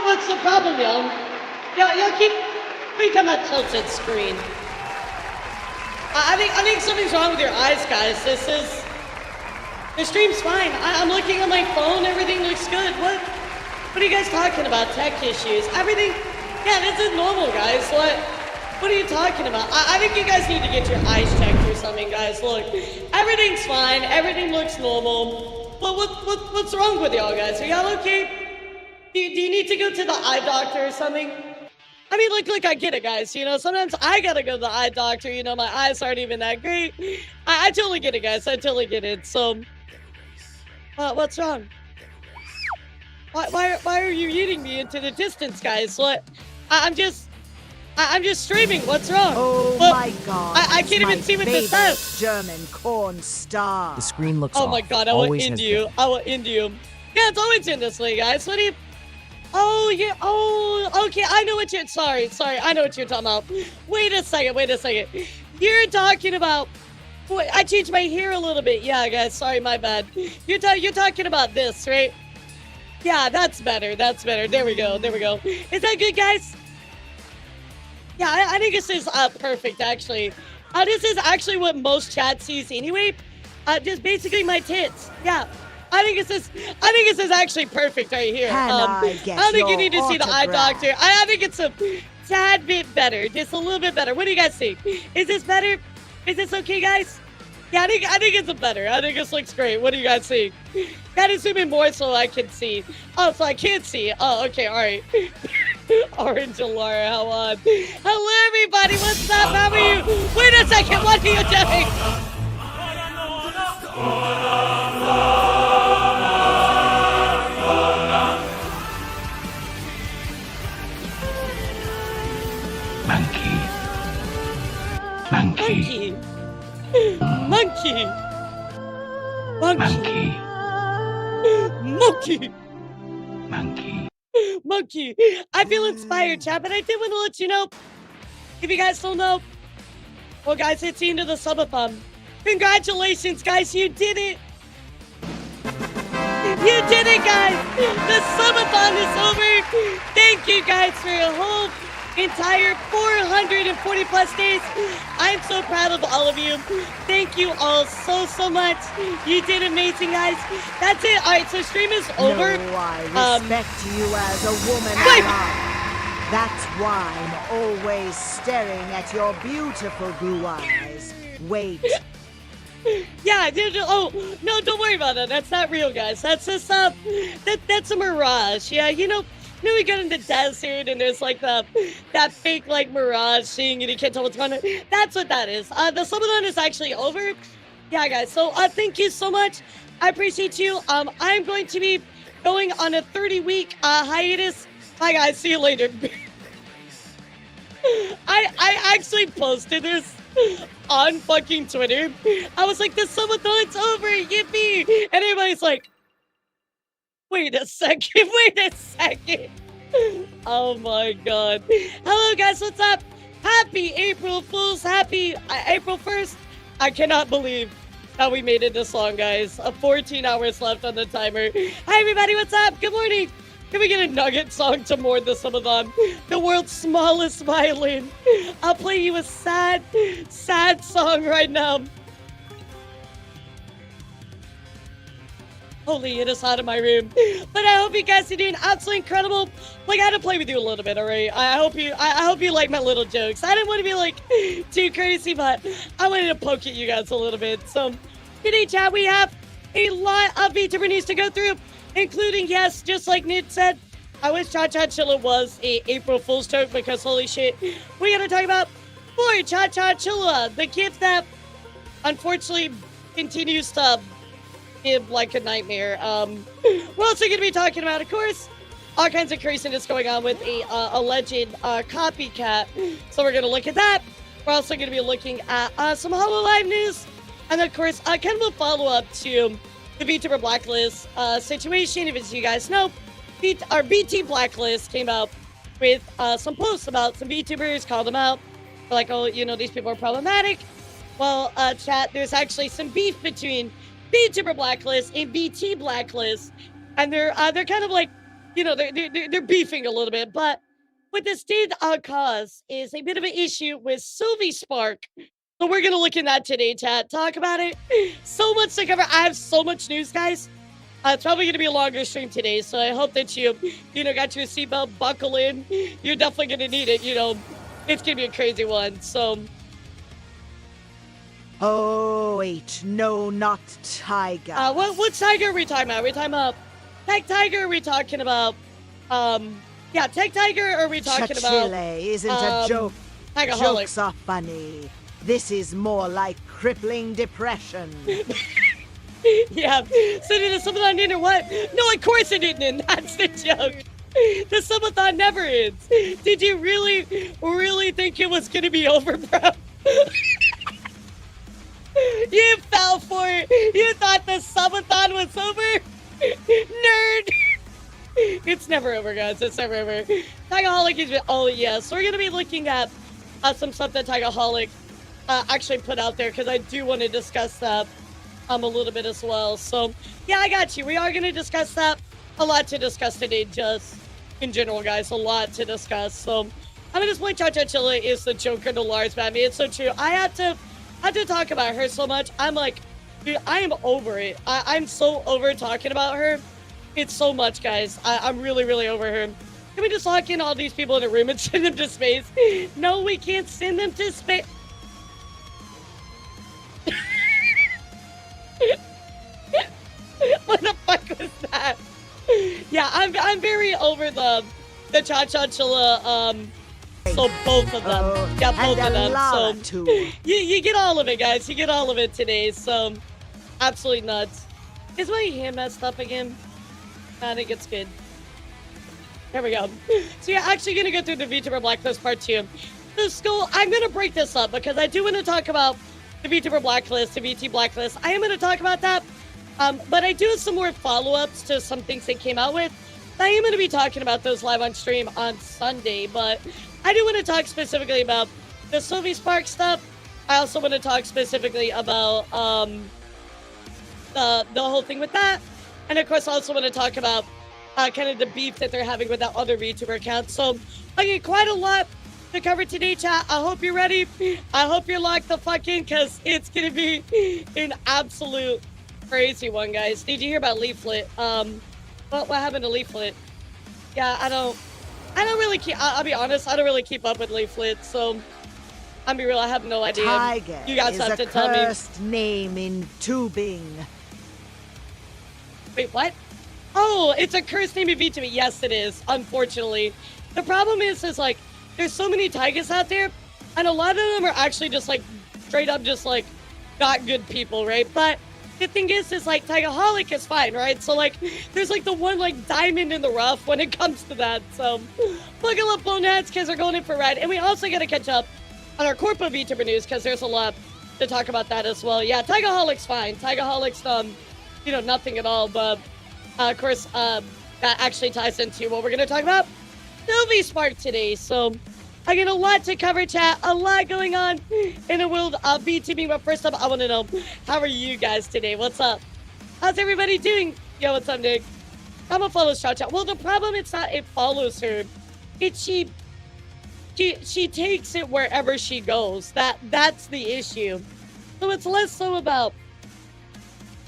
What's the problem, y'all? Y'all keep on that tilted screen. I think something's wrong with your eyes, guys. The stream's fine. I'm looking at my phone. Everything looks good. What are you guys talking about? Tech issues? Everything? Yeah, this is normal, guys. What are you talking about? I think you guys need to get your eyes checked or something, guys. Look, everything's fine. Everything looks normal. But what's wrong with y'all, guys? Are y'all okay? Do you need to go to the eye doctor or something? I mean, look, I get it, guys. You know, sometimes I gotta go to the eye doctor. You know, my eyes aren't even that great. I totally get it, guys. I totally get it. So, what's wrong? Why are you eating me into the distance, guys? What? I'm just streaming. What's wrong? Oh my God! I can't even see what this says. German corn star. The screen looks Oh off. my God! I will end you. I will end you. Yeah, it's always in this way, guys. What do you? Oh yeah. Oh, okay. I know what you're. Sorry. I know what you're talking about. Wait a second. You're talking about. Wait, I changed my hair a little bit. Yeah, guys. Sorry, my bad. You're talking about this, right? Yeah, that's better. There we go. Is that good, guys? Yeah, I think this is perfect, actually. This is actually what most chat sees anyway. Just basically my tits. Yeah. I think this is actually perfect right here. I don't think you need to see the eye doctor. I think it's a tad bit better. Just a little bit better. What do you guys think? Is this better? Is this okay, guys? Yeah, I think it's better. I think this looks great. What do you guys think? Gotta zoom in more so I can see. Oh, so I can't see. Oh, okay, alright. Orange Alara, how on? Hello, everybody. What's up? How are you? Wait a second. What are you doing? Monkey. I feel inspired, chat, but I did want to let you know, if you guys don't know, well, guys, it's the end of the Subathon. Congratulations, guys, you did it. You did it, guys. The Subathon is over. Thank you, guys, for your whole entire 440 plus days. I'm so proud of all of you. Thank you all so much. You did amazing, guys. That's it. All right, so stream is over. No, I respect you as a woman. That's why I'm always staring at your beautiful blue eyes. Wait. Yeah, oh, no, don't worry about that. That's not real, guys. That's just, that's a mirage. Yeah, you know, we got in the desert and there's like that fake like mirage thing and you can't tell what's going on. That's what that is. The Subathon is actually over. Yeah, guys. So thank you so much. I appreciate you. I'm going to be going on a 30-week hiatus. Bye, guys. See you later. I actually posted this on fucking Twitter. I was like, the Subathon's over, yippee! And everybody's like, wait a second. Oh my god. Hello guys, what's up? Happy April Fools, happy April 1st. I cannot believe how we made it this long, guys. 14 hours left on the timer. Hi everybody, what's up? Good morning. Can we get a nugget song to mourn the Subathon? The world's smallest violin. I'll play you a sad song right now. Holy, it is hot in my room. But I hope you guys are doing absolutely incredible. Like, I had to play with you a little bit, alright? I hope you like my little jokes. I didn't want to be like too crazy, but I wanted to poke at you guys a little bit. So today, chat, we have a lot of VTuber news to go through, including, yes, just like Nid said, I wish Chacha Chilla was a April Fool's joke because holy shit, we gotta talk about for Chacha Chilla, the gift that unfortunately continues to give like a nightmare. We're also gonna be talking about, of course, all kinds of craziness going on with a alleged copycat. So we're gonna look at that. We're also gonna be looking at some Hololive news, and of course, kind of a follow-up to the VTuber Blacklist situation. If as you guys know, our BT Blacklist came out with some posts about some VTubers, called them out. They're like, oh, you know, these people are problematic. Well, chat, there's actually some beef between VTuber Blacklist and BT Blacklist, and they're kind of like, you know, they're beefing a little bit. But what this did cause is a bit of an issue with Sylvie Spark. So we're gonna look in that today, chat. Talk about it. So much to cover. I have so much news, guys. It's probably gonna be a longer stream today, so I hope that you know, got your seatbelt, buckle in. You're definitely gonna need it. You know, it's gonna be a crazy one. So. Oh wait, no, not Tiger. What Tiger are we talking about? Are we talking about Tech Tiger? Are we talking about yeah, Tech Tiger? Or are we talking Chacha about Chilla isn't a joke. Tigerholic? Jokes are funny. This is more like crippling depression. Yeah. So did the Subathon end or what? No, of course it didn't end. That's the joke. The Subathon never ends. Did you really think it was gonna be over, bro? You fell for it. You thought the Subathon was over? Nerd. It's never over, guys. It's never over. Tigerholic is... Oh, yes. So we're going to be looking at some stuff that Tigerholic actually put out there, because I do want to discuss that a little bit as well. So, yeah, I got you. We are going to discuss that. A lot to discuss today, just in general, guys. A lot to discuss. So, I'm at this point, Chacha Chilla is the Joker to Lars Batman. It's so true. I had to talk about her so much. I'm like, dude, I am over it. I'm so over talking about her. It's so much, guys. I'm really over her. Can we just lock in all these people in a room and send them to space? No, we can't send them to space. What the fuck was that? Yeah, I'm very over the Chacha Chilla, so both of them. Yeah, both of them. Lala So too. you get all of it, guys. You get all of it today. So absolutely nuts. Is my hand messed up again? I think it's good. There we go. So yeah, actually gonna go through the VTuber Blacklist part 2. The school, I'm gonna break this up because I do want to talk about the VTuber Blacklist, the VT Blacklist. I am gonna talk about that. But I do have some more follow-ups to some things they came out with. I am going to be talking about those live on stream on Sunday, but I do want to talk specifically about the Sylvie Spark stuff. I also want to talk specifically about the whole thing with that, and of course, I also want to talk about kind of the beef that they're having with that other VTuber account. So I get quite a lot to cover today, chat. I hope you're ready. I hope you're locked the fuck in, because it's gonna be an absolute crazy one, guys. Did you hear about Leaflet? What happened to Leaflet? Yeah, I don't really keep. I'll be honest, I don't really keep up with Leaflet, so I'll be real. I have no idea. Tiger You guys have to tell me. is a cursed name in tubing. Wait, what? Oh, it's a cursed name in VTuber. Yes, it is. Unfortunately, the problem is like there's so many Tigers out there, and a lot of them are actually just like straight up just like not good people, right? But the thing is like Tigerholic is fine, right? So like there's like the one like diamond in the rough when it comes to that. So buckle up, boneheads, because we're going in for a ride, and we also got to catch up on our corporate VTuber news because there's a lot to talk about that as well. Yeah, Tigerholic's fine. Tigerholic's you know, nothing at all, but of course that actually ties into what we're going to talk about. Sylvie Spark today, so I get a lot to cover, chat, a lot going on in the world of VTubing, but first up, I want to know, how are you guys today? What's up? How's everybody doing? Yo, what's up, Nick? I'm gonna follow Chacha. Well, the problem, it's not it follows her. It's she takes it wherever she goes. That's the issue. So it's less so about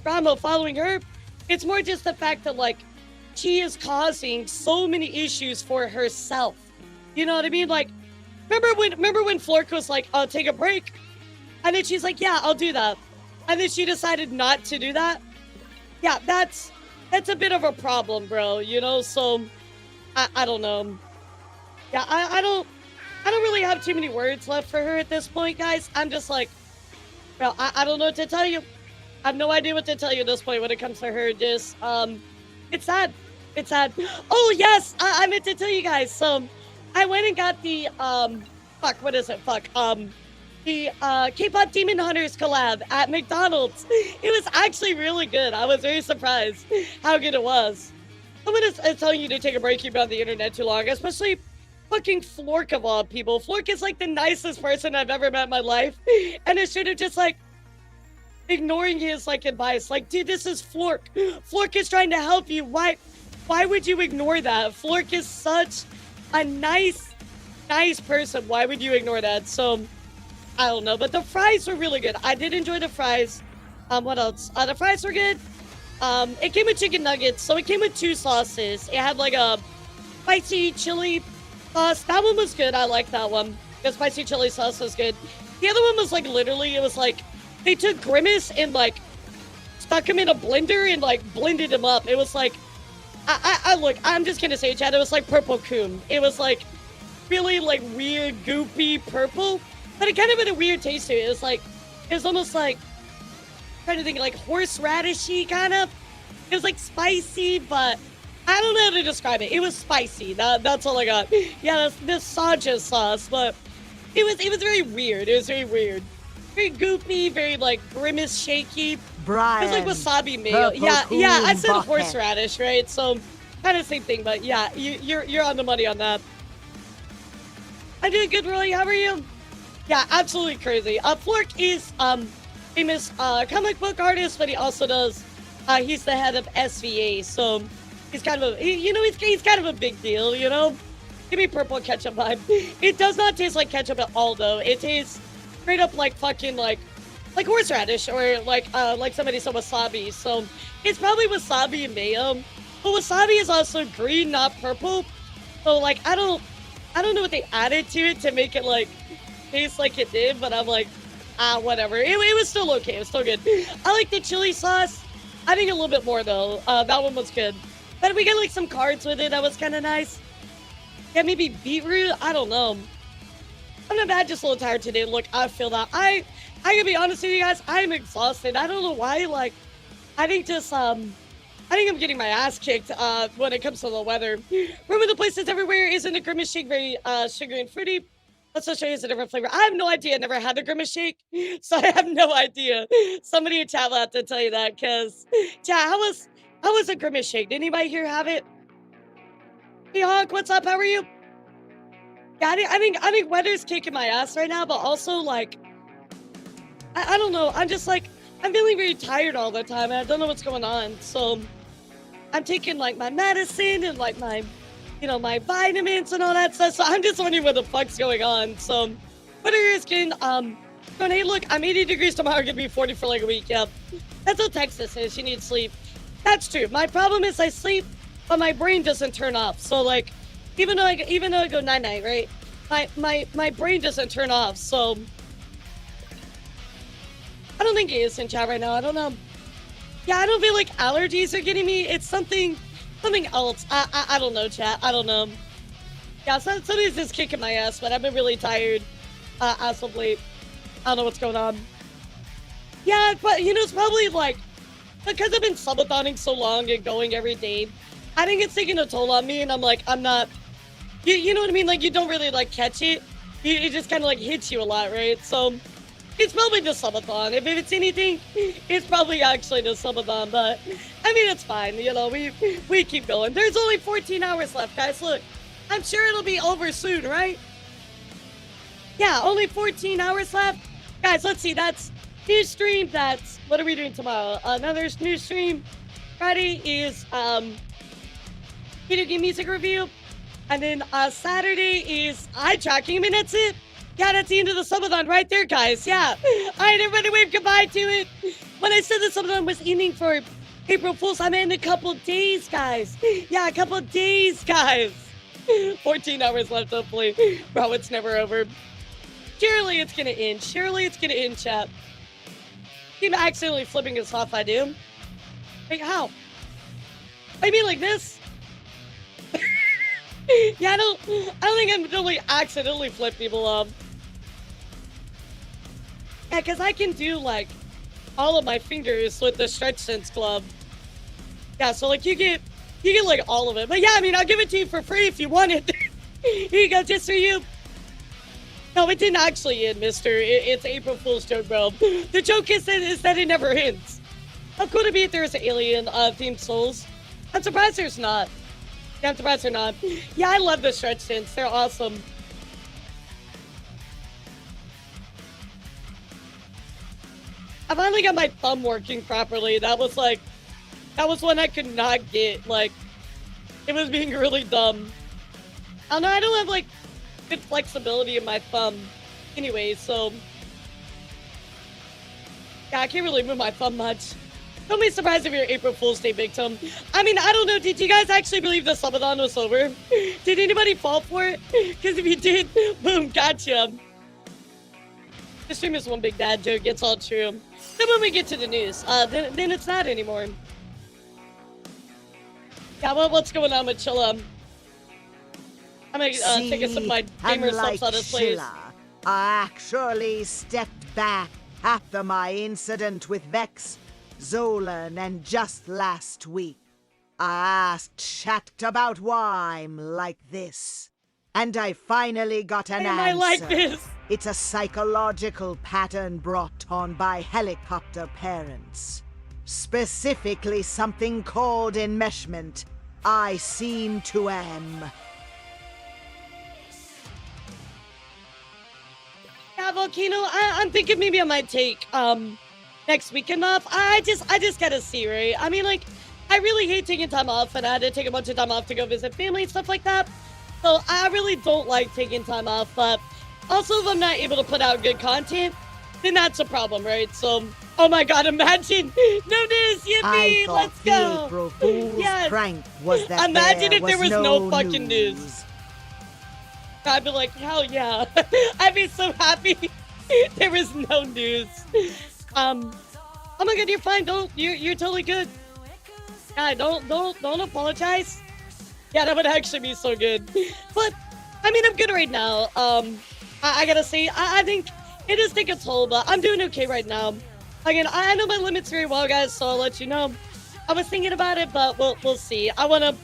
drama following her. It's more just the fact that, like, she is causing so many issues for herself. You know what I mean? Like, remember when Flork was like, "I'll take a break," and then she's like, "Yeah, I'll do that," and then she decided not to do that. Yeah, that's a bit of a problem, bro. You know, so I don't know. Yeah, I don't really have too many words left for her at this point, guys. I'm just like, well, I don't know what to tell you. I have no idea what to tell you at this point when it comes to her. Just it's sad. It's sad. Oh yes, I meant to tell you guys. So I went and got the the K-pop Demon Hunters collab at McDonald's. It was actually really good. I was very surprised how good it was. Someone is telling you to take a break. You've been on the internet too long, especially fucking Flork of all people. Flork is like the nicest person I've ever met in my life, and I should have just like ignoring his like advice. Like, dude, this is Flork. Flork is trying to help you. Why would you ignore that? Flork is such a nice person. Why would you ignore that? So I don't know, but the fries were really good. I did enjoy the fries. What else? The fries were good. It came with chicken nuggets, so it came with 2 sauces. It had like a spicy chili sauce. That one was good. I like that one. The spicy chili sauce was good. The other one was like literally, it was like they took Grimace and like stuck him in a blender and like blended him up. It was like, I look, I'm just gonna say, Chad, it was like purple coon. It was like really like weird, goopy purple, but it kind of had a weird taste to it. It was like, it was almost like, I'm trying to think, like horseradishy kind of. It was like spicy, but I don't know how to describe it. It was spicy. That's all I got. Yeah, that's this Saja sauce, but it was very weird. It was very weird. Very goopy, very like Grimace shaky. Brian, it was like wasabi mayo. Yeah, I said a horseradish, right? So kind of same thing, but yeah, you're on the money on that. I'm doing good, Roy. How are you? Yeah, absolutely crazy. Flork is famous comic book artist, but he also does he's the head of SVA, so he's kind of a he's kind of a big deal, you know? Give me purple ketchup vibe. It does not taste like ketchup at all though. It tastes straight up like fucking like horseradish or like somebody said wasabi. So it's probably wasabi and mayo. But wasabi is also green, not purple. So like I don't know what they added to it to make it like taste like it did, but I'm like, whatever. It was still okay. It was still good. I like the chili sauce. I think a little bit more though. That one was good. But we got like some cards with it. That was kind of nice. Yeah, maybe beetroot. I don't know. I'm not bad, just a little tired today. Look, I feel that. I gotta be honest with you guys. I'm exhausted. I don't know why. Like, I think I'm getting my ass kicked when it comes to the weather. Remember the places everywhere? Isn't a Grimace shake very sugary and fruity? Let's just show you a different flavor. I have no idea. I never had a Grimace shake, so I have no idea. Somebody in chat will have to tell you that, because chat, how was a Grimace shake? Did anybody here have it? Hey Hawk, what's up? How are you? Yeah, I think weather's kicking my ass right now, but also like I don't know. I'm just like I'm feeling very tired all the time, and I don't know what's going on. So I'm taking like my medicine and like my, my vitamins and all that stuff. So I'm just wondering what the fuck's going on. So weather is getting going, hey look, I'm 80 degrees tomorrow, gonna be 40 for like a week. Yep, that's what Texas is. You need sleep. That's true. My problem is I sleep, but my brain doesn't turn off. So like, even though I go night night, right? My brain doesn't turn off. So I don't think it is in chat right now. I don't know. Yeah, I don't feel like allergies are getting me. It's something else. I don't know, chat. I don't know. Yeah, somebody's just kicking my ass, but I've been really tired as of late. I don't know what's going on. Yeah, but it's probably like because I've been subatoning so long and going every day. I think it's taking a toll on me, and I'm not. You know what I mean? Like you don't really like catch it. It just kind of like hits you a lot, right? So it's probably the subathon. If it's anything, it's probably actually the subathon. But I mean, it's fine. We keep going. There's only 14 hours left, guys. Look, I'm sure it'll be over soon, right? Yeah, only 14 hours left, guys. Let's see. That's new stream. That's what are we doing tomorrow? Another new stream. Friday is video game music review. And then Saturday is eye tracking. I mean, that's it. Yeah, that's the end of the subathon right there, guys. Yeah. All right, everybody, wave goodbye to it. When I said the subathon was ending for April Fools, I meant a couple days, guys. Yeah, a couple days, guys. 14 hours left, hopefully. Bro, it's never over. Surely it's going to end. Surely it's going to end, chat. I'm accidentally flipping this off, I do. Wait, how? I mean like this? Yeah, I don't think I'm totally accidentally flip people off. Yeah, because I can do, like, all of my fingers with the Stretch Sense Club. Yeah, so, like, you get, like, all of it. But, yeah, I mean, I'll give it to you for free if you want it. Here you go, just for you. No, it didn't actually end, mister. It's April Fool's joke, bro. The joke is that it never ends. How cool would it be if there's alien-themed souls? I'm surprised there's not. Yeah, I'm surprised they're not. Yeah, I love the Stretch Sense. They're awesome. I finally got my thumb working properly. That was one I could not get. Like, it was being really dumb. I don't know, I don't have, like, good flexibility in my thumb. Anyway, so... yeah, I can't really move my thumb much. Don't be surprised if you're April Fool's Day victim. I mean, I don't know. Did you guys actually believe the subathon was over? Did anybody fall for it? Because if you did, boom, gotcha. The stream is one big dad joke. It's all true. Then when we get to the news, then it's not anymore. Yeah, well, what's going on with Chilla? I'm gonna take a sip of my gamer subs out of place. I actually stepped back after my incident with Vex, Zolan, and just last week, I asked chat about why I'm like this. And I finally got an answer. I like this. It's a psychological pattern brought on by helicopter parents. Specifically something called enmeshment. I seem to am. Yeah, Volcano, I'm thinking maybe I might take, next weekend off. I just gotta see, right? I mean, like, I really hate taking time off, and I had to take a bunch of time off to go visit family and stuff like that. So I really don't like taking time off, but also if I'm not able to put out good content, then that's a problem, right? So, oh my god, imagine! No news, yippee! Let's go! I thought the April Fool's prank was that imagine if there was no fucking news. I'd be like, hell yeah. I'd be so happy there was no news. Oh my god, you're fine. You're totally good. Yeah, don't apologize. Yeah, that would actually be so good. But I mean, I'm good right now. I gotta say, I think it does take a toll, but I'm doing okay right now. Again, I know my limits very well, guys, so I'll let you know. I was thinking about it, but we'll see. I wanna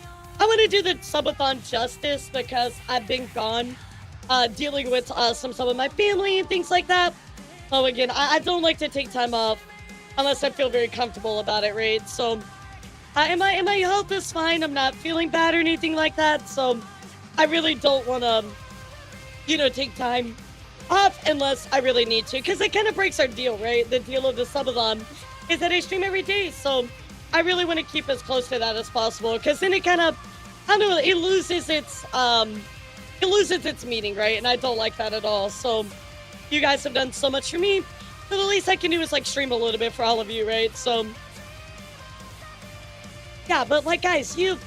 do the subathon justice because I've been gone, dealing with some of my family and things like that. Oh, again, I don't like to take time off unless I feel very comfortable about it, right? So And my health is fine. I'm not feeling bad or anything like that. So I really don't want to, take time off unless I really need to. Because it kind of breaks our deal, right? The deal of the subathon is that I stream every day. So I really want to keep as close to that as possible. Because then it kind of, I don't know, it loses its meaning, right? And I don't like that at all. So you guys have done so much for me. So the least I can do is like stream a little bit for all of you, right? So yeah, but like guys, you've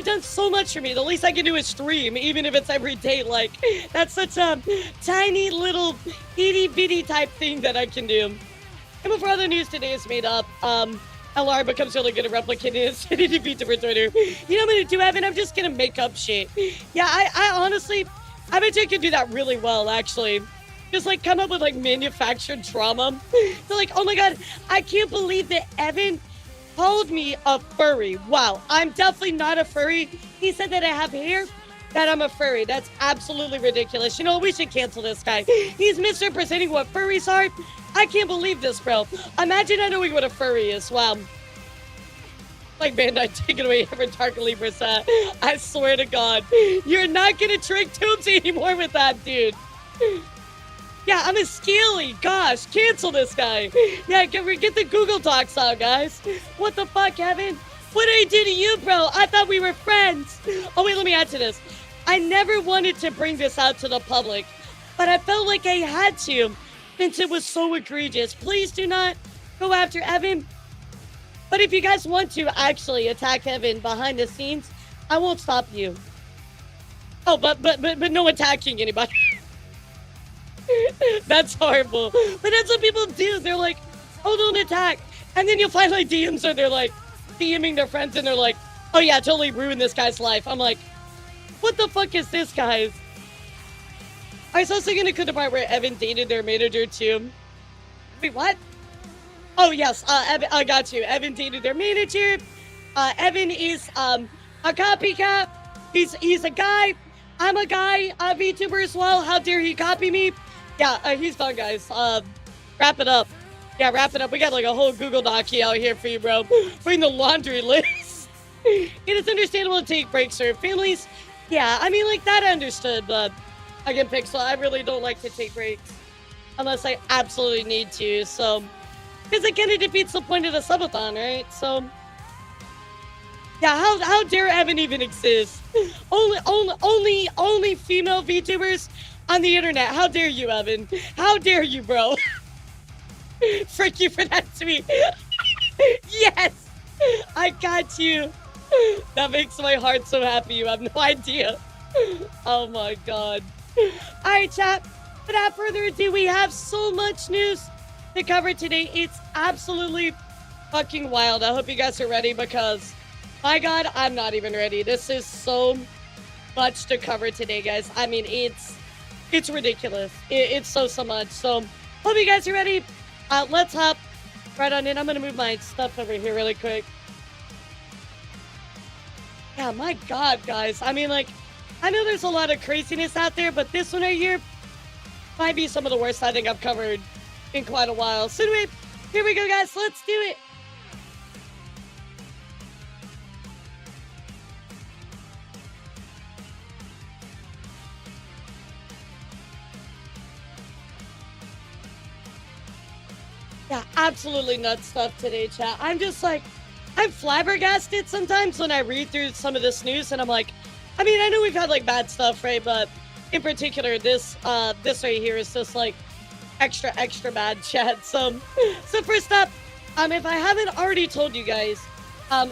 done so much for me. The least I can do is stream, even if it's every day. Like that's such a tiny little itty bitty type thing that I can do. And before the news today is made up, Elara becomes really good at replicating his VTuber Twitter. You know what I'm gonna do, Evan? I'm just gonna make up shit. Yeah, I honestly, I bet you could do that really well, actually. Just like come up with like manufactured drama. So like, oh my god, I can't believe that Evan called me a furry. Wow, I'm definitely not a furry. He said that I have hair, that I'm a furry. That's absolutely ridiculous. You know, we should cancel this guy. He's misrepresenting what furries are. I can't believe this, bro. Imagine not knowing what a furry is. Wow. Like Bandai taking away every Dark Libra set. I swear to God, you're not gonna trick Toomsy anymore with that, dude. Yeah, I'm a scaly. Gosh, cancel this guy. Yeah, get the Google Docs out, guys. What the fuck, Evan? What did I do to you, bro? I thought we were friends. Oh, wait, let me add to this. I never wanted to bring this out to the public, but I felt like I had to since it was so egregious. Please do not go after Evan. But if you guys want to actually attack Evan behind the scenes, I won't stop you. Oh, but no attacking anybody. That's horrible. But that's what people do. They're like, oh, don't attack. And then you'll find like DMs or they're like DMing their friends and they're like, oh yeah, totally ruined this guy's life. I'm like, what the fuck is this, guys? I was also gonna cut the part where Evan dated their manager too. Wait, what? Oh yes, Evan, I got you. Evan dated their manager. Evan is a copycat. He's a guy. I'm a guy, a VTuber as well. How dare he copy me? Yeah, he's done, guys. Wrap it up. Yeah, wrap it up. We got like a whole Google Doc out here for you, bro. Bring the laundry list. It is understandable to take breaks for families. Yeah, I mean, like that I understood, but again, Pixel, I really don't like to take breaks unless I absolutely need to. So, because it kind of defeats the point of the subathon, right? So, yeah, how dare Evan even exist? Only female VTubers on the internet. How dare you, Evan? How dare you, bro? Frick you for that tweet. Yes, I got you. That makes my heart so happy. You have no idea. Oh my god. All right, chat. Without further ado, we have so much news to cover today. It's absolutely fucking wild. I hope you guys are ready because, my god, I'm not even ready. This is so much to cover today, guys. I mean, it's ridiculous. It's so much. So, hope you guys are ready. Let's hop right on in. I'm gonna move my stuff over here really quick. Yeah, my god, guys. I mean, like, I know there's a lot of craziness out there, but this one right here might be some of the worst I think I've covered in quite a while. So anyway, here we go, guys. Let's do it. Yeah, absolutely nuts stuff today, chat. I'm just like, I'm flabbergasted sometimes when I read through some of this news and I'm like, I mean, I know we've had like bad stuff, right? But in particular, this right here is just like extra bad, chat. So first up, if I haven't already told you guys,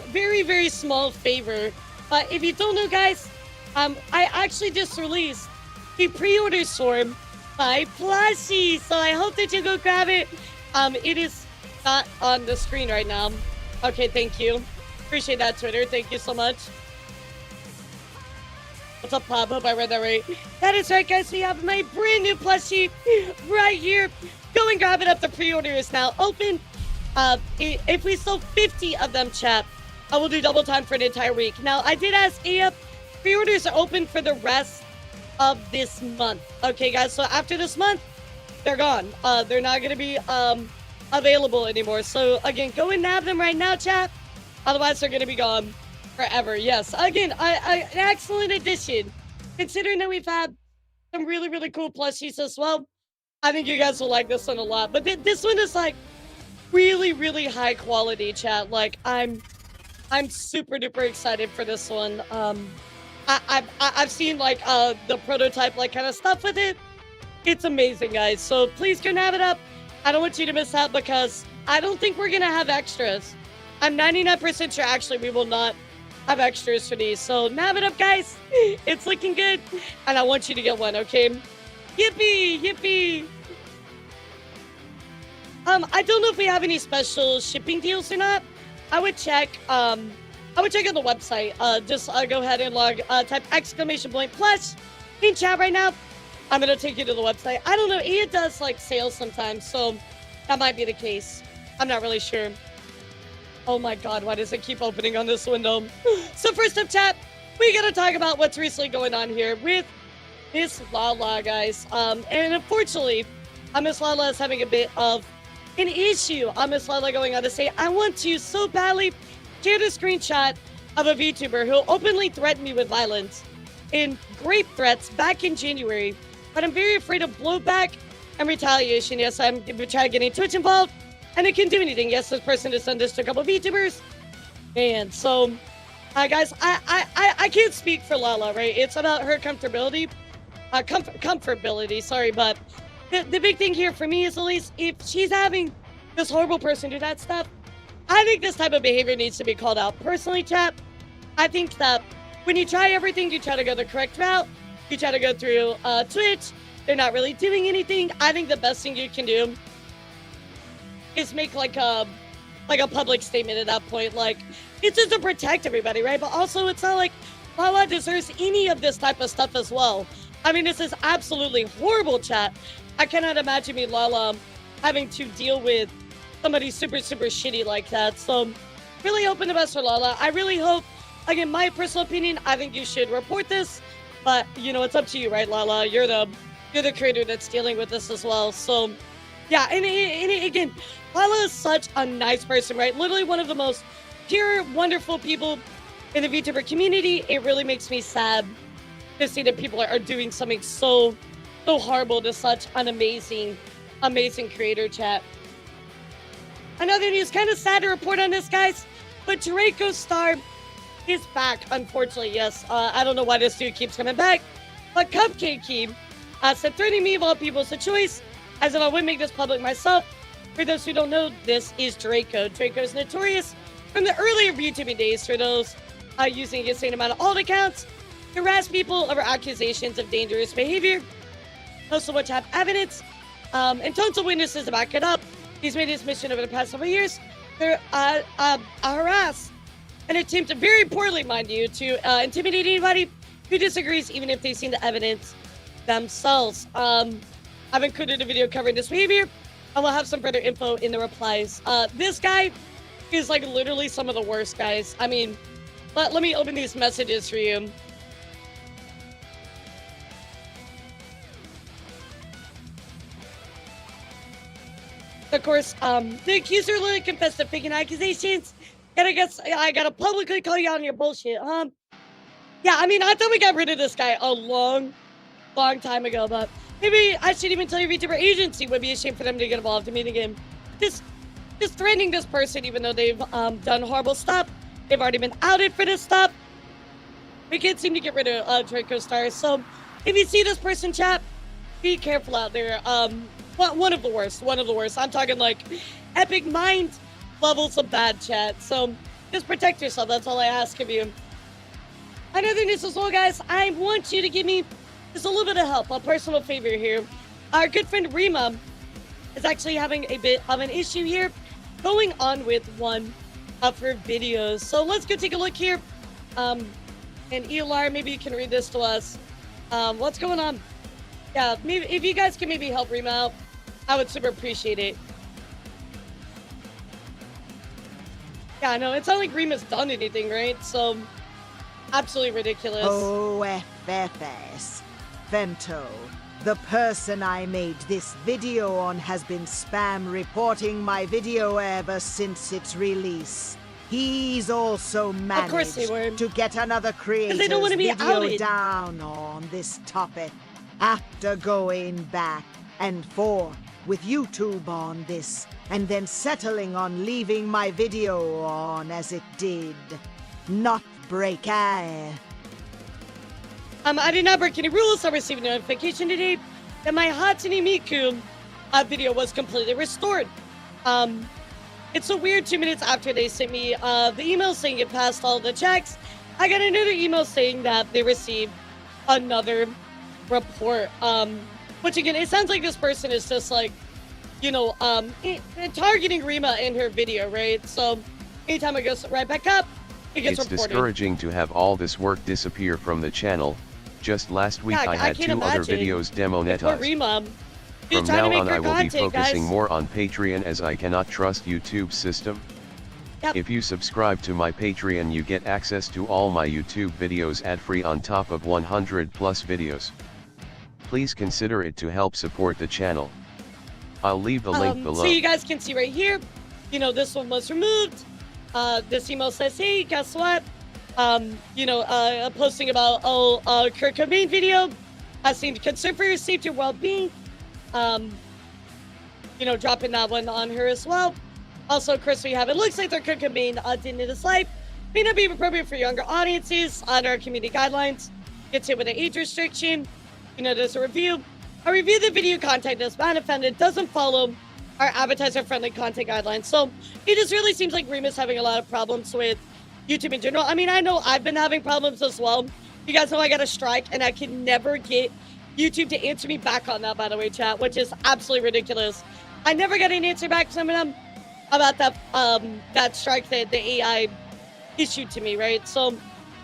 very small favor. If you don't know, guys, I actually just released a pre-order storm by Plushie. So I hope that you go grab it. It is not on the screen right now. Okay, thank you. Appreciate that, Twitter. Thank you so much. What's up, Pop? Hope I read that right. That is right, guys. We have my brand new plushie right here. Go and grab it up. The pre-order is now open. If we sell 50 of them, chat, I will do double time for an entire week. Now, I did ask AF. Pre-orders are open for the rest of this month. Okay, guys. So after this month, they're gone. They're not going to be available anymore. So, again, go and nab them right now, chat. Otherwise, they're gonna be gone forever. Yes. Again, an excellent addition. Considering that we've had some really, really cool plushies as well. I think you guys will like this one a lot. But this one is like really, really high quality, chat. Like I'm super duper excited for this one. I've seen like the prototype like kind of stuff with it. It's amazing, guys. So please go nab it up. I don't want you to miss out because I don't think we're gonna have extras. I'm 99% sure actually we will not have extras for these. So nab it up, guys. It's looking good, and I want you to get one. Okay? Yippee! Yippee! I don't know if we have any special shipping deals or not. I would check. I would check on the website. Just go ahead and type !plush in chat right now. I'm gonna take you to the website. I don't know. It does like sales sometimes, so that might be the case. I'm not really sure. Oh my God, why does it keep opening on this window? So first up, chat, we gotta talk about what's recently going on here with Miss Lala, guys. And unfortunately, Miss Lala is having a bit of an issue. Miss Lala going on to say, I want to so badly share the screenshot of a VTuber who openly threatened me with violence in grape threats back in January, but I'm very afraid of blowback and retaliation. Yes, I'm trying getting Twitch involved, and it can't do anything. Yes, this person has done this to a couple of VTubers. And so, guys, I can't speak for Lala, right? It's about her comfortability. Comfortability, sorry, but the big thing here for me is at least if she's having this horrible person do that stuff, I think this type of behavior needs to be called out. Personally, chat, I think that when you try everything, you try to go the correct route, you try to go through Twitch, they're not really doing anything. I think the best thing you can do is make like a public statement at that point. Like, it's just to protect everybody, right? But also, it's not like Lala deserves any of this type of stuff as well. I mean, this is absolutely horrible, chat. I cannot imagine me, Lala, having to deal with somebody super, super shitty like that. So, really hoping the best for Lala. I really hope, again, my personal opinion, I think you should report this. But, you know, it's up to you, right, Lala? You're the creator that's dealing with this as well. So, yeah, and again, Lala is such a nice person, right? Literally one of the most pure, wonderful people in the VTuber community. It really makes me sad to see that people are doing something so horrible to such an amazing creator, chat. Another news, kind of sad to report on this, guys, but Draco Star is back, unfortunately. Yes, I don't know why this dude keeps coming back, but Cupcake Key said, threatening me of all people is a choice, as if I would make this public myself. For those who don't know, this is Draco. Draco is notorious from the earlier YouTubing days for those using a insane amount of alt accounts to harass people over accusations of dangerous behavior. Not so much have evidence and tons of witnesses to back it up. He's made his mission over the past several years to harass and attempt to, very poorly, mind you, to intimidate anybody who disagrees, even if they've seen the evidence themselves. I've included a video covering this behavior, and we'll have some further info in the replies. This guy is like literally some of the worst, guys. I mean, let me open these messages for you. Of course, the accuser literally confessed to faking accusations, and I guess I gotta publicly call you out on your bullshit. Yeah, I mean, I thought we got rid of this guy a long time ago, but maybe I should even tell your VTuber agency would be a shame for them to get involved. I mean, again, just threatening this person, even though they've done horrible stuff, they've already been outed for this stuff. We can't seem to get rid of Draco Star. So if you see this person, chat, be careful out there. One of the worst. I'm talking like epic mind levels of bad, chat. So just protect yourself. That's all I ask of you. Another news as well, guys. I want you to give me just a little bit of help, a personal favor here. Our good friend Rima is actually having a bit of an issue here going on with one of her videos. So let's go take a look here. And elara, maybe you can read this to us. What's going on? Yeah, maybe if you guys can maybe help Rima out, I would super appreciate it. Yeah, no, it's not like Rima's done anything, right? So, absolutely ridiculous. OFFS. Vento. The person I made this video on has been spam reporting my video ever since its release. He's also course they were. managed to get another creator's they don't wanna be video outed. down on this topic after going back and forth with YouTube on this and then settling on leaving my video on as it did not break I did not break any rules. I received a notification today that my Hatsune Miku video was completely restored. It's so weird. 2 minutes after they sent me the email saying it passed all the checks, I got another email saying that they received another report. Which again, it sounds like this person is just like, targeting Rima in her video, right? So anytime it goes right back up, it gets It's reported. discouraging to have all this work disappear from the channel. Just last week I had can't 2 other imagine. videos Poor demonetized. Rima. From She's trying now to make on her I will be content, focusing guys. more on Patreon as I cannot trust YouTube's system. Yep. If you subscribe to my Patreon you get access to all my YouTube videos ad-free on top of 100 plus videos. Please consider it to help support the channel. I'll leave the link below. So you guys can see right here, this one was removed. This email says, hey, guess what? Posting about, Kurt Cobain video. I seem concerned for your safety and well-being. Dropping that one on her as well. Also, Chris, we have, it looks like their Kurt Cobain didn't end his life. May not be appropriate for younger audiences under our community guidelines. Gets hit with an age restriction. There's a review. I review the video content as bad offended doesn't follow our advertiser-friendly content guidelines. So it just really seems like Rima's having a lot of problems with YouTube in general. I mean, I know I've been having problems as well. You guys know I got a strike and I can never get YouTube to answer me back on that, by the way, chat, which is absolutely ridiculous. I never got an answer back from them about that strike that the AI issued to me, right? So,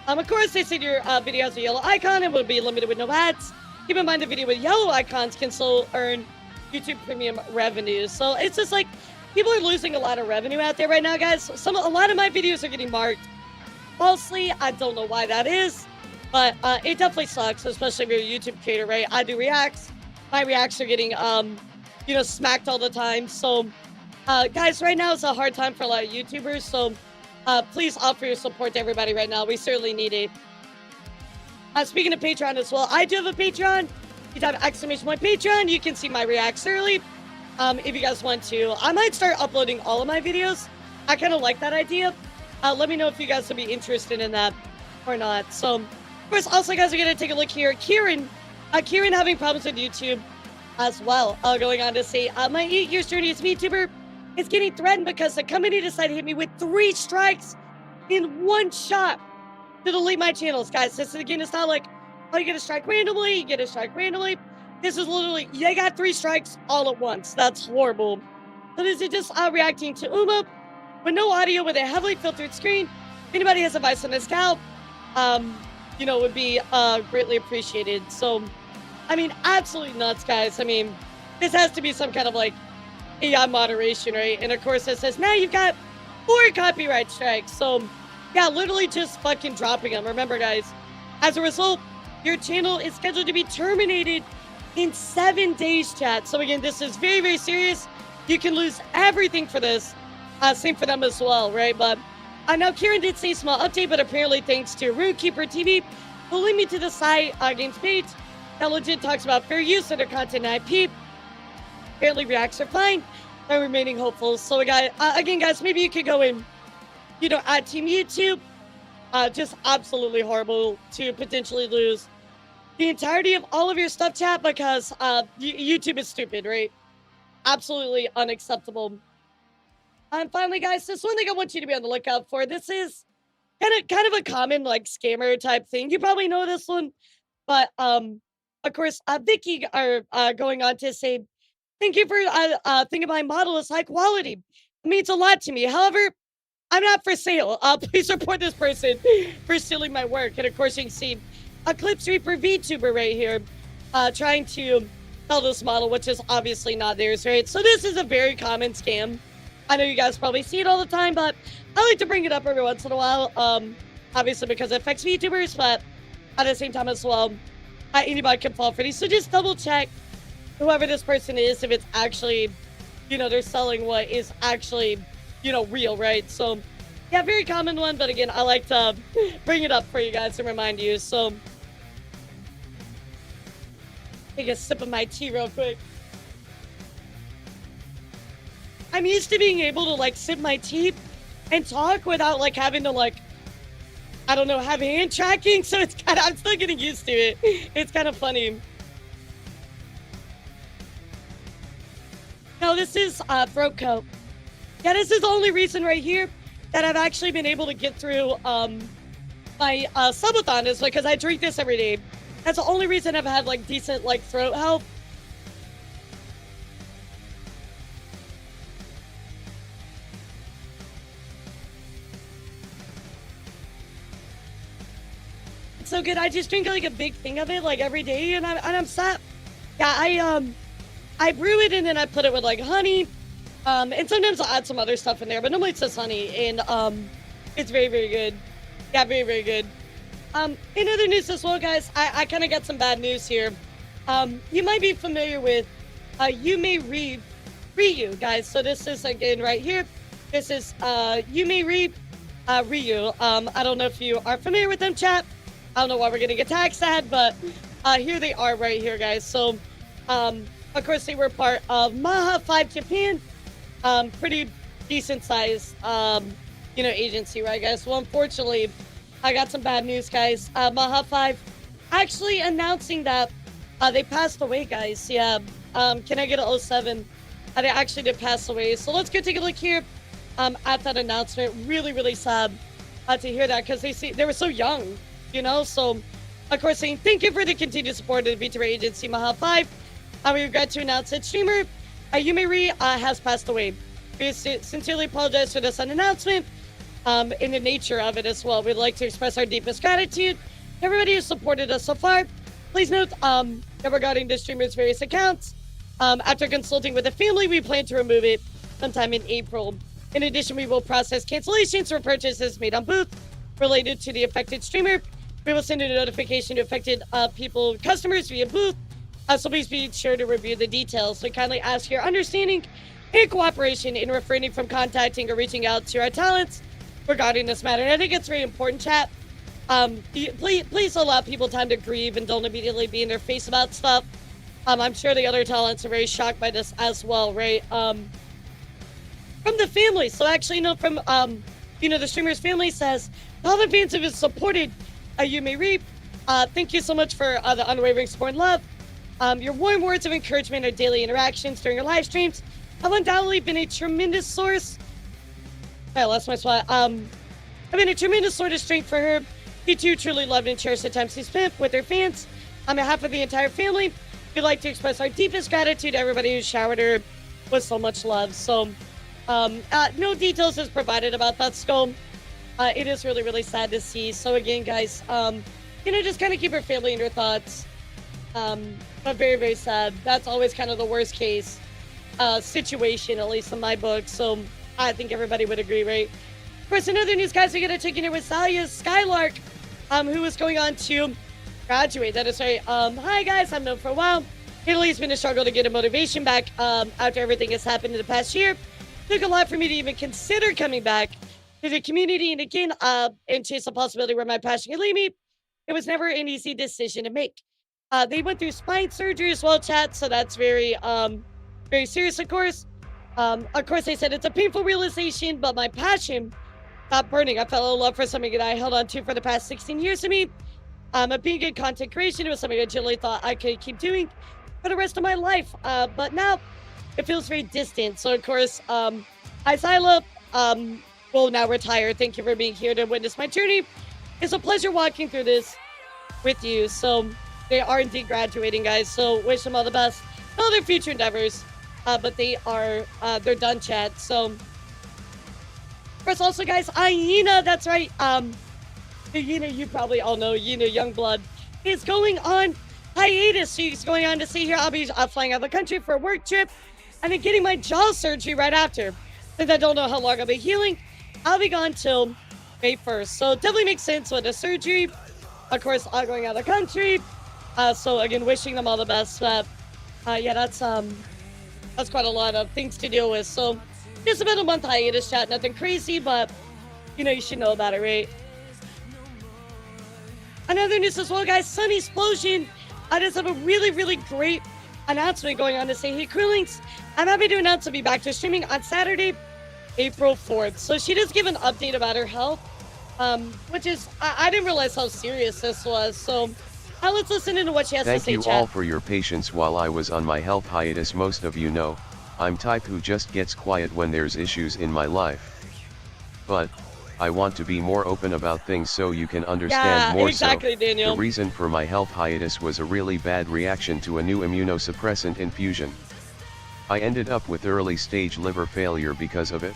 of course, they said your video has a yellow icon and will be limited with no ads. Keep in mind the video with yellow icons can still earn YouTube premium revenue. So it's just like people are losing a lot of revenue out there right now, guys. A lot of my videos are getting marked falsely. I don't know why that is, but it definitely sucks, especially if you're a YouTube creator, right? I do reacts. My reacts are getting, smacked all the time. So, guys, right now it's a hard time for a lot of YouTubers. So, please offer your support to everybody right now. We certainly need it. Speaking of Patreon as well, I do have a Patreon. You type !Patreon. You can see my reacts early. If you guys want to, I might start uploading all of my videos. I kind of like that idea. Let me know if you guys would be interested in that or not. So, of course, also, guys, we're going to take a look here. Kieran having problems with YouTube as well. Going on to say, my 8 years journey as a VTuber is getting threatened because the company decided to hit me with 3 strikes in one shot to delete my channels. Guys, this is, again, it's not like, oh, you get a strike randomly, you get a strike randomly. This is literally, they got 3 strikes all at once. That's horrible. So this is just reacting to Uma with no audio with a heavily filtered screen. If anybody has advice on this cow, would be greatly appreciated. So, I mean, absolutely nuts, guys. I mean, this has to be some kind of like AI moderation, right? And of course it says, now you've got 4 copyright strikes. So, yeah, literally just fucking dropping them. Remember, guys, as a result, your channel is scheduled to be terminated in 7 days, chat. So again, this is very, very serious. You can lose everything for this. Same for them as well, right? But now Kieran did say small update, but apparently thanks to Runekeeper TV, will lead me to the site games page that legit talks about fair use of their content and IP. Apparently reacts are fine. I'm remaining hopeful. So again, guys, maybe you could go in, at Team YouTube. Just absolutely horrible to potentially lose the entirety of all of your stuff, chat, because YouTube is stupid, right? Absolutely unacceptable. And finally, guys, this one thing I want you to be on the lookout for. This is kind of a common like scammer type thing. You probably know this one, but of course, Vicky are going on to say, thank you for thinking my model is high quality. It means a lot to me. However, I'm not for sale. Please support this person for stealing my work. And of course, you can see a Clip Reaper VTuber right here trying to sell this model, which is obviously not theirs, right? So this is a very common scam. I know you guys probably see it all the time, but I like to bring it up every once in a while. Obviously because it affects VTubers, but at the same time as well, anybody can fall for these. So just double check whoever this person is, if it's actually, they're selling what is actually, real, right? So Yeah, very common one, but again, I like to bring it up for you guys and remind you. So, take a sip of my tea real quick. I'm used to being able to like sip my tea and talk without like having to like, I don't know, have hand tracking. So it's kind of, I'm still getting used to it. It's kind of funny. No, this is throat coat. Yeah, this is the only reason right here that I've actually been able to get through my subathon is because I drink this every day. That's the only reason I've had like decent like throat health. It's so good. I just drink like a big thing of it like every day, and I'm set. Yeah, I brew it and then I put it with like honey. And sometimes I'll add some other stuff in there, but normally it's just honey, and it's very, very good. Yeah, very, very good. In other news as well, guys, I kind of got some bad news here. You might be familiar with Yume Ryu, guys. So this is, again, right here. This is Yume Ryu. I don't know if you are familiar with them, chat. I don't know why we're getting attacked, sad, but here they are right here, guys. So, of course, they were part of Maha 5 Japan. Pretty decent size, agency, right, guys? Well, unfortunately, I got some bad news, guys. Maha 5 actually announcing that they passed away, guys. Yeah. Can I get a 07? They actually did pass away. So let's go take a look here at that announcement. Really, really sad to hear that because they were so young, So, of course, saying thank you for the continued support of the VTuber agency Maha 5. We regret to announce that streamer Yumeri has passed away. We sincerely apologize for this announcement. In the nature of it as well, we'd like to express our deepest gratitude to everybody who supported us so far. Please note that regarding the streamer's various accounts, after consulting with the family, we plan to remove it sometime in April. In addition, we will process cancellations for purchases made on booth related to the affected streamer. We will send a notification to affected customers via booth. So please be sure to review the details. We kindly ask your understanding and cooperation in refraining from contacting or reaching out to our talents regarding this matter. And I think it's very important, chat. Please allow people time to grieve and don't immediately be in their face about stuff. I'm sure the other talents are very shocked by this as well, right? From the family. So actually, from the streamer's family says, all the fans have supported Yume Reap. Thank you so much for the unwavering support and love. Your warm words of encouragement and daily interactions during your live streams have undoubtedly been a tremendous source. I lost my spot. Have been a tremendous source of strength for her. He too truly loved and cherished the time she spent with her fans. On behalf of the entire family, we'd like to express our deepest gratitude to everybody who showered her with so much love. So, no details is provided about that skull. It is really, really sad to see. So again, guys, just kind of keep her family in your thoughts. But very, very sad. That's always kind of the worst case situation, at least in my book. So I think everybody would agree, right? Of course, in other news, guys, we got to check in here with Salia Skylark, who is going on to graduate. That is right. Hi, guys. I've known for a while. Italy's been a struggle to get a motivation back after everything has happened in the past year. It took a lot for me to even consider coming back to the community and again, and chase the possibility where my passion could lead me. It was never an easy decision to make. They went through spine surgery as well, chat, so that's very, very serious, of course. Of course, they said it's a painful realization, but my passion stopped burning. I fell in love for something that I held on to for the past 16 years to me. Being in content creation, it was something I generally thought I could keep doing for the rest of my life. But now, it feels very distant. So, of course, Isila will now retire. Thank you for being here to witness my journey. It's a pleasure walking through this with you. So, they are indeed graduating, guys. So, wish them all the best in all their future endeavors. But they are, they're done, chat. So, of course, also, guys, Aina, that's right. You probably all know, Youngblood is going on hiatus. She's going on to see here. I'll be flying out of the country for a work trip and then getting my jaw surgery right after. Since I don't know how long I'll be healing, I'll be gone till May 1st. So, it definitely makes sense with the surgery. Of course, I'm going out of the country. So, again, wishing them all the best. But, yeah, that's quite a lot of things to deal with. So, just about a month hiatus, chat. Nothing crazy, but You know you should know about it, right? Another news as well, guys. Sunny Explosion does have a really great announcement going on to say, hey, Krillings, I'm happy to announce I'll be back to streaming on Saturday, April 4th. So she does give an update about her health, which is, I didn't realize how serious this was. So let's listen into what she has to say, Thank you all for your patience while I was on my health hiatus. Most of you know, I'm type who just gets quiet when there's issues in my life. But I want to be more open about things so you can understand more. Exactly, so, Daniel. The reason for my health hiatus was a really bad reaction to a new immunosuppressant infusion. I ended up with early stage liver failure because of it.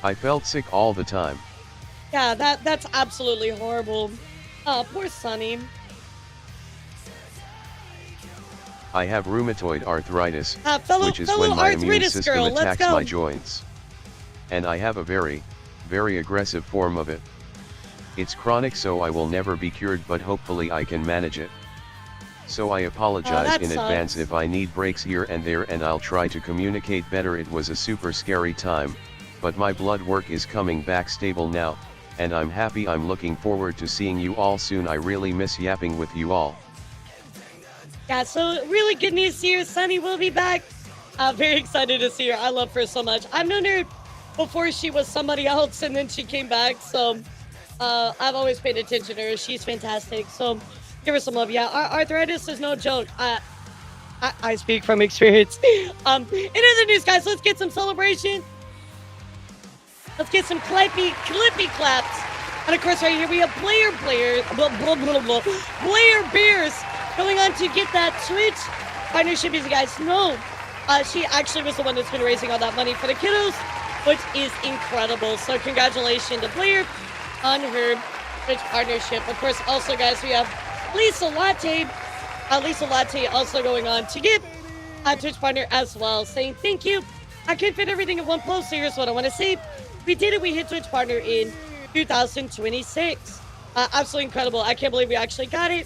I felt sick all the time. Yeah, that's absolutely horrible. Oh, poor Sunny. I have rheumatoid arthritis, which is fellow when my immune system girl, attacks my joints. And I have a very aggressive form of it. It's chronic, so I will never be cured, but hopefully I can manage it. So I apologize in advance if I need breaks here and there, and I'll try to communicate better. It was a super scary time, but my blood work is coming back stable now, and I'm happy. I'm looking forward to seeing you all soon. I really miss yapping with you all. Yeah, so really good news here. Sunny will be back. Very excited to see her. I love her so much. I've known her before she was somebody else, and then she came back. So I've always paid attention to her. She's fantastic. So give her some love. Yeah, arthritis is no joke. I speak from experience. In other news, guys, let's get some celebration. Let's get some clippy claps. And of course, right here we have Blair Bears going on to get that Twitch partnership. As you guys know, she actually was the one that's been raising all that money for the kiddos, which is incredible. So congratulations to Blair on her Twitch partnership. Of course, also, guys, we have Lisa Latte. Lisa Latte also going on to get a Twitch partner as well, saying thank you. I can't fit everything in one post, so here's what I want to say. We did it. We hit Twitch partner in 2026. Absolutely incredible. I can't believe we actually got it.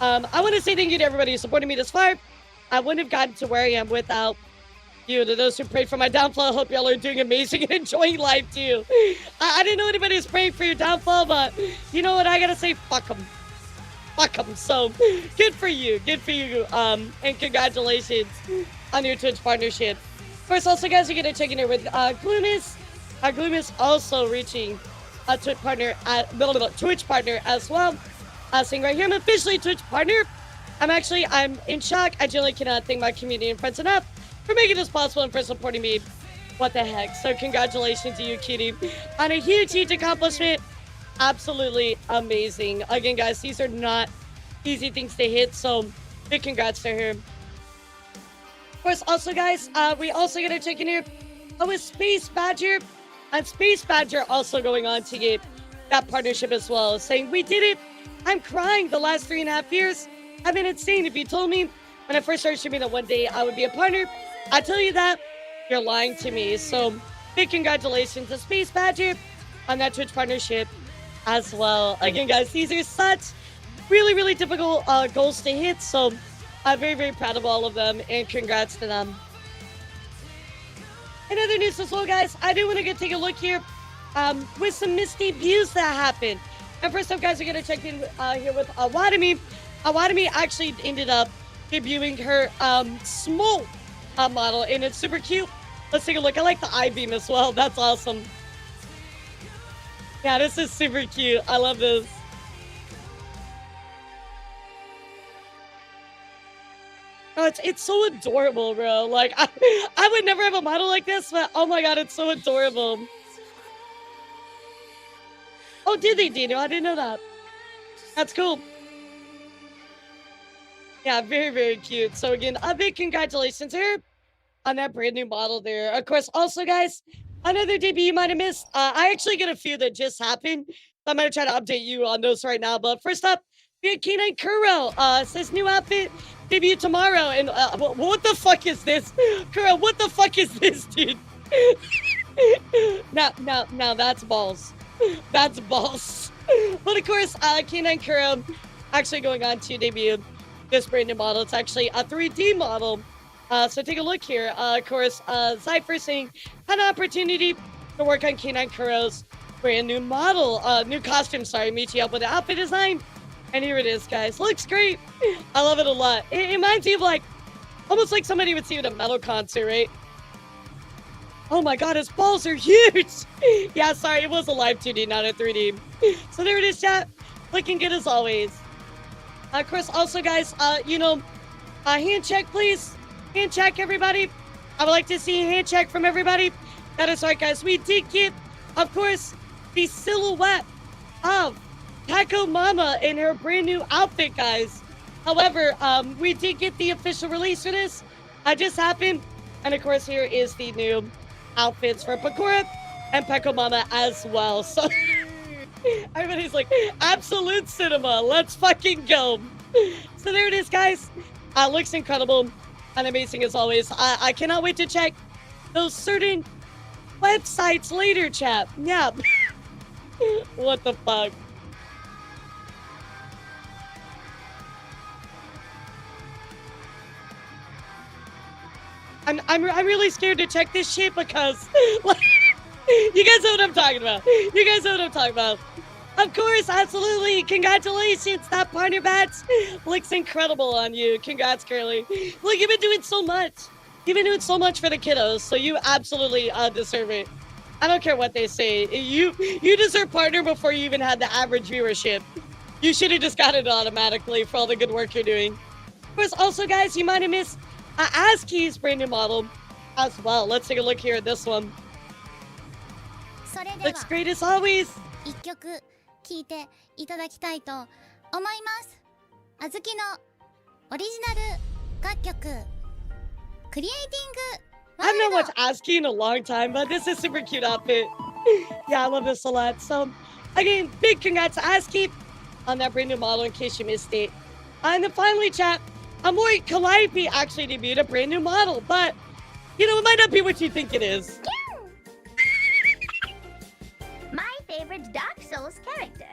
I want to say thank you to everybody who supported me this far. I wouldn't have gotten to where I am without you. To those who prayed for my downfall, I hope y'all are doing amazing and enjoying life too. I didn't know anybody was praying for your downfall, but you know what? I gotta say, fuck them. Fuck them. So good for you. Good for you. And congratulations on your Twitch partnership. Of course, also, guys, you're gonna check in here with Gloomis. Gloomis also reaching a Twitch partner as well. Saying right here, I'm officially a Twitch partner. I'm in shock. I generally cannot thank my community and friends enough for making this possible and for supporting me. What the heck? So congratulations to you, Kitty, on a huge accomplishment. Absolutely amazing. Again, guys, these are not easy things to hit, so big congrats to her. Of course, also, guys, we also gonna check in here with Space Badger, and Space Badger also going on to get that partnership as well, saying we did it. I'm crying. The last 3.5 years have been insane. If you told me when I first started streaming that one day I would be a partner, I tell you that, you're lying to me. So big congratulations to Space Badger on that Twitch partnership as well. Again, guys, these are such really difficult goals to hit. So I'm very proud of all of them, and congrats to them. In other news as well, guys, I do want to take a look here with some misdebuts that happened. And first up, guys, we're going to check in here with Awadami. Awadami actually ended up debuting her small model, and it's super cute. Let's take a look. I like the I-beam as well. That's awesome. Yeah, this is super cute. I love this. Oh, it's so adorable, bro. Like, I would never have a model like this, but oh my god, it's so adorable. Oh, did they, Dino? I didn't know that. That's cool. Yeah, very cute. So again, a big congratulations here on that brand new model there. Of course, also, guys, another debut you might have missed. I actually get a few that just happened, so I'm going to try to update you on those right now. But first up, we had K9 Kuro. Says new outfit debut tomorrow. And what the fuck is this? Kuro, what the fuck is this, dude? Now that's balls. That's balls. But of course, K9 Kuro actually going on to debut this brand new model. It's actually a 3D model. So take a look here. Of course, Cypher saying had an opportunity to work on K9 Kuro's brand new model, new costume, sorry, meet you up with the outfit design. And here it is, guys. Looks great. I love it a lot. It reminds me of like, almost like somebody would see at a metal concert, right? Oh my god, his balls are huge! Yeah, sorry, it was a live 2D, not a 3D. So there it is, chat. Looking good as always. Of course, also, guys, hand check, please. Hand check, everybody. I would like to see a hand check from everybody. That is right, guys. We did get, of course, the silhouette of Taco Mama in her brand new outfit, guys. However, we did get the official release for this. It just happened. And of course, here is the new outfits for Pakura and Peko Mama as well. So everybody's like, absolute cinema. Let's fucking go. So there it is, guys. Looks incredible and amazing as always. I cannot wait to check those certain websites later, chat. Yeah. What the fuck? I'm really scared to check this shit because like, you guys know what I'm talking about. You guys know what I'm talking about. Of course, absolutely. Congratulations. That partner badge looks incredible on you. Congrats, Curly. Look, you've been doing so much. You've been doing so much for the kiddos, so you absolutely deserve it. I don't care what they say. You deserve partner before you even had the average viewership. You should have just got it automatically for all the good work you're doing. Of course, also, guys, you might have missed ASCII's brand new model as well. Let's take a look here at this one. Looks great as always. 一曲聴いていただきたいと思います。あずきのオリジナル楽曲クリエイティング I've not watched ASCII in a long time, but this is a super cute outfit. Yeah, I love this a lot. So, again, big congrats to ASCII on that brand new model in case you missed it. And then finally, chat, Amori Calliope actually debuted a brand new model, but, you know, it might not be what you think it is. My favorite Dark Souls character.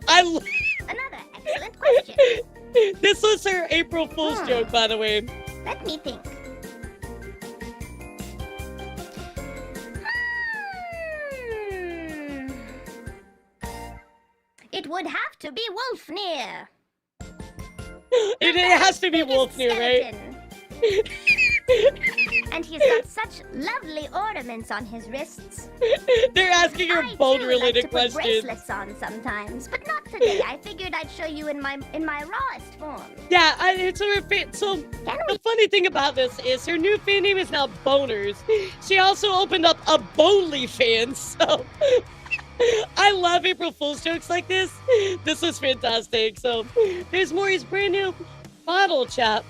Another excellent question. This was her April Fool's joke, by the way. Let me think. It would have to be Wolfnir. It has to be Wolfnir, right? And he's got such lovely ornaments on his wrists. They're asking her bone-related questions. I put bracelets on sometimes, but not today. I figured I'd show you in my rawest form. Yeah, it's her fan. So the funny thing about this is her new fan name is now Boners. She also opened up a Bonely fan, so I love April Fool's jokes like this. This was fantastic. So there's Maury's brand new model, chat.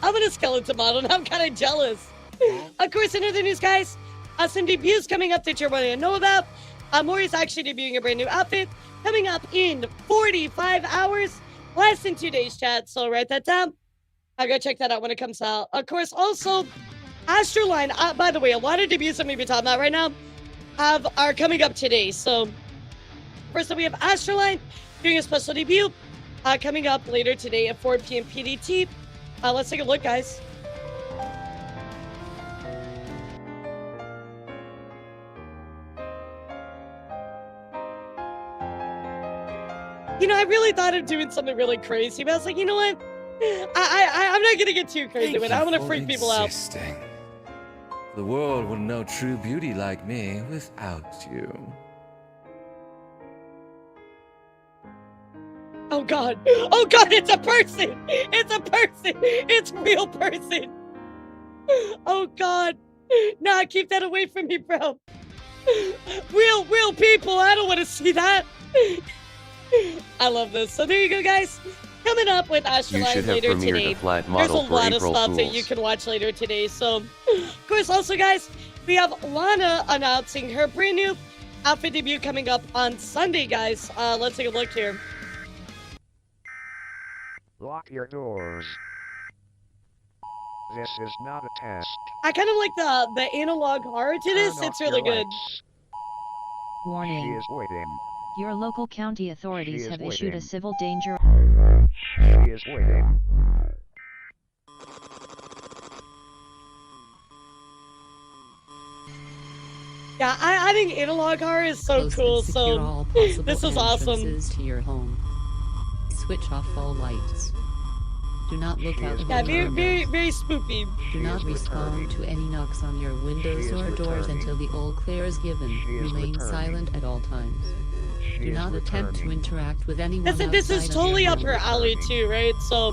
I'm in a skeleton model and I'm kind of jealous. Of course, in other news, guys, some debuts coming up that you're wanting to know about. Maury's actually debuting a brand new outfit coming up in 45 hours, less than 2 days, chat. So write that down. I'll go check that out when it comes out. Of course, also, Astroline. By the way, a lot of debuts I'm going to be talking about right now are coming up today. So first up, we have Astroline doing a special debut coming up later today at 4 p.m. PDT. Let's take a look, guys. You know, I really thought of doing something really crazy, but I was like, you know what? I'm not gonna get too crazy with it. I'm gonna freak people out. The world wouldn't know true beauty like me without you. Oh god. Oh god, it's a person! It's a person! It's a real person! Oh god. Nah, keep that away from me, bro. Real people, I don't want to see that. I love this. So there you go, guys. Coming up with Astroline later today. There's a lot of stuff that you can watch later today. So, of course, also, guys, we have Lana announcing her brand new outfit debut coming up on Sunday, guys. Let's take a look here. Lock your doors. This is not a test. I kind of like the analog horror to this. It's really good. Warning. She is waiting. Your local county authorities have issued a civil danger. She is waiting. Yeah, I think analog horror is so Close cool. and secure So all possible this is awesome. entrances to your home. Switch off all lights. Do not look out of Yeah, any very windows. spooky. Do not respond to any knocks on your windows or doors until the all clear is given. Remain silent at all times. Do not attempt to interact with anyone This is outside of totally your up her home. alley too, right? So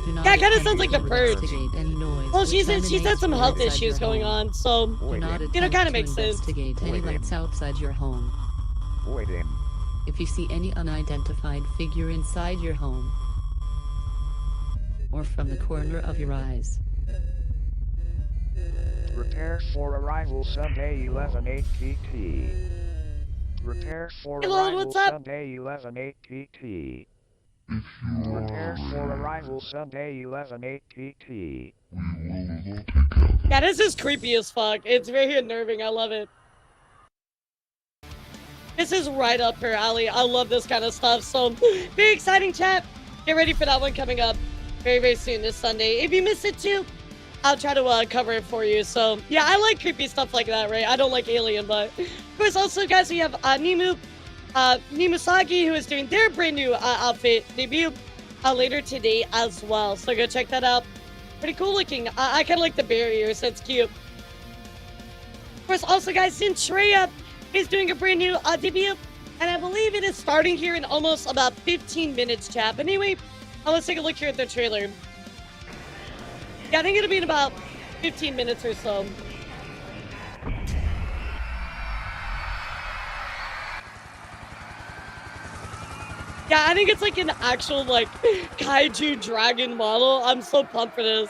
Do not yeah, it kinda attempt sounds like to The Purge. investigate any noise well, which she's had emanates some from health outside issues your going home. on, so Do not you know, attempt kind to of makes sense. investigate any lights outside your home. Waiting. If you see any unidentified figure inside your home, or from the corner of your eyes, Prepare for arrival Sunday 11:08 PT. Prepare for Hey, Lala, arrival what's up? Sunday 11:08 PT. Prepare for arrival Sunday 11:08 PT. Yeah, this is creepy as fuck. It's very unnerving. I love it. This is right up her alley. I love this kind of stuff. So very exciting, chat. Get ready for that one coming up very soon this Sunday. If you missed it too, I'll try to cover it for you. So yeah, I like creepy stuff like that, right? I don't like Alien, but of course also, guys, we have Nijisanji, who is doing their brand new outfit debut later today as well. So go check that out. Pretty cool looking. I kind of like the barrier, so it's cute. Of course, also, guys, Centrea is doing a brand new debut, and I believe it is starting here in almost about 15 minutes, chat. But anyway, let's take a look here at the trailer. Yeah, I think it'll be in about 15 minutes or so. Yeah, I think it's like an actual, like, kaiju dragon model. I'm so pumped for this.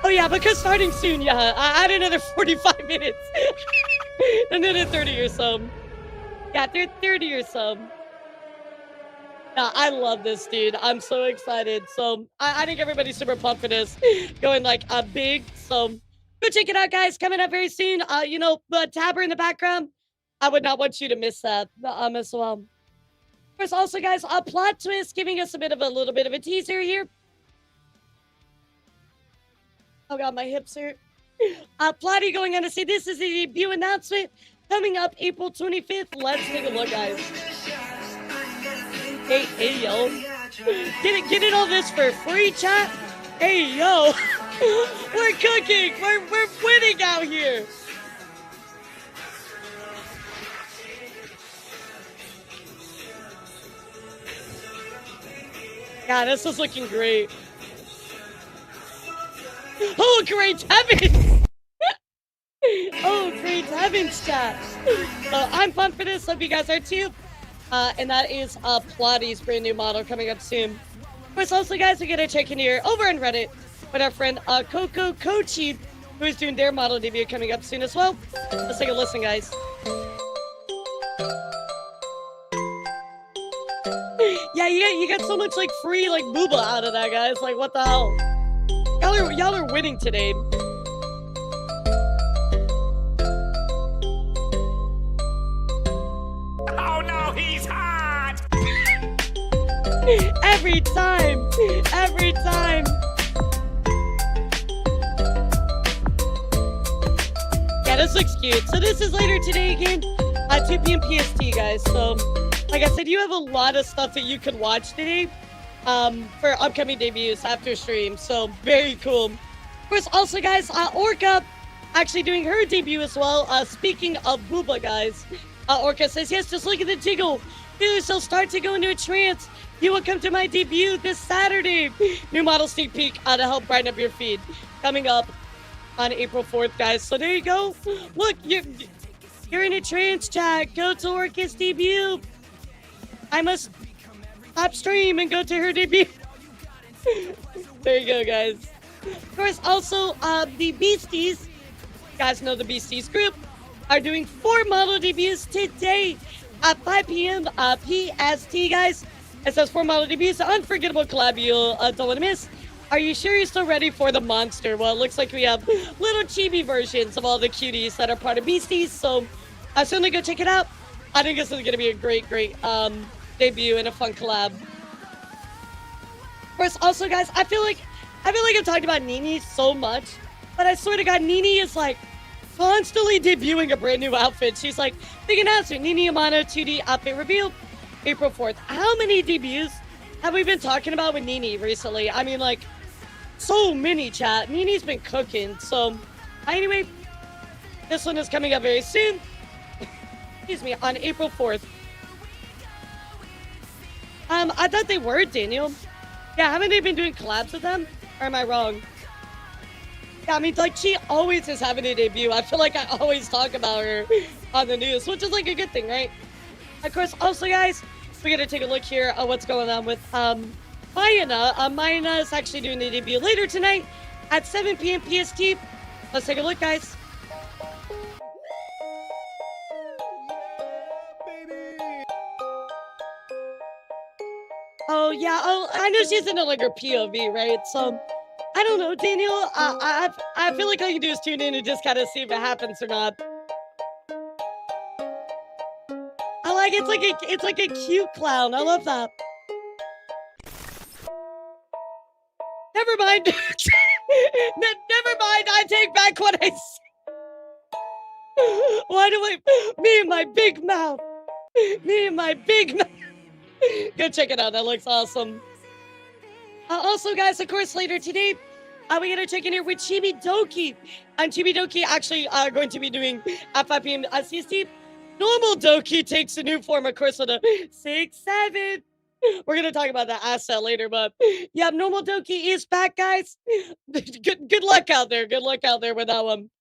Oh yeah, because starting soon, yeah, I had another 45 minutes. Another 30 or so. Yeah, 30 or so. Yeah, I love this, dude. I'm so excited. So I think everybody's super pumped for this. Going like big. So go check it out, guys. Coming up very soon. You know, the tabber in the background. I would not want you to miss that as well. Of course, also, guys, a plot twist giving us a little bit of a teaser here. Oh god, my hips hurt. Plotty going on to say this is a debut announcement coming up April 25th. Let's take a look, guys. Hey, yo. Getting all this for free, chat? Hey, yo. We're cooking. We're winning out here. Yeah, this is looking great. Oh, great heavens! Oh, great heavens, chat. I'm pumped for this. Hope you guys are too. And that is Plotty's brand new model coming up soon. Of course, also, guys, we're gonna check in here over on Reddit with our friend Coco Kochi, who is doing their model debut coming up soon as well. Let's take a listen, guys. Yeah, you got so much like free like booba out of that, guys. Like, what the hell? Y'all are winning today. Oh no, he's hot! Every time! Every time! Yeah, this looks cute. So this is later today again at 2 p.m. PST, guys. So, like I said, you have a lot of stuff that you could watch today for upcoming debuts after stream. So, very cool. Of course, also, guys, Orca actually doing her debut as well. Speaking of booba, guys, Orca says, yes, just look at the jiggle. Feel yourself start to go into a trance. You will come to my debut this Saturday. New model sneak peek to help brighten up your feed. Coming up on April 4th, guys. So there you go. Look, you're in a trance, chat. Go to Orca's debut. I must stop stream and go to her debut. There you go, guys. Of course, also, the Beasties, you guys know the Beasties group, are doing 4 model debuts today at 5 p.m. PST, guys. It says 4 model debuts, an unforgettable collab you'll don't want to miss. Are you sure you're still ready for the monster? Well, it looks like we have little chibi versions of all the cuties that are part of Beasties, so certainly go check it out. I think this is going to be a great debut and a fun collab. Of course, also, guys, I feel like I feel like I've talked about Nini so much, but I swear to God, Nini is like constantly debuting a brand new outfit. She's like, big announcement, Nini Amano 2D outfit reveal, April 4th. How many debuts have we been talking about with Nini recently? I mean, like, so many, chat. Nini's been cooking. So, anyway, this one is coming up very soon. Excuse me, on April 4th. I thought they were, Daniel. Yeah, haven't they been doing collabs with them? Or am I wrong? Yeah, I mean, like, she always is having a debut. I feel like I always talk about her on the news, which is, like, a good thing, right? Of course, also, guys, we're going to take a look here at what's going on with, Mayana. Mayana is actually doing the debut later tonight at 7 p.m. PST. Let's take a look, guys. Oh, yeah. Oh, I know she's in, like, her POV, right? So, I don't know, Daniel. I feel like all you can do is tune in and just kind of see if it happens or not. I like it's like a cute clown. I love that. Never mind. Never mind. I take back what I said. Why do me and my big mouth? Me and my big mouth. Go check it out. That looks awesome. Also, guys, of course, later today, we're going to check in here with Chibi Doki. And Chibi Doki actually going to be doing at 5 p.m. CST. Normal Doki takes a new form, of course, with a 6-7. We're going to talk about that asset later, but yeah, Normal Doki is back, guys. Good luck out there. Good luck out there with that one.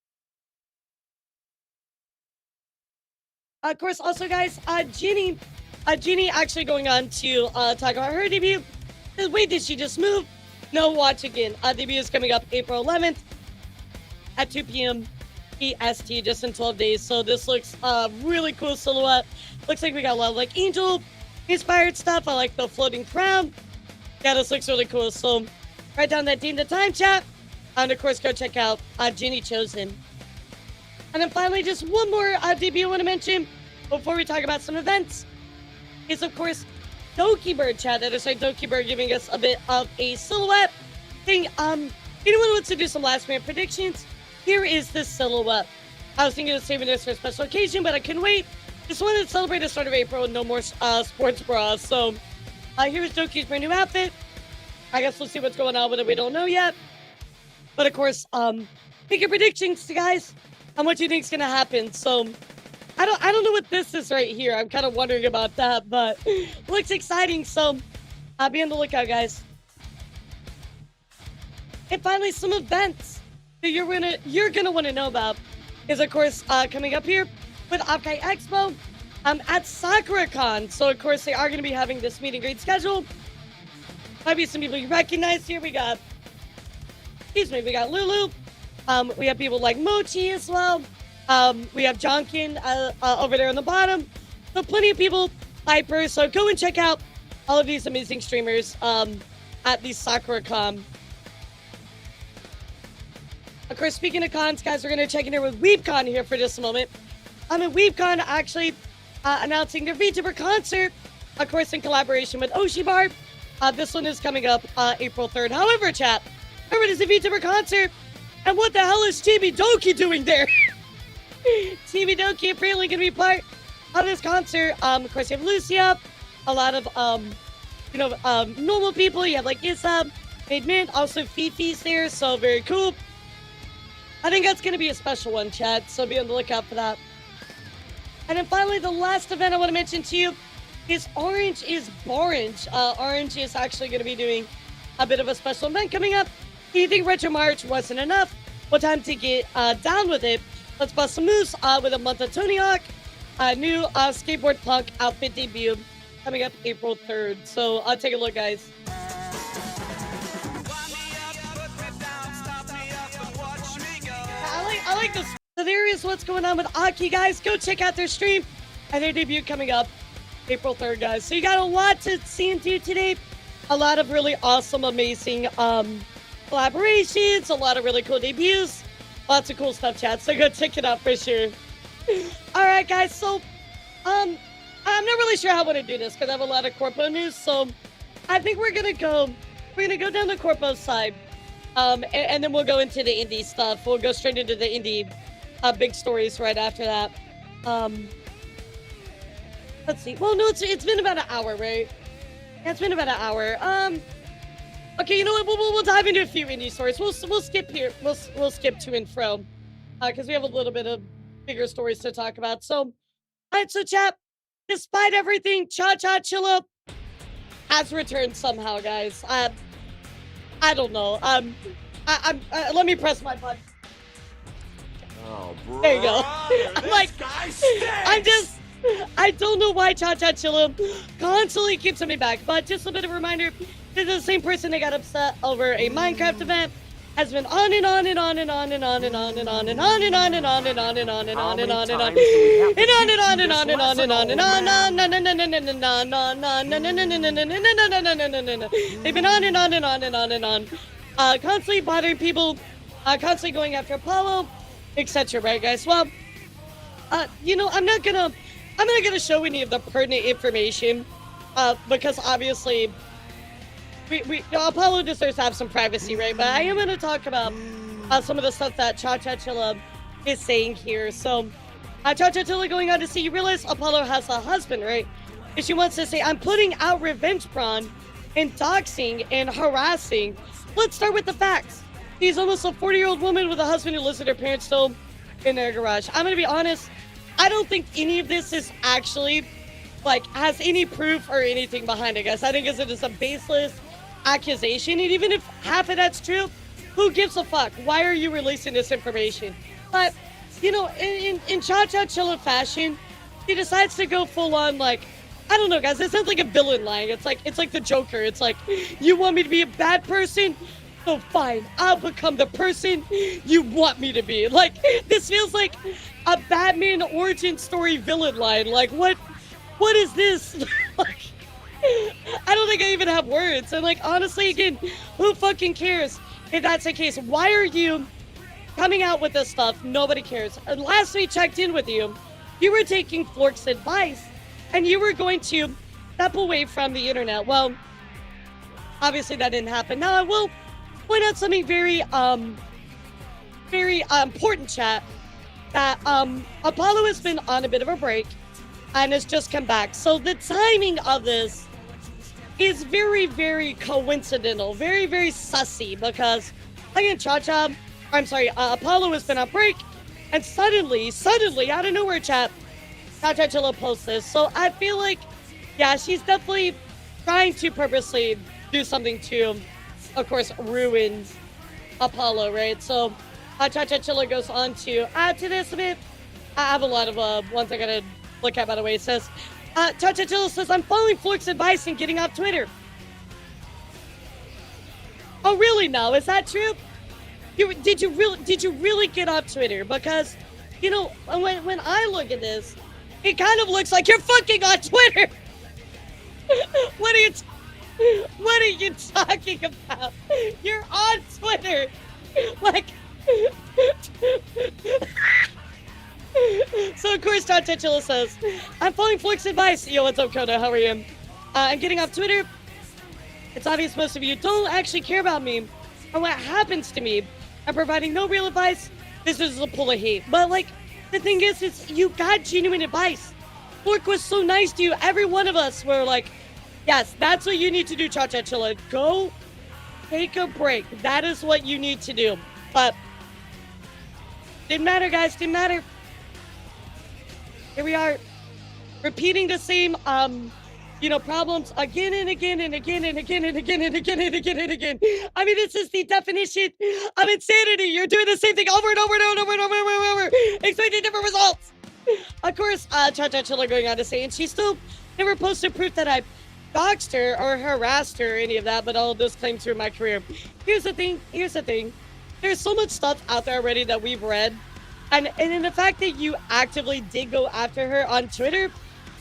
Of course, also, guys, Ginny actually going on to talk about her debut. Wait, did she just move? No, watch again. Debut is coming up April 11th at 2 p.m. EST, just in 12 days. So this looks really cool silhouette. Looks like we got a lot of like angel inspired stuff. I like the floating crown. Yeah, this looks really cool. So write down that date and the time, chat. And of course, go check out Ginny Chosen. And then finally, just one more debut I want to mention before we talk about some events is, of course, Doki Bird, chat. That is right, Doki Bird giving us a bit of a silhouette thing. Anyone wants to do some last minute predictions? Here is the silhouette. I was thinking of saving this for a special occasion, but I couldn't wait. Just wanted to celebrate the start of April and no more sports bras. So here's Doki's brand new outfit. I guess we'll see what's going on with it. We don't know yet. But of course, make your predictions, guys, on what you think is gonna happen. So I don't know what this is right here. I'm kind of wondering about that, but looks exciting. So be on the lookout, guys. And finally, some events that you're gonna want to know about is, of course, coming up here with Offkai Expo at SakuraCon. So of course they are going to be having this meet and greet schedule. Might be some people you recognize here. We got Lulu. We have people like Mochi as well. We have Jonkin over there on the bottom. So plenty of people, Hyper. So go and check out all of these amazing streamers at the SakuraCon. Of course, speaking of cons, guys, we're going to check in here with WeebCon here for just a moment. At WeebCon actually announcing their VTuber concert, of course, in collaboration with Oshibar. This one is coming up April 3rd. However, chat, remember, it is a VTuber concert. And what the hell is Chibi Doki doing there? Chibi Doki apparently going to be part of this concert. Of course, you have Lucia, a lot of, normal people. You have, like, Issa, Made Mint, also Fifi's there, so very cool. I think that's going to be a special one, chat, so be on the lookout for that. And then finally, the last event I want to mention to you is Orange is Borange. Orange is actually going to be doing a bit of a special event coming up. Do you think Retro March wasn't enough? Well, time to get down with it. Let's bust some moves with a month of Tony Hawk. New skateboard punk outfit debut coming up April 3rd. So take a look, guys. I like this. So there is what's going on with Aki, guys. Go check out their stream and their debut coming up April 3rd, guys. So you got a lot to see and do today. A lot of really awesome, amazing collaborations. A lot of really cool debuts. Lots of cool stuff, chat. So go check it out for sure. All right, guys. So I'm not really sure how I want to do this because I have a lot of Corpo news. So I think we're gonna go down the Corpo side. And then we'll go into the indie stuff. We'll go straight into the indie big stories right after that. Let's see. Well, no, it's been about an hour, right? Yeah, it's been about an hour. Okay, you know what? We'll dive into a few indie stories. We'll skip here. We'll skip to and fro, because we have a little bit of bigger stories to talk about. So, all right, so chat. Despite everything, Chacha Chilla has returned somehow, guys. I don't know. Let me press my button. Oh, bro. There you go. I'm like, I don't know why Chacha Chilla constantly keeps coming back, but just a bit of a reminder, this is the same person that got upset over a Minecraft event, has been on and on and on and on and on and on and on and on and on and on and on and on and on and on and on and on and on and on and on and on. They've been on and on and on and on and on, constantly bothering people, constantly going after Apollo, etc. Right, guys? Well, you know, I'm not gonna show any of the pertinent information, because obviously Apollo deserves to have some privacy, right? But I am going to talk about some of the stuff that Chacha Chilla is saying here. So, Chacha Chilla going on to say, you realize Apollo has a husband, right? And she wants to say, I'm putting out revenge porn and doxing and harassing. Let's start with the facts. She's almost a 40-year-old woman with a husband who lives with her parents still in their garage. I'm going to be honest. I don't think any of this is actually, like, has any proof or anything behind it, guys. I think it is a baseless accusation, and even if half of that's true, who gives a fuck? Why are you releasing this information? But, you know, in Chacha Chilla fashion, she decides to go full on, like, I don't know, guys, it sounds like a villain lying. It's like the Joker. It's like, you want me to be a bad person? So fine, I'll become the person you want me to be. Like, this feels like a Batman origin story villain line. Like, what is this? Like, I don't think I even have words. And like, honestly, again, who fucking cares if that's the case? Why are you coming out with this stuff? Nobody cares. And last we checked in with you, you were taking Flork's advice and you were going to step away from the internet. Well, obviously that didn't happen. Now I will point out something very important, chat, that Apollo has been on a bit of a break and has just come back. So the timing of this is very, very coincidental, very, very sussy, because again, Apollo has been on break, and suddenly, out of nowhere, chat, Chacha Chilla posts this. So I feel like, yeah, she's definitely trying to purposely do something to, of course, ruin Apollo, right? So Chacha Chilla goes on to add to this a bit. I have a lot of ones I gotta look at, by the way. It says, Chacha Chilla says, I'm following Flork's advice and getting off Twitter. Oh, really now? Is that true? Did you really get off Twitter? Because, you know, when I look at this, it kind of looks like you're fucking on Twitter. What are you talking about? You're on Twitter. Like, so of course Chacha Chilla says, I'm following Flork's advice. Yo, what's up, Koda? How are you? I'm getting off Twitter. It's obvious most of you don't actually care about me and what happens to me. I'm providing no real advice. This is a pull of hate. But like, the thing is you got genuine advice. Flork was so nice to you. Every one of us were like, yes, that's what you need to do, Chacha Chilla. Go take a break. That is what you need to do. But didn't matter, guys. Didn't matter. Here we are, repeating the same, problems again and again and again and again and again and again and again and again. I mean, this is the definition of insanity. You're doing the same thing over and over and over and over and over and over, expecting different results. Of course, Chacha Chilla going on to say, and she still never posted proof that I doxed her or harassed her or any of that, but all of those claims through my career. Here's the thing. There's so much stuff out there already that we've read. And in the fact that you actively did go after her on Twitter,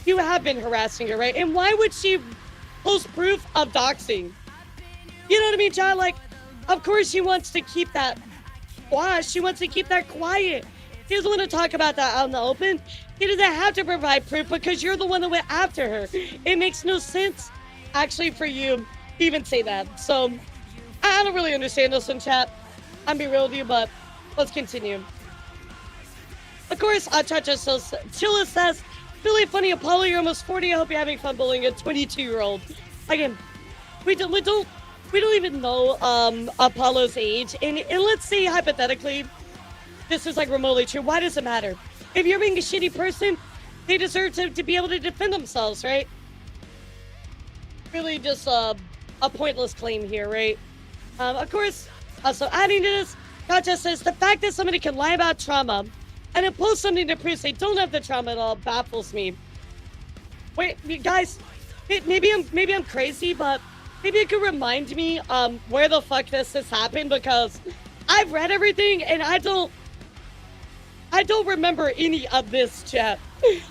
you have been harassing her, right? And why would she post proof of doxing? You know what I mean, John? Like, of course she wants to keep that squash. She wants to keep that quiet. She doesn't want to talk about that out in the open. He doesn't have to provide proof because you're the one that went after her. It makes no sense, actually, for you to even say that. So, I don't really understand this in chat. I'm being real with you, but let's continue. Of course, Chacha Chilla says, really funny, Apollo, you're almost 40. I hope you're having fun bullying a 22-year-old. Again, we don't even know Apollo's age. And let's say, hypothetically, this is like remotely true. Why does it matter? If you're being a shitty person, they deserve to be able to defend themselves, right? Really just a pointless claim here, right? Of course, also adding to this, Chacha says, the fact that somebody can lie about trauma and then post something to prove they don't have the trauma at all baffles me. Wait, guys, maybe I'm crazy, but maybe you could remind me where the fuck this has happened, because I've read everything and I don't remember any of this, chat.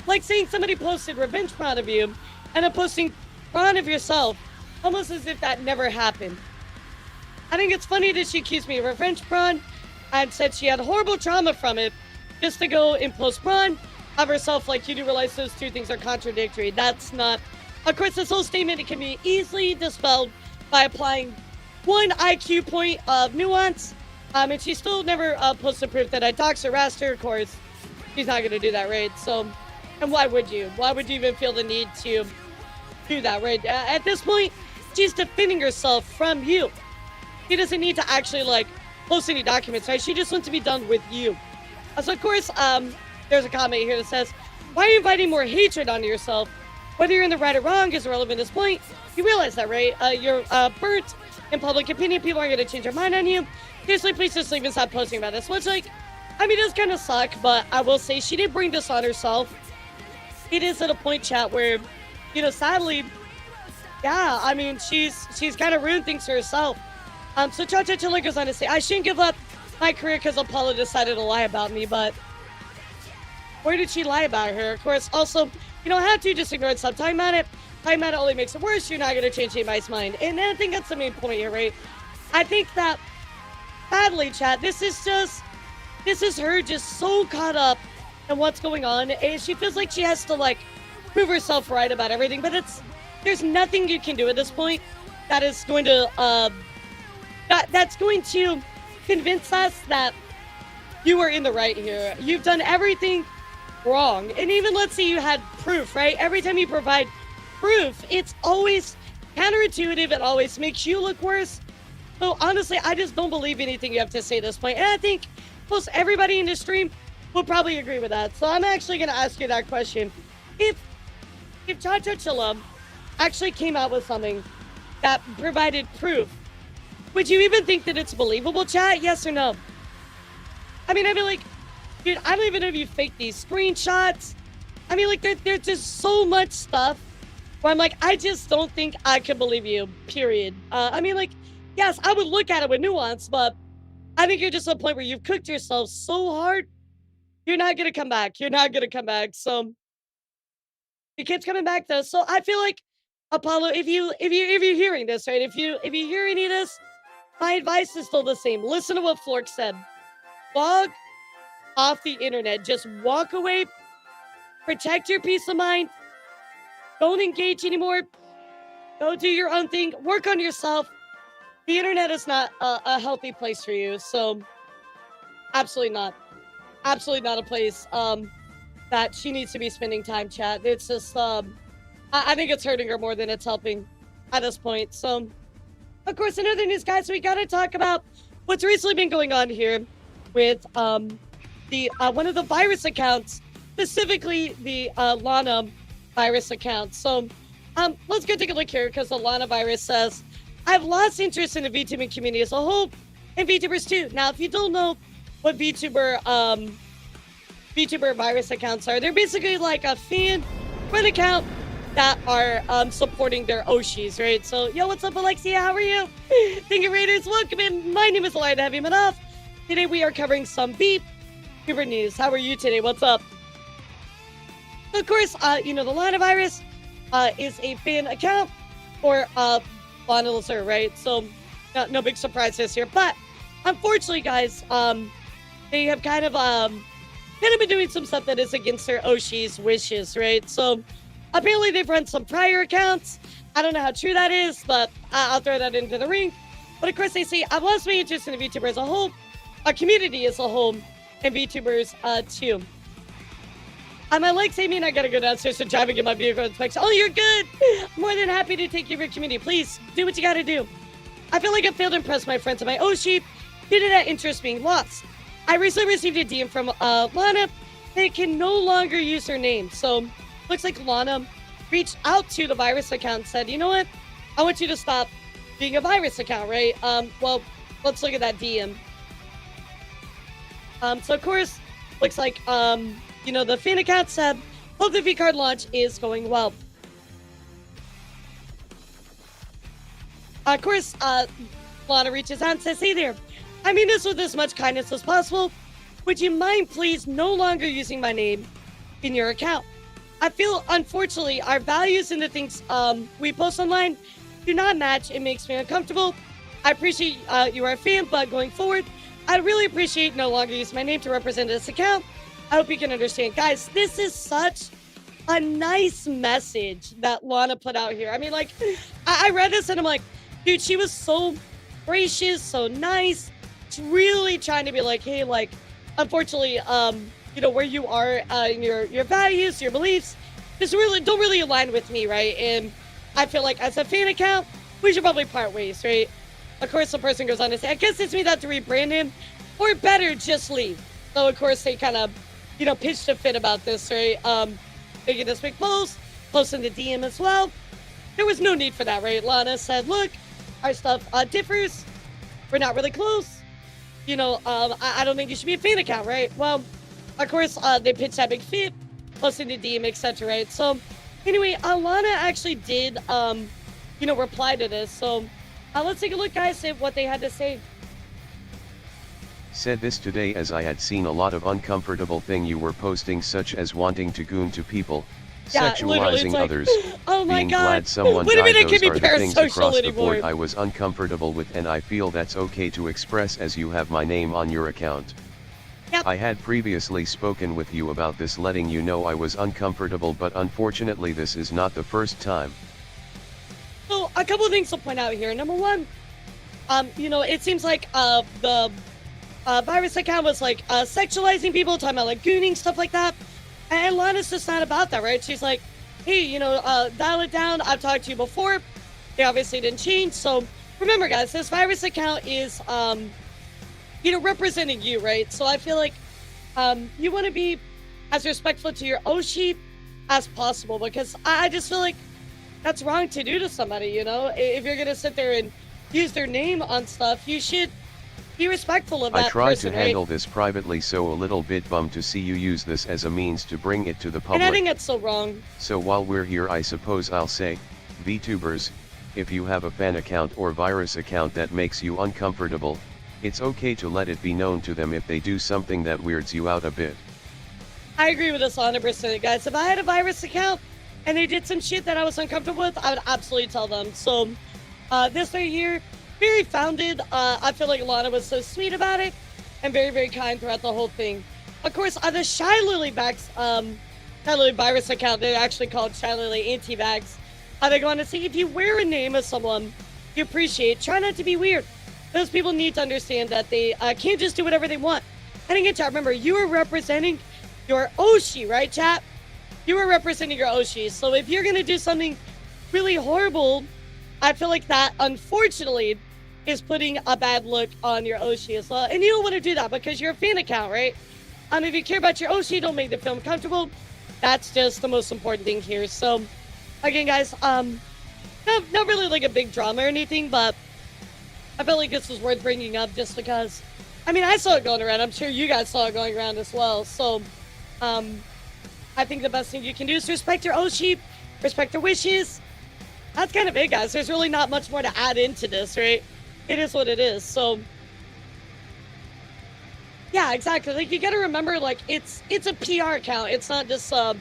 Like saying somebody posted revenge porn of you and then posting porn of yourself, almost as if that never happened. I think it's funny that she accused me of revenge porn and said she had horrible trauma from it, just to go and post porn of herself. Like, you do realize those two things are contradictory. That's not... Of course, this whole statement, it can be easily dispelled by applying one IQ point of nuance. And she still never posted proof that I doxed or harassed her. Of course, she's not going to do that, right? So, and why would you? Why would you even feel the need to do that, right? At this point, she's defending herself from you. She doesn't need to actually, like, post any documents, right? She just wants to be done with you. So, of course, there's a comment here that says, why are you inviting more hatred onto yourself? Whether you're in the right or wrong is irrelevant at this point. You realize that, right? You're burnt in public opinion. People aren't going to change their mind on you. Seriously, please just leave and stop posting about this. Which, like, I mean, it does kind of suck, but I will say she did bring this on herself. It is at a point, chat, where, you know, sadly, yeah, I mean, she's kind of ruined things for herself. So Chacha Chilla goes on to say, I shouldn't give up my career because Apollo decided to lie about me, but where did she lie about her? Of course, also, you don't have to just ignore it. Stop talking about it. Talking about it only makes it worse. You're not going to change anybody's mind. And I think that's the main point here, right? I think that, sadly, chat, this is her just so caught up in what's going on, and she feels like she has to, like, prove herself right about everything, but there's nothing you can do at this point that is going to, that's going to convince us that you are in the right here. You've done everything wrong. And even let's say you had proof, right? Every time you provide proof, it's always counterintuitive. It always makes you look worse. So honestly, I just don't believe anything you have to say at this point. And I think most everybody in the stream will probably agree with that. So I'm actually going to ask you that question. If Chacha Chilla actually came out with something that provided proof, would you even think that it's believable, chat? Yes or no? I mean, I'd be like, dude, I don't even know if you faked these screenshots. I mean, like, there's just so much stuff where I'm like, I just don't think I can believe you, period. I mean, like, yes, I would look at it with nuance, but I think you're just at a point where you've cooked yourself so hard, you're not going to come back. You're not going to come back. So, it keeps coming back, though. So, I feel like, Apollo, if you're hearing this, right, if you hear any of this, my advice is still the same. Listen to what Flork said. Log off the internet. Just walk away. Protect your peace of mind. Don't engage anymore. Go do your own thing. Work on yourself. The internet is not a healthy place for you. So, absolutely not. Absolutely not a place that she needs to be spending time, chat. It's just, I think it's hurting her more than it's helping at this point. So, of course, in other news, guys, we got to talk about what's recently been going on here with the one of the virus accounts, specifically the Lana virus account. So let's go take a look here, because the Lana virus says, I've lost interest in the VTuber community as a whole, and VTubers too. Now, if you don't know what VTuber virus accounts are, they're basically like a fan account that are supporting their Oshis, right? So, yo, what's up, Alexia? How are you? Thank you, Raiders. Welcome in. My name is Light Heavy Manoff. Today we are covering some VTuber news. How are you today? What's up? Of course, you know, the Lana virus is a fan account for Lana Lazar, right? So, no big surprises here. But, unfortunately, guys, they have kind of been doing some stuff that is against their Oshi's wishes, right? So, apparently, they've run some prior accounts. I don't know how true that is, but I'll throw that into the ring. But of course, they say I've lost my interest in the VTuber as a whole, a community as a whole, and VTubers too. I like saying I gotta go downstairs to drive and get my vehicle inspection. Oh, you're good. More than happy to take you for community. Please do what you gotta do. I feel like I failed to impress my friends and my Oshi due to that interest being lost. I recently received a DM from Lana that can no longer use her name. So looks like Lana reached out to the virus account and said, you know what? I want you to stop being a virus account, right? Well, let's look at that DM. So of course, looks like you know, the fan account said, hope the V-Card launch is going well. Of course, Lana reaches out and says, hey there, I mean this with as much kindness as possible. Would you mind please no longer using my name in your account? I feel, unfortunately, our values and the things we post online do not match. It makes me uncomfortable. I appreciate you are a fan, but going forward, I'd really appreciate no longer using my name to represent this account. I hope you can understand. Guys, this is such a nice message that Lana put out here. I mean, like, I read this and I'm like, dude, she was so gracious, so nice. She's really trying to be like, hey, like, unfortunately, you know, where you are in your values, your beliefs, just really don't really align with me, right? And I feel like as a fan account, we should probably part ways, right? Of course, the person goes on to say, I guess it's me that to rebrand him, or better, just leave. So, of course, they kind of, you know, pitched a fit about this, right? Making this big post, posting the DM as well. There was no need for that, right? Lana said, look, our stuff differs. We're not really close. You know, I don't think you should be a fan account, right? Well, of course, they pitched that big fit, posting the DM, etc., right? So, anyway, Lana actually did, you know, reply to this. So, let's take a look, guys, at what they had to say. Said this today as I had seen a lot of uncomfortable thing you were posting, such as wanting to goon to people, Yeah, sexualizing like, others, oh my being God. glad someone What do you died. mean it Those can are be the things parasocial across the anymore? board I was uncomfortable with, and I feel that's okay to express as you have my name on your account. Yep. I had previously spoken with you about this, letting you know I was uncomfortable, but unfortunately this is not the first time. So, a couple of things to point out here. Number one, you know, it seems like the virus account was like sexualizing people, talking about like gooning, stuff like that. And Lana's just not about that, right? She's like, hey, you know, dial it down. I've talked to you before. They obviously didn't change. So remember, guys, this virus account is, you know, representing you, right? So I feel like you want to be as respectful to your Oshi as possible, because I just feel like that's wrong to do to somebody, you know? If you're going to sit there and use their name on stuff, you should be respectful of that I tried person, to right? handle this privately, so a little bit bummed to see you use this as a means to bring it to the public. And I think that's so wrong. So while we're here, I suppose I'll say, VTubers, if you have a fan account or virus account that makes you uncomfortable, it's okay to let it be known to them if they do something that weirds you out a bit. I agree with this 100%, guys. If I had a virus account and they did some shit that I was uncomfortable with, I would absolutely tell them. So, this right here, very founded. I feel like Lana was so sweet about it and very, very kind throughout the whole thing. Of course, the Shy Lily Bags, Shy Lily virus account, they're actually called Shy Lily Anti-Bags. They go on to say, if you wear a name of someone you appreciate, try not to be weird. Those people need to understand that they can't just do whatever they want. And again, chat, remember, you are representing your Oshi, right, chat? You are representing your Oshi. So if you're going to do something really horrible, I feel like that, unfortunately, is putting a bad look on your Oshi as well. And you don't want to do that because you're a fan account, right? If you care about your Oshi, don't make the film comfortable. That's just the most important thing here. So, again, guys, not really like a big drama or anything, but I felt like this was worth bringing up just because, I mean, I saw it going around. I'm sure you guys saw it going around as well. So, I think the best thing you can do is respect your Oshi, respect their wishes. That's kind of it, guys. There's really not much more to add into this, right? It is what it is. So, yeah, exactly. Like, you got to remember, like, it's a PR account. It's not just a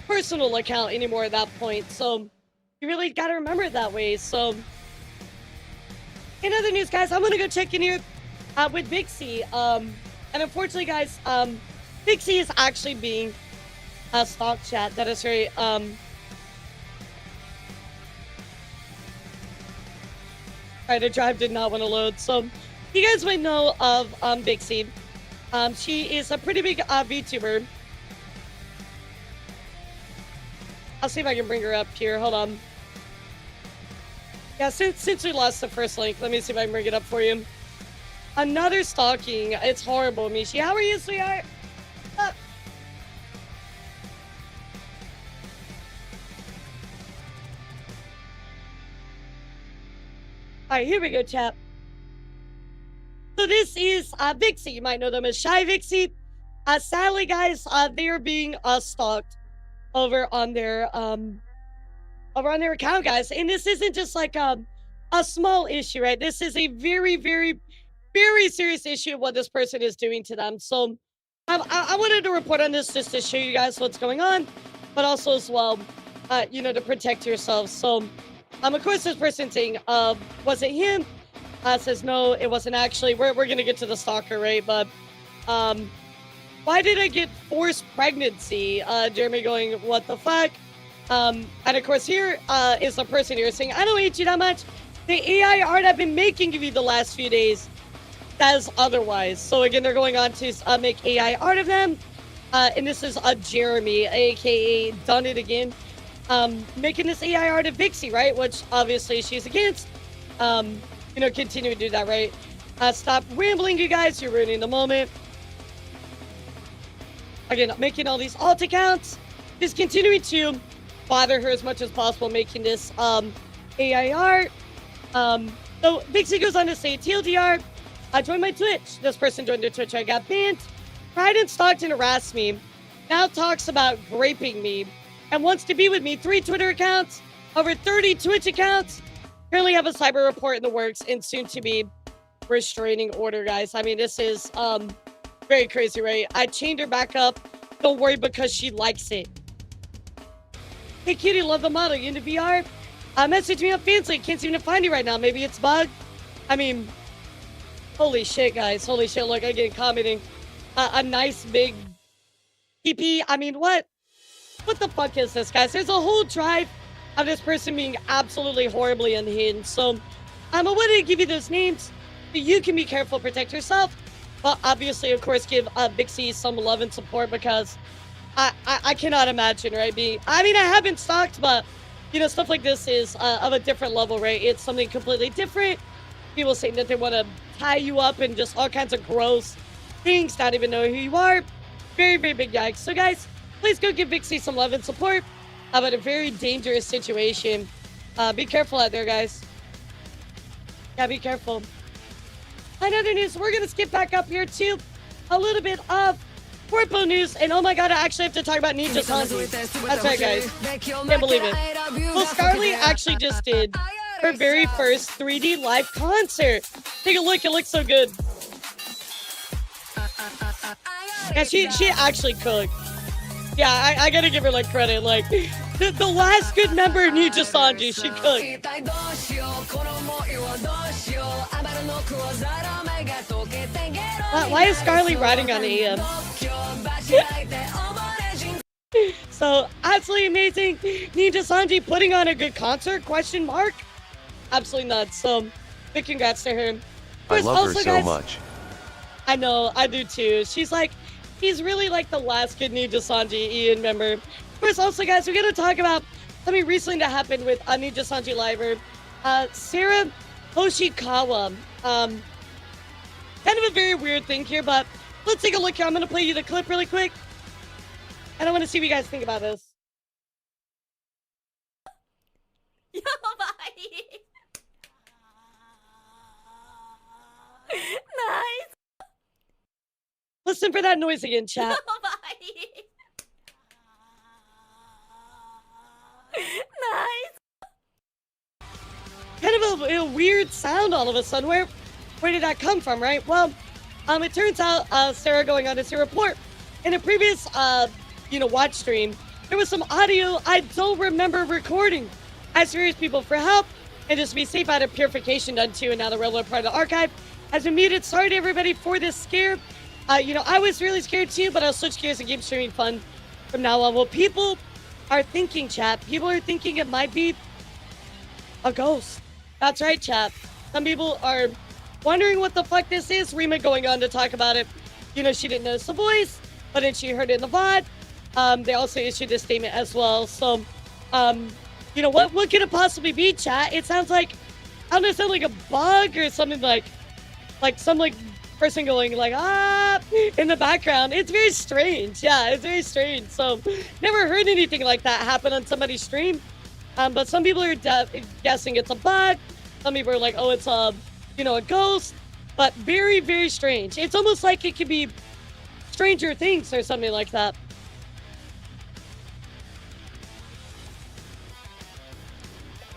personal account anymore at that point. So, you really got to remember it that way. So, in other news, guys, I'm going to go check in here with Vixie. And unfortunately, guys, Vixie is actually being stalked, chat. That is very, Right, the drive did not want to load. So you guys might know of Bixie. She is a pretty big VTuber. I'll see if I can bring her up here. Hold on. Yeah, since we lost the first link, let me see if I can bring it up for you. Another stalking. It's horrible, Mishi. How are you, sweetheart? Alright, here we go, chap. So this is Vixie. You might know them as Shy Vixie. Sadly, guys, they are being stalked over on their account, guys. And this isn't just like a small issue, right? This is a very, very, very serious issue of what this person is doing to them. So I wanted to report on this just to show you guys what's going on, but also as well, you know, to protect yourselves. So, of course, this person saying, was it him? Says, no, it wasn't actually. We're going to get to the stalker, right? But why did I get forced pregnancy? Jeremy going, what the fuck? And of course, here is the person here saying, I don't hate you that much. The AI art I've been making of you the last few days says otherwise. So again, they're going on to make AI art of them. And this is Jeremy, aka Done It Again, making this AI art of Vixie, right? Which obviously she's against. You know, continue to do that, right? Stop rambling, you guys. You're ruining the moment. Again, making all these alt accounts. Just continuing to bother her as much as possible, making this AI art. So Vixie goes on to say, TLDR, I joined my Twitch. This person joined their Twitch. I got banned. Tried and stalked and harassed me. Now talks about raping me. And wants to be with me. 3 Twitter accounts. Over 30 Twitch accounts. Currently have a cyber report in the works and soon to be restraining order, guys. I mean, this is very crazy, right? I chained her back up. Don't worry, because she likes it. Hey, cutie, love the model. You into VR? Message me on Fansly. Can't seem to find you right now. Maybe it's bug. I mean, holy shit, guys. Holy shit. Look, I get commenting. A nice big PP. I mean, what? What the fuck is this, guys? There's a whole drive of this person being absolutely horribly unhinged. So I wanted to give you those names so you can be careful, protect yourself. But obviously, of course, give Vixie some love and support, because I cannot imagine, right? I mean, I haven't stalked, but, you know, stuff like this is of a different level, right? It's something completely different. People saying that they want to tie you up and just all kinds of gross things, not even know who you are. Very, very big yikes. So, guys, please go give Vixie some love and support about a very dangerous situation. Be careful out there, guys. Yeah, be careful. In other news, we're going to skip back up here to a little bit of Corpo news. And oh my god, I actually have to talk about Nijisanji. That's right, guys. Can't believe it. Well, Scarlett actually just did her very first 3D live concert. Take a look. It looks so good. Yeah, she actually cooked. Yeah, I gotta give her like credit. Like the last good member of Nijisanji, she cooked. Why is Scarlett riding on AM? So absolutely amazing. Nijisanji putting on a good concert? Question mark? Absolutely nuts. So big congrats to her. I love her so much. I know, I do too. She's really like the last good Nijisanji Ian member. Of course, also, guys, we're going to talk about something recently that happened with Nijisanji Liver. Sarah Hoshikawa. Kind of a very weird thing here, but let's take a look here. I'm going to play you the clip really quick. And I want to see what you guys think about this. Nice. Listen for that noise again, chat. Nice. Kind of a weird sound all of a sudden. Where did that come from, right? Well, it turns out Sarah going on to report in a previous watch stream, there was some audio I don't remember recording. I asked various people for help, and just to be safe, I had a purification done too, and now the relevant part of the archive has been muted. Sorry to everybody for this scare. I was really scared too, but I'll switch gears and keep streaming fun from now on. Well, people are thinking, chat. People are thinking it might be a ghost. That's right, chat. Some people are wondering what the fuck this is. Rima going on to talk about it. You know, she didn't notice the voice, but then she heard it in the VOD. They also issued a statement as well. So, you know, what could it possibly be, chat? It sounds like, I don't know, it sounds like a bug or something like some like person going like, ah, in the background. It's very strange. Yeah, it's very strange. So, never heard anything like that happen on somebody's stream. But some people are guessing it's a bug. Some people are like, oh, it's a, you know, a ghost. But very, very strange. It's almost like it could be Stranger Things or something like that.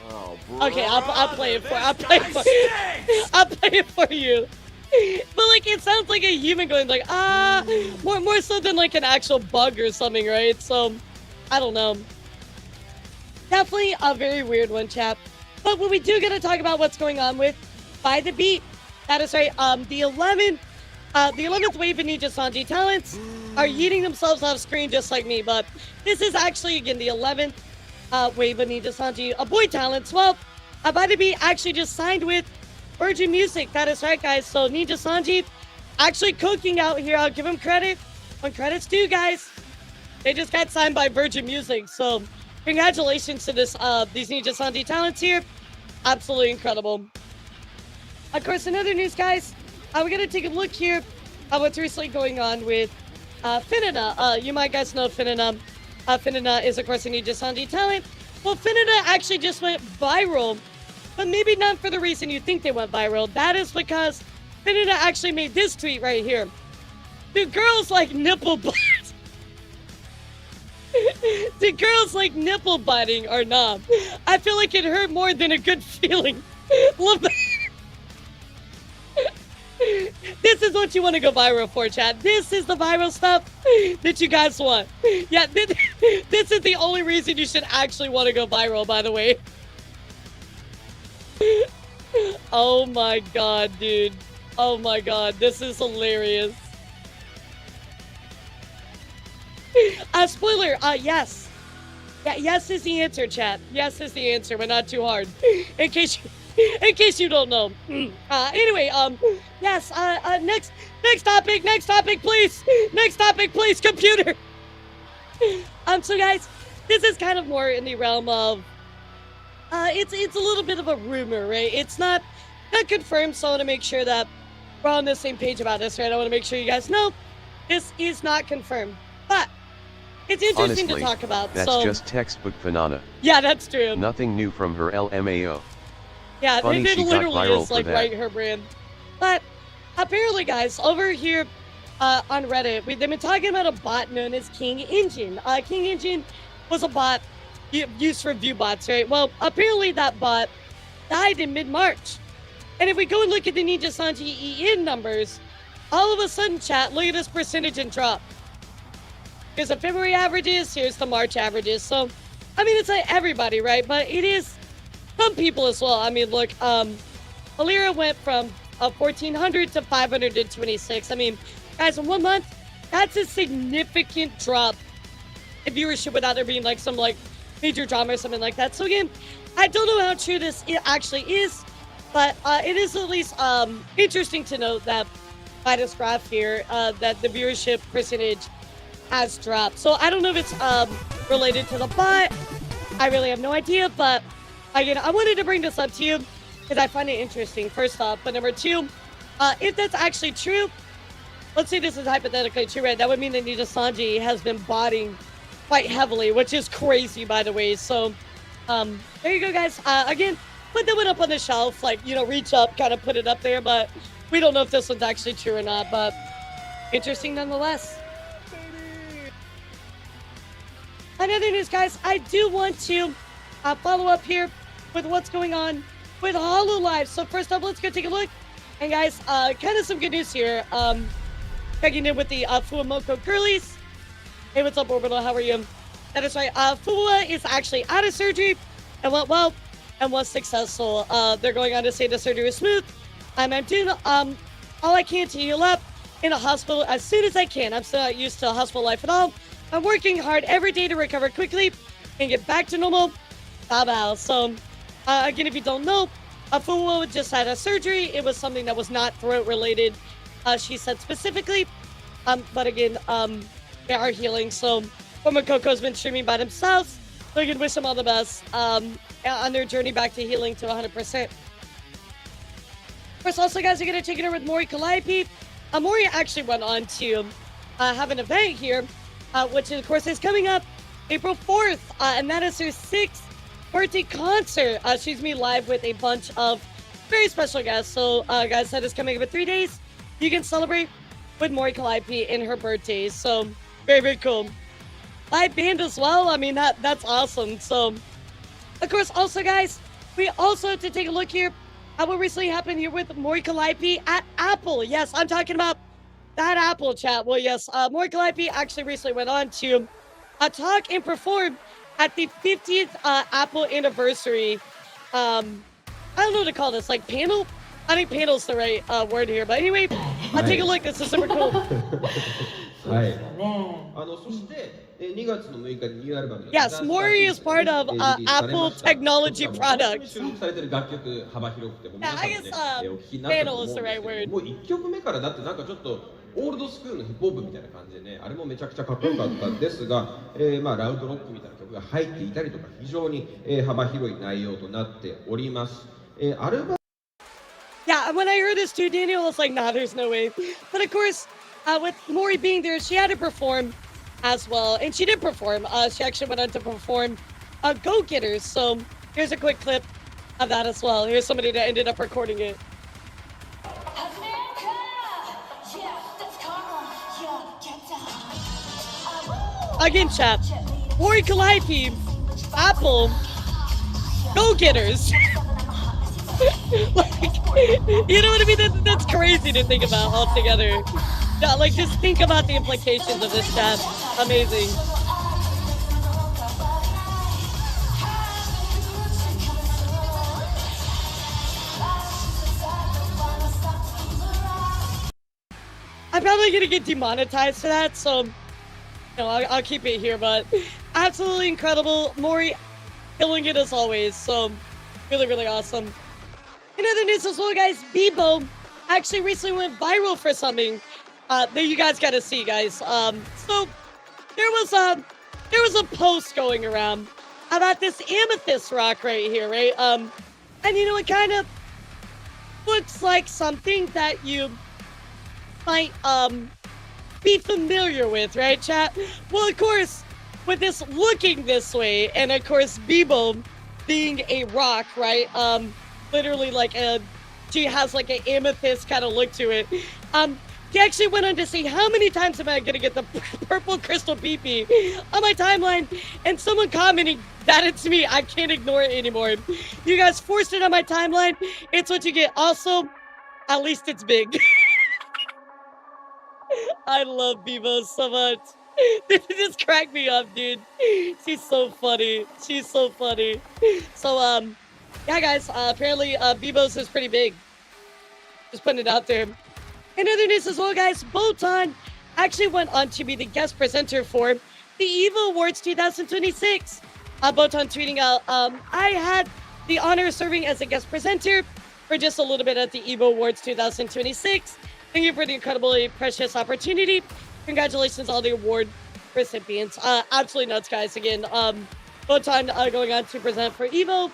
Oh, bro. Okay, I'll play it for I'll play it for you. But like, it sounds like a human going like, ah, more so than like an actual bug or something, right? So, I don't know. Definitely a very weird one, chap. But when we do get to talk about what's going on with By the Beat, that is right. The 11th wave of Nijisanji talents are yeeting themselves off screen just like me. But this is actually again the 11th wave of Nijisanji boy talents. Well, By the Beat actually just signed with Virgin Music. That is right, guys. So Nijisanji actually cooking out here. I'll give him credit when credit's due, guys. They just got signed by Virgin Music. So congratulations to these Nijisanji talents here. Absolutely incredible. Of course, in other news, guys, we're going to take a look here at what's recently going on with Finina. You might guys know Finina. Finina is, of course, a Nijisanji talent. Well, Finina actually just went viral, but maybe not for the reason you think they went viral. That is because Finina actually made this tweet right here. Do girls like nipple butt? Do girls like nipple biting or not? I feel like it hurt more than a good feeling. Love that. This is what you want to go viral for, chat. This is the viral stuff that you guys want. Yeah, this is the only reason you should actually want to go viral, by the way. Oh my god, dude. Oh my god, this is hilarious. Spoiler, yes. Yeah, yes is the answer, chat. Yes is the answer, but not too hard. In case you don't know. Anyway, yes, next topic, please. Next topic, please, computer. So guys, this is kind of more in the realm of, it's a little bit of a rumor, right? It's not confirmed, so I want to make sure that we're on the same page about this, right? I want to make sure you guys know this is not confirmed, but it's interesting Honestly, to talk about. That's just textbook Finana. Yeah, that's true. Nothing new from her LMAO. Yeah, Funny it she got literally viral is for like that. right her brand. But apparently, guys, over here on Reddit, they've been talking about a bot known as King Engine. King Engine was a bot used for view bots, right? Well, apparently that bot died in mid-March. And if we go and look at the Nijisanji EN numbers, all of a sudden, chat, look at this percentage and drop. Here's the February averages, here's the March averages. So, I mean, it's like everybody, right? But it is some people as well. I mean, look, elara went from 1,400 to 526. I mean, guys, in 1 month, that's a significant drop in viewership without there being like some like major drama or something like that. So again, I don't know how true this actually is, but it is at least interesting to note that by this graph here, that the viewership percentage has dropped. So I don't know if it's related to the bot. I really have no idea, but again, I wanted to bring this up to you because I find it interesting, first off. But number two, if that's actually true, let's say this is hypothetically true, right? That would mean that Nijisanji has been botting quite heavily, which is crazy, by the way. So there you go, guys. Again, put that one up on the shelf, like, you know, reach up, kind of put it up there, but we don't know if this one's actually true or not, but interesting nonetheless. Another news, guys, I do want to follow up here with what's going on with Hololive. So first up, let's go take a look. And guys, kind of some good news here. Checking in with the Fuamoko girlies. Hey, what's up, Orbital? How are you? That is right. Fua is actually out of surgery and went well and was successful. They're going on to say the surgery was smooth. I'm doing all I can to heal up in a hospital as soon as I can. I'm still not used to hospital life at all. I'm working hard every day to recover quickly and get back to normal. Bow. So, again, if you don't know, Fuwo just had a surgery. It was something that was not throat related, she said specifically. But again, they are healing. So former Coco's been streaming by themselves. So we can wish them all the best on their journey back to healing to 100%. Of course, also, guys, are going to take it over with Mori Calliope. Mori actually went on to have an event here, which, of course, is coming up April 4th, and that is her 6th birthday concert. She's going to be live with a bunch of very special guests. So, guys, that is coming up in 3 days. You can celebrate with Mori Calliope in her birthday. So, very, very cool. Live band as well. I mean, that's awesome. So, of course, also, guys, we also have to take a look here at what recently happened here with Mori Calliope at Apple. Yes, I'm talking about that Apple chat. Well, yes, Mori Calliope actually recently went on to talk and perform at the 50th Apple anniversary. I don't know what to call this, like panel? I think panel's the right word here. But anyway, I'll take a look. This is super cool. Yes, Mori is part of Apple technology products. Yeah, I guess panel is the right word. オールドスクールのヒップホップみたいな感じでね、あれもめちゃくちゃかっこよかったんですが、まあラウドロックみたいな曲が入っていたりとか、非常に幅広い内容となっております。アルバ Yeah, when I heard this too, Daniel was like, nah, there's no way. But of course, with Mori being there, she had to perform as well. And she did perform. She actually went on to perform Go Getters. So here's a quick clip of that as well. Here's somebody that ended up recording it. Again, chat. Mori Calliope, Apple, Go Getters. Like, you know what I mean? That's crazy to think about altogether. Yeah, like, just think about the implications of this chat. Amazing. I'm probably gonna get demonetized for that, so no, I'll keep it here, but absolutely incredible. Mori killing it as always, so really, really awesome. In other news as well, guys, Bebo actually recently went viral for something that you guys gotta see, guys. So there was a post going around about this amethyst rock right here, right? And you know, it kind of looks like something that you might be familiar with, right, chat? Well, of course, with this looking this way, and of course, Bebo being a rock, right? Literally like she has like an amethyst kind of look to it. He actually went on to say, how many times am I gonna get the purple crystal PP on my timeline? And someone commenting that it's me. I can't ignore it anymore. You guys forced it on my timeline. It's what you get. Also, at least it's big. I love Bebo so much. This just cracked me up, dude. She's so funny. She's so funny. So, yeah, guys, apparently Bebo's is pretty big. Just putting it out there. In other news as well, guys, Botan actually went on to be the guest presenter for the EVO Awards 2026. Botan tweeting out, I had the honor of serving as a guest presenter for just a little bit at the EVO Awards 2026. Thank you for the incredibly precious opportunity. Congratulations all the award recipients. Absolutely nuts, guys. Again, Botan going on to present for EVO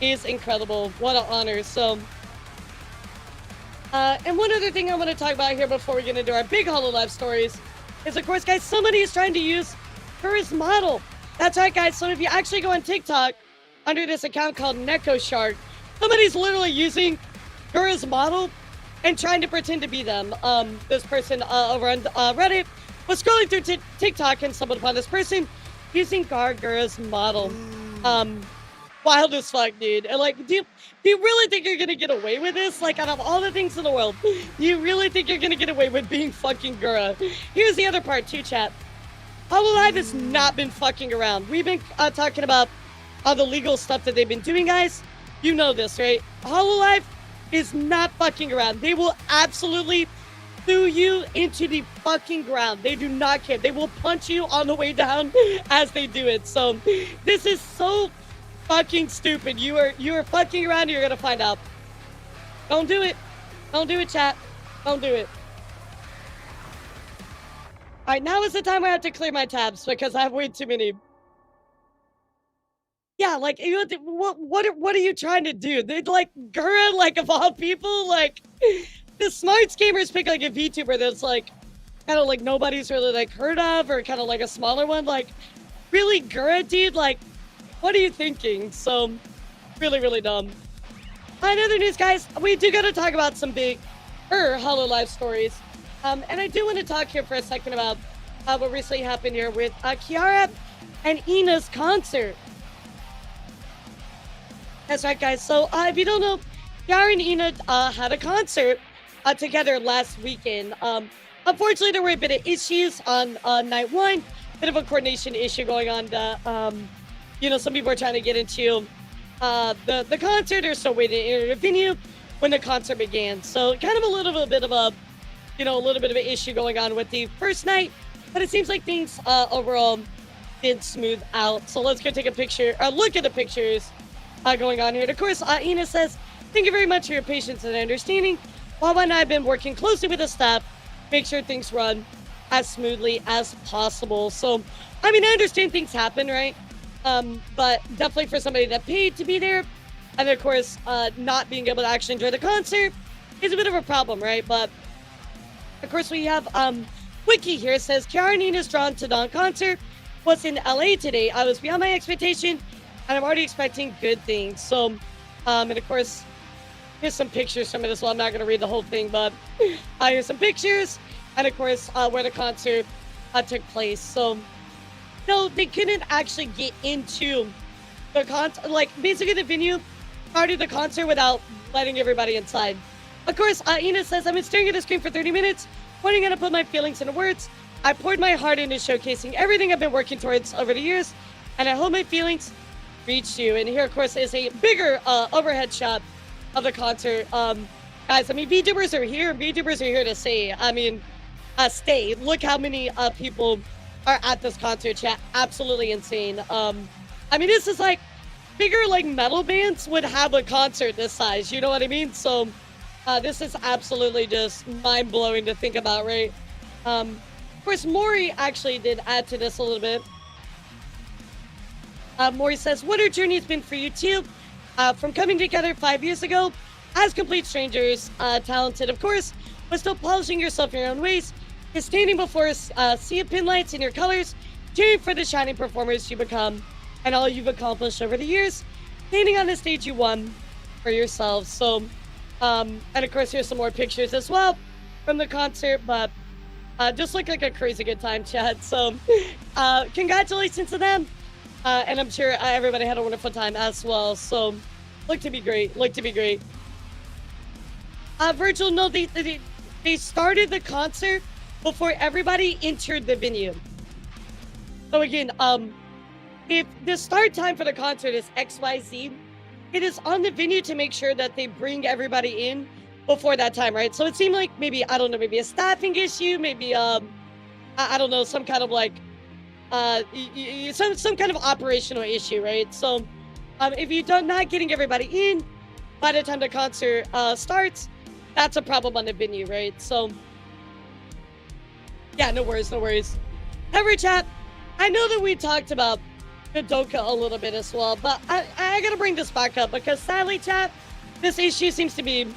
is incredible. What an honor. So, and one other thing I want to talk about here before we get into our big Hololive stories is, of course, guys, somebody is trying to use her as model. That's right, guys. So if you actually go on TikTok under this account called Neko Shark, somebody's literally using her as model and trying to pretend to be them. This person over on Reddit was scrolling through TikTok and stumbled upon this person using Gargura's model. Wild as fuck, dude. And like, do you really think you're gonna get away with this? Like, out of all the things in the world, you really think you're gonna get away with being fucking Gura? Here's the other part too, chat. Hololive has not been fucking around. We've been talking about all the legal stuff that they've been doing, guys. You know this, right? Hololive is not fucking around. They will absolutely throw you into the fucking ground. They do not care. They will punch you on the way down as they do it. So this is so fucking stupid. You are fucking around. You're gonna find out. Don't do it. Don't do it, chat. Don't do it. All right, now is the time where I have to clear my tabs because I have way too many. Yeah, like what are you trying to do? They're like Gura, like of all people, like the smart gamers pick like a VTuber that's like kind of like nobody's really like heard of or kind of like a smaller one. Like really, Gura, dude, like what are you thinking? So really dumb. In other news, guys, we do gotta talk about some big Hololive stories. And I do want to talk here for a second about what recently happened here with Kiara and Ina's concert. That's right, guys. So if you don't know, Kiara and Ina had a concert together last weekend. Unfortunately, there were a bit of issues on night one, bit of a coordination issue going on. Some people are trying to get into the concert. They're still waiting to enter the venue when the concert began. So kind of a little bit of an issue going on with the first night, but it seems like things overall did smooth out. So let's go take a look at the pictures going on here. And of course, Ina says, thank you very much for your patience and understanding. Wawa and I have been working closely with the staff, make sure things run as smoothly as possible. So, I mean, I understand things happen, right? But definitely for somebody that paid to be there, and of course, not being able to actually enjoy the concert is a bit of a problem, right? But of course, we have Wiki here. It says, Kiara and Ina's drawn to Dawn concert was in LA today. I was beyond my expectation, and I'm already expecting good things. So, and of course, here's some pictures from it as well. I'm not going to read the whole thing, but here's some pictures, and of course, where the concert took place. So, no, they couldn't actually get into the concert. Like, basically, the venue started the concert without letting everybody inside. Of course, Ina says, I've been staring at the screen for 30 minutes, wondering how to put my feelings into words. I poured my heart into showcasing everything I've been working towards over the years, and I hope my feelings reach you. And here, of course, is a bigger overhead shot of the concert. Guys, I mean, VTubers are here. VTubers are here to say, I mean, stay. Look how many people are at this concert, chat. Absolutely insane. I mean, this is like, bigger like metal bands would have a concert this size. You know what I mean? So, this is absolutely just mind-blowing to think about, right? Of course, Mori actually did add to this a little bit. Mori says, what our journey has been for you too. From coming together 5 years ago as complete strangers, talented, of course, but still polishing yourself in your own ways, is standing before us, sea of pin lights in your colors, cheering for the shining performers you become, and all you've accomplished over the years, standing on the stage you won for yourselves. So, and of course, here's some more pictures as well from the concert, but just look like a crazy good time, chat. So, congratulations to them. And I'm sure everybody had a wonderful time as well. So, look to be great. Virgil, no, they started the concert before everybody entered the venue. So again, if the start time for the concert is XYZ, it is on the venue to make sure that they bring everybody in before that time, right? So it seemed like maybe, I don't know, maybe a staffing issue, maybe, I don't know, some kind of like, some kind of operational issue, right? So if you're not getting everybody in by the time the concert starts, that's a problem on the venue, right? So yeah, no worries. Every chat, I know that we talked about Nodoka a little bit as well, but I gotta bring this back up because sadly, chat, this issue seems to be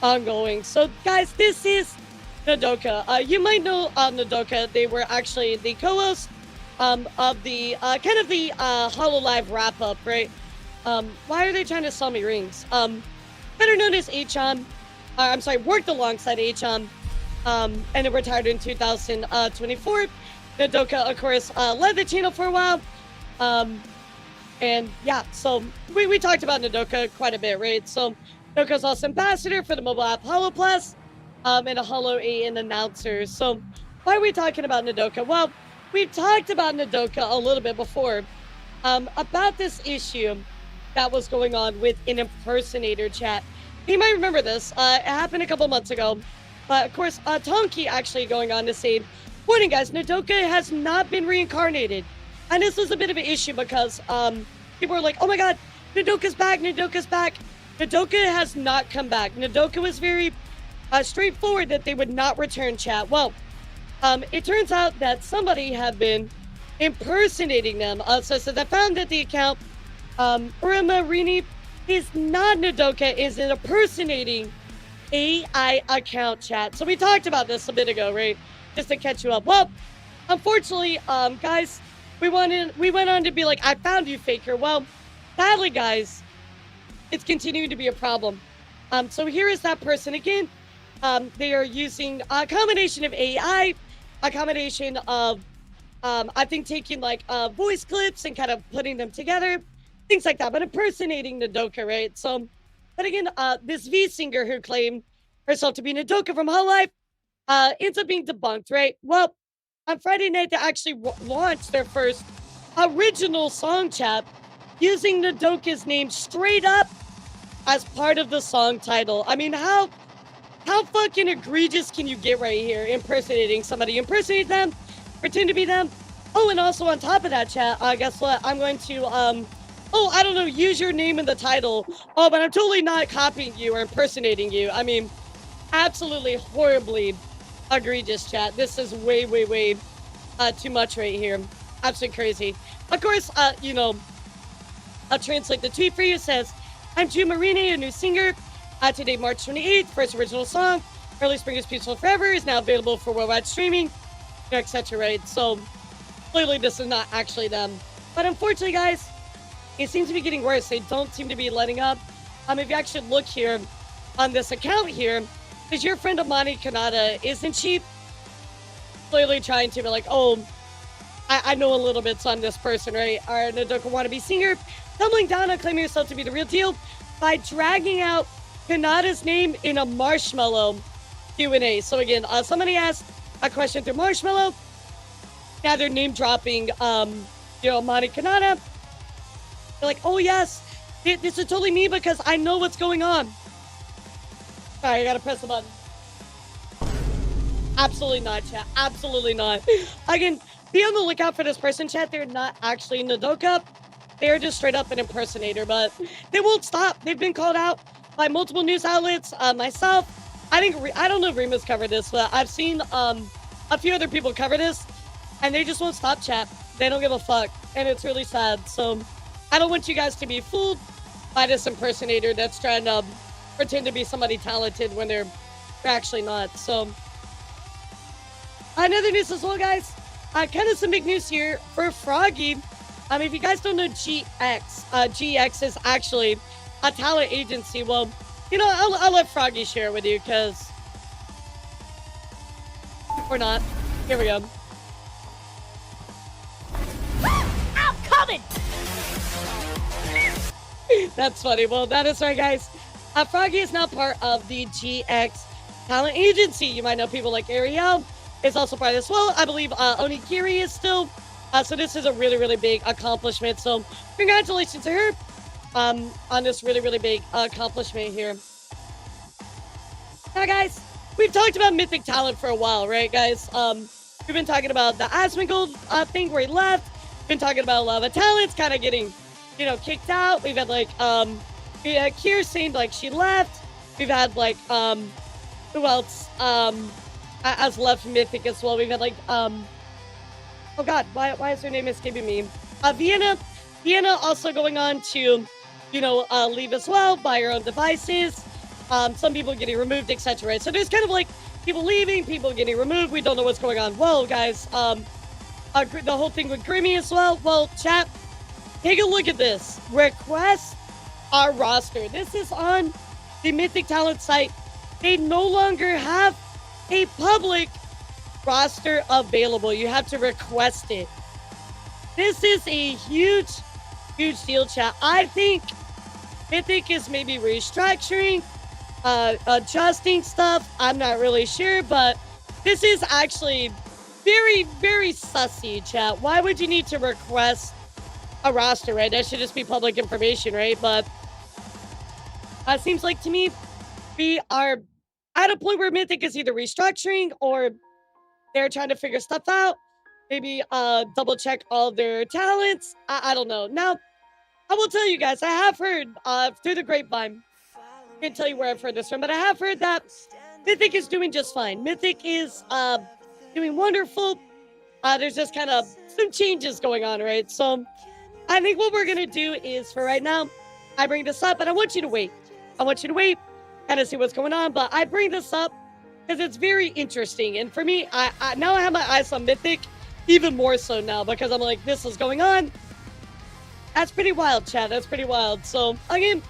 ongoing. So guys, this is Nodoka. You might know Nodoka. They were actually the co-host of the kind of the Hololive wrap-up, right? Why are they trying to sell me rings? Better known as Achan. I'm sorry, worked alongside Achan, and it retired in 2024. Nodoka, of course, led the channel for a while. And yeah, so we talked about Nodoka quite a bit, right? So Nodoka's also ambassador for the mobile app Holo Plus, and a Holo 8 and announcer. So why are we talking about Nodoka? Well, we've talked about Nodoka a little bit before, about this issue that was going on with an impersonator, chat. You might remember this. It happened a couple months ago. But of course, Tonki actually going on to say, warning guys, Nodoka has not been reincarnated. And this was a bit of an issue because people were like, oh my god, Nodoka's back. Nodoka's back. Nodoka has not come back. Nodoka was very straightforward that they would not return chat. Well, it turns out that somebody had been impersonating them. So I found that the account, Urima Rini, is not Nodoka, is an impersonating AI account chat. So we talked about this a bit ago, right? Just to catch you up. Well, unfortunately, guys, we went on to be like, I found you, faker. Well, sadly, guys, it's continuing to be a problem. So here is that person again. They are using a combination of AI, a combination of, I think, taking like voice clips and kind of putting them together, things like that, but impersonating Nodoka, right? So, but again, this V singer who claimed herself to be Nodoka from Hololive ends up being debunked, right? Well, on Friday night, they actually launched their first original song chat using Nodoka's name straight up as part of the song title. I mean, how fucking egregious can you get right here? Impersonating somebody, impersonate them, pretend to be them. Oh, and also on top of that, chat, guess what? I'm going to, oh, I don't know, use your name in the title. Oh, but I'm totally not copying you or impersonating you. I mean, absolutely horribly egregious, chat. This is way, way, way too much right here. Absolutely crazy. Of course, you know, I'll translate the tweet for you. It says, I'm Ju Marini, a new singer. Today, March 28th, first original song, Early Spring is Peaceful Forever, is now available for worldwide streaming, etc. Right? So, clearly this is not actually them. But unfortunately, guys, it seems to be getting worse. They don't seem to be letting up. If you actually look here on this account here, is your friend Amani Kanata, isn't she clearly trying to be like, oh, I know a little bit on this person, right? Our Nodoka wannabe singer, tumbling down on claiming herself to be the real deal by dragging out Kanata's name in a marshmallow Q&A. So again, somebody asked a question through Marshmallow. Now they're name dropping, you know, Amani Kanata. They're like, oh yes, this is totally me because I know what's going on. All right, I gotta press the button. Absolutely not, chat. Absolutely not. Again, be on the lookout for this person, chat. They're not actually Nodoka. They're just straight up an impersonator, but they won't stop. They've been called out by multiple news outlets, myself. I don't know if Rima's covered this, but I've seen a few other people cover this, and they just won't stop, chat. They don't give a fuck, and it's really sad. So I don't want you guys to be fooled by this impersonator that's trying to pretend to be somebody talented when they're actually not. So another news as well, guys. Kind of some big news here for Froggy. If you guys don't know GX, GX is actually a talent agency. Well, you know, I'll let Froggy share it with you, because... Or not. Here we go. I'm coming! That's funny. Well, that is right, guys. Froggy is now part of the GX talent agency. You might know people like Ariel is also part of this. Well, I believe Onigiri is still. So this is a really, really big accomplishment. So congratulations to her on this really, really big accomplishment here. Now, guys, we've talked about Mythic Talent for a while, right, guys? We've been talking about the Asmongold thing where he left. Been talking about a lot of talents kind of getting, you know, kicked out. We've had like we had Kier saying like she left. We've had like who else has left Mythic as well. We've had like oh god, why is her name escaping me? Vienna also going on to, you know, leave as well by her own devices. Some people getting removed, etc. Right? So there's kind of like people leaving, people getting removed. We don't know what's going on. Well, guys, the whole thing with Grimmy as well. Well, chat, take a look at this. Request our roster. This is on the Mythic Talent site. They no longer have a public roster available. You have to request it. This is a huge, huge deal, chat. I think Mythic is maybe restructuring, adjusting stuff. I'm not really sure, but this is actually very, very sussy, chat. Why would you need to request a roster, right? That should just be public information, right? But it seems like to me, we are at a point where Mythic is either restructuring or they're trying to figure stuff out. Maybe double check all their talents. I don't know. Now, I will tell you guys, I have heard through the grapevine. I can't tell you where I've heard this from, but I have heard that Mythic is doing just fine. Mythic is doing wonderful. There's just kind of some changes going on, right? So I think what we're gonna do is, for right now, I bring this up, and I want you to wait. I want you to wait, kind of see what's going on. But I bring this up because it's very interesting, and for me, I now I have my eyes on Mythic, even more so now, because I'm like, this is going on. That's pretty wild, chat. That's pretty wild. So again,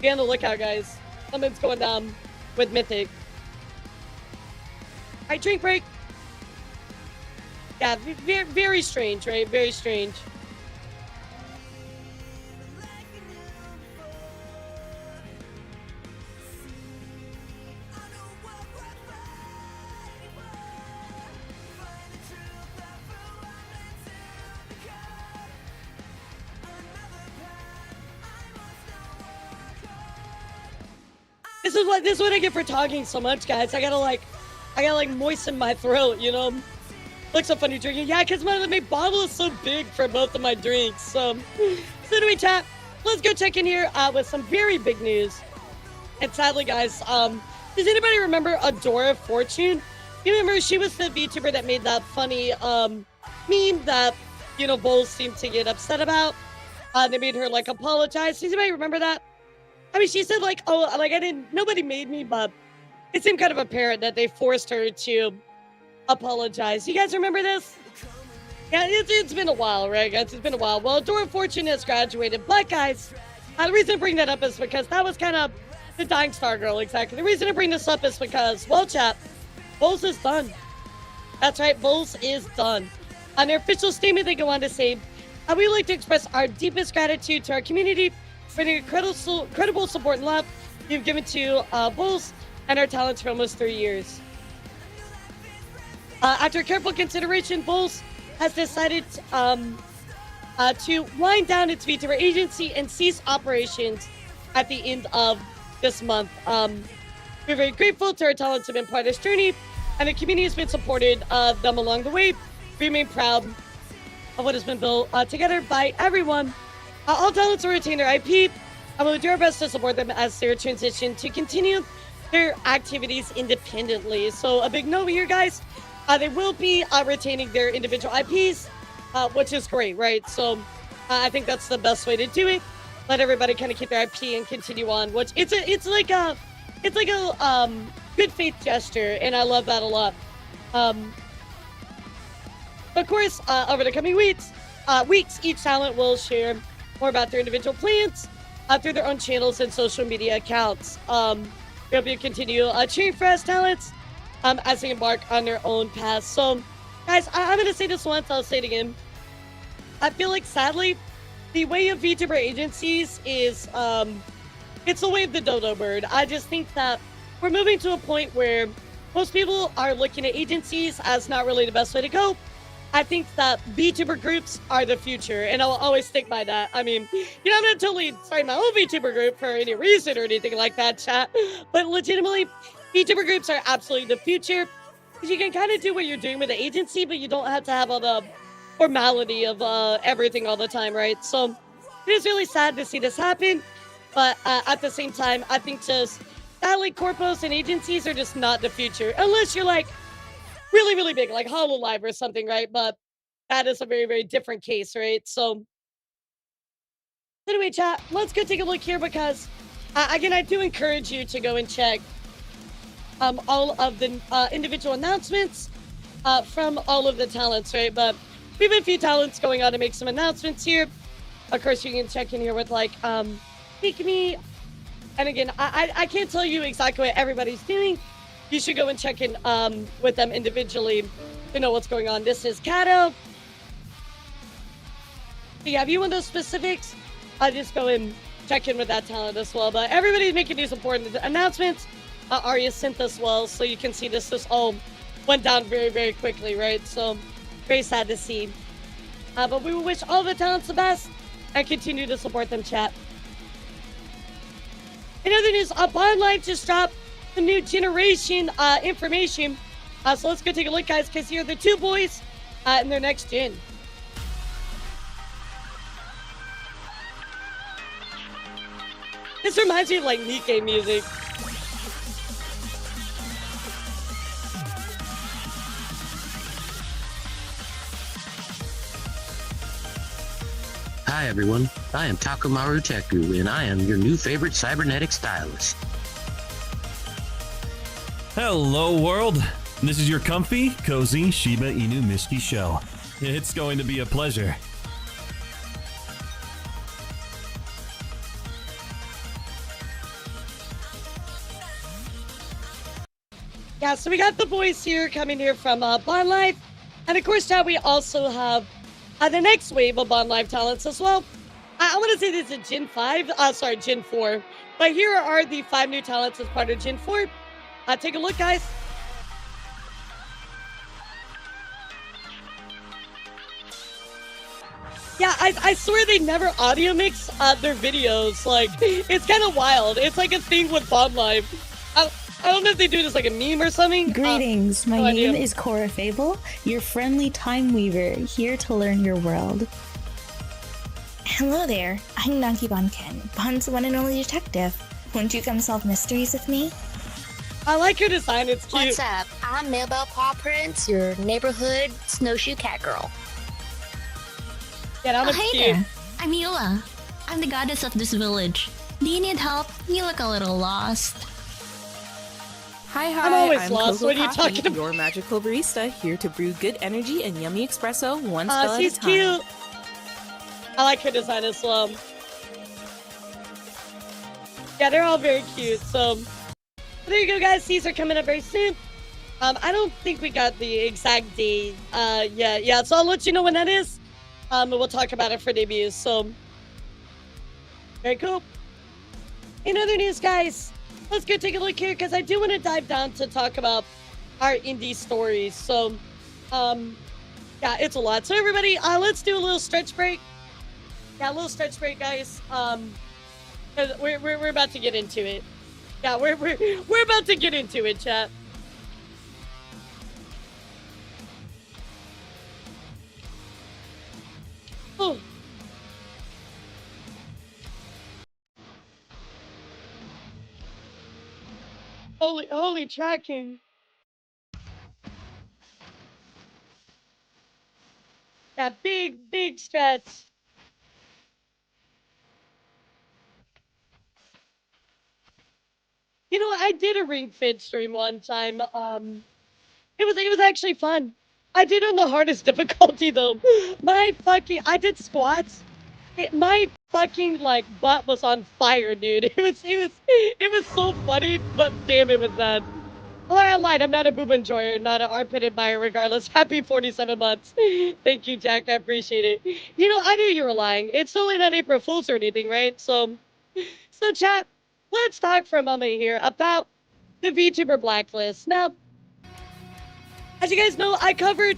be on the lookout, guys. Something's going down with Mythic. All right, drink break. Yeah, very, very strange, right? Very strange. This is what I get for talking so much, guys. I gotta moisten my throat, you know? Looks so funny drinking. Yeah, because my bottle is so big for both of my drinks. So anyway, chat, let's go check in here with some very big news. And sadly, guys, does anybody remember Adora Fortune? You remember she was the VTuber that made that funny meme that, you know, Bowls seemed to get upset about. They made her like apologize. Does anybody remember that? I mean, she said like, oh, like nobody made me, but it seemed kind of apparent that they forced her to apologize. You guys remember this? Yeah, it's been a while, right, guys? It's been a while. Well, Adora Fortune has graduated, but guys, the reason I bring that up is because that was kind of the dying star girl, exactly. The reason I bring this up is because, well, chat, Bowls is done. That's right, Bowls is done. On their official statement, they go on to say, we would like to express our deepest gratitude to our community for the incredible support and love you've given to Bowls and our talents for almost 3 years. After careful consideration, Bowls has decided to wind down its VTuber agency and cease operations at the end of this month. We're very grateful to our talents have been part of this journey, and the community has been supported them along the way. We remain proud of what has been built together by everyone. All talents will retain their IP, and we'll do our best to support them as they transition to continue their activities independently. So a big note here, guys. They will be retaining their individual IPs, which is great, right? So I think that's the best way to do it. Let everybody kind of keep their IP and continue on. Which it's like a good faith gesture, and I love that a lot. Of course, over the coming weeks, each talent will share more about their individual plans through their own channels and social media accounts. We'll be continue cheering for us talents as they embark on their own path. So, guys, I'm going to say this once, I'll say it again. I feel like, sadly, the way of VTuber agencies is, it's the way of the dodo bird. I just think that we're moving to a point where most people are looking at agencies as not really the best way to go. I think that VTuber groups are the future, and I'll always stick by that. I mean, you know, I'm not totally starting my own VTuber group for any reason or anything like that, chat. But legitimately, VTuber groups are absolutely the future, because you can kind of do what you're doing with the agency, but you don't have to have all the formality of everything all the time, right? So it is really sad to see this happen, but at the same time, I think just sadly, corpos and agencies are just not the future, unless you're like really, really big, like Hololive or something, right? But that is a very, very different case, right? So anyway, chat, let's go take a look here, because again, I do encourage you to go and check all of the individual announcements from all of the talents, right? But we have a few talents going on to make some announcements here. Of course, you can check in here with like Pick Me. And again, I can't tell you exactly what everybody's doing. You should go and check in with them individually to know what's going on. This is Kato. So yeah, if you want those specifics, I'll just go and check in with that talent as well. But everybody's making these important announcements. Arya sent as well, so you can see this all went down very, very quickly, right? So very sad to see. But we will wish all the talents the best and continue to support them, chat. In other news, Bond Live just dropped the new generation information. So let's go take a look, guys, because here are the two boys in their next gen. This reminds me of like Nikkei music. Hi everyone, I am Takumaru Teku, and I am your new favorite cybernetic stylist. Hello world, this is your comfy, cozy Shiba Inu Misty show. It's going to be a pleasure. Yeah, so we got the boys here coming here from Bond Live. And of course, now we also have the next wave of Bond Live talents as well. I want to say this is Gen 5, Gen 4. But here are the 5 new talents as part of Gen 4. Take a look, guys. Yeah, I swear they never audio mix their videos. Like, it's kind of wild. It's like a thing with Bond Live. I don't know if they do this like a meme or something. Greetings, my name is Cora Fable, your friendly time weaver, here to learn your world. Hello there, I'm Nagi Ken, Bond's one and only detective. Won't you come solve mysteries with me? I like your design, it's cute. What's up? I'm Mailbell Paw Prince, your neighborhood snowshoe cat girl. Yeah, that was hey cute. there, I'm Yula. I'm the goddess of this village. Do you need help? You look a little lost. Hi, I'm always I'm lost. Coco What are you Coffee, talking about? your magical barista, here to brew good energy and yummy espresso one spell at a She's time. cute. I like her design as well. Yeah, they're all very cute. So there you go, guys. These are coming up very soon. I don't think we got the exact date. Yeah. So I'll let you know when that is. And we'll talk about it for debuts. So very cool. In other news, guys, let's go take a look here because I do want to dive down to talk about our indie stories. So, yeah, it's a lot. So everybody, let's do a little stretch break. Yeah, a little stretch break, guys. 'Cause we're about to get into it. Yeah, we're about to get into it, chat. Oh. Holy tracking. That big stretch. You know, I did a Ring Fit stream one time. It was actually fun. I did it on the hardest difficulty though. I did squats. My fucking like butt was on fire, dude. It was so funny, but damn, it was bad. Well, I lied. I'm not a boob enjoyer, not an armpit admirer. Regardless, happy 47 months. Thank you, Jack. I appreciate it. You know, I knew you were lying. It's only not April Fool's or anything, right? So chat. Let's talk for a moment here about the VTuber Blacklist. Now, as you guys know, I covered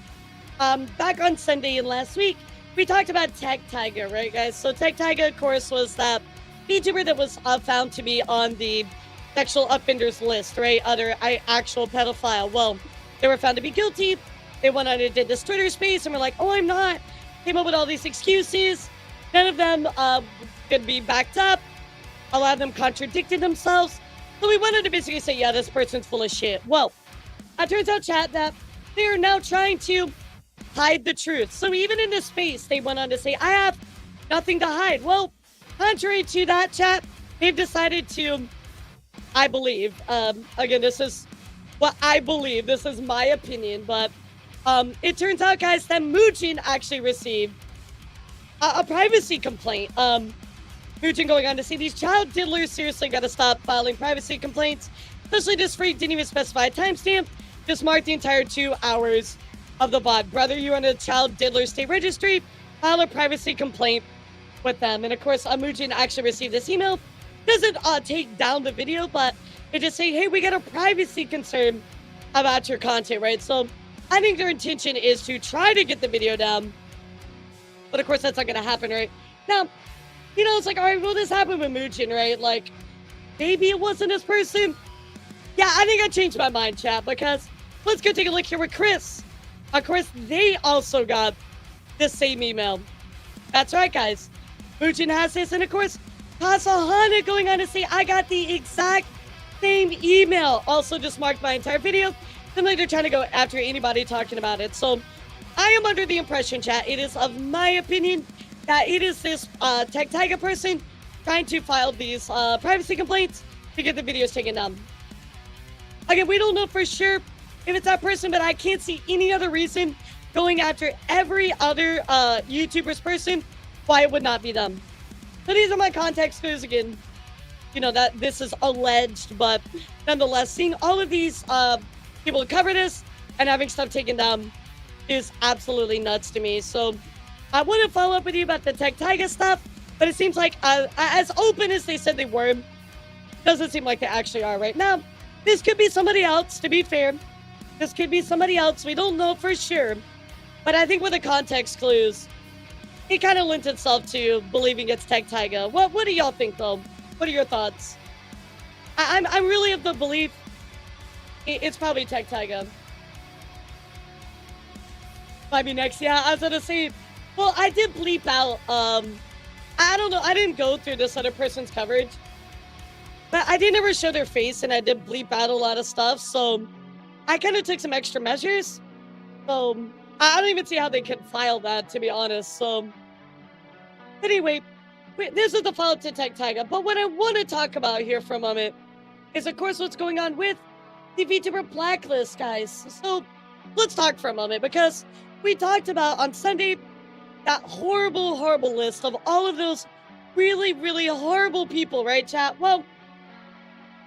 back on Sunday and last week. We talked about Tech Tiger, right, guys? So Tech Tiger, of course, was that VTuber that was found to be on the sexual offenders list, right? Other actual pedophile. Well, they were found to be guilty. They went on and did this Twitter space and were like, "Oh, I'm not." Came up with all these excuses. None of them could be backed up. A lot of them contradicted themselves. So we wanted to basically say, yeah, this person's full of shit. Well, it turns out, chat, that they are now trying to hide the truth. So even in this space, they went on to say, I have nothing to hide. Well, contrary to that, chat, they've decided to, I believe, again, this is what I believe. This is my opinion, but it turns out, guys, that Moojin actually received a privacy complaint. Moojin going on to say, these child diddlers seriously got to stop filing privacy complaints. Especially this freak didn't even specify a timestamp. Just marked the entire 2 hours of the VOD. Brother, you're on a child diddler state registry. File a privacy complaint with them. And of course, Moojin actually received this email. Doesn't take down the video, but it just say, hey, we got a privacy concern about your content, right? So I think their intention is to try to get the video down. But of course, that's not going to happen, right? Now, you know, it's like, all right, well, this happened with Moojin, right? Like, maybe it wasn't this person. Yeah, I think I changed my mind, chat, because let's go take a look here with Chris. Of course, they also got the same email. That's right, guys. Moojin has this, and of course, Kasahana going on to say, I got the exact same email. Also just marked my entire video. Seems like they're trying to go after anybody talking about it. So I am under the impression, chat, it is of my opinion that it is this Tech Tiger person trying to file these privacy complaints to get the videos taken down. Again, we don't know for sure if it's that person, but I can't see any other reason going after every other YouTuber's person why it would not be them. So these are my context clues again. You know, that this is alleged, but nonetheless, seeing all of these people cover this and having stuff taken down is absolutely nuts to me. So I want to follow up with you about the Tech Tiger stuff, but it seems like as open as they said they were, doesn't seem like they actually are right now. This could be somebody else, to be fair. This could be somebody else. We don't know for sure. But I think with the context clues, it kind of lends itself to believing it's Tech Tiger. What do y'all think, though? What are your thoughts? I'm really of the belief it's probably Tech Tiger. Might be next. Yeah, I was gonna say, well, I did bleep out, I don't know, I didn't go through this other person's coverage, but I did never show their face, and I did bleep out a lot of stuff, so I kind of took some extra measures. So I don't even see how they could file that, to be honest. So anyway, this is the follow-up to Tech Tiger, but what I want to talk about here for a moment is, of course, what's going on with the VTuber Blacklist, guys. So let's talk for a moment, because we talked about on Sunday that horrible, horrible list of all of those really, really horrible people, right, chat? Well,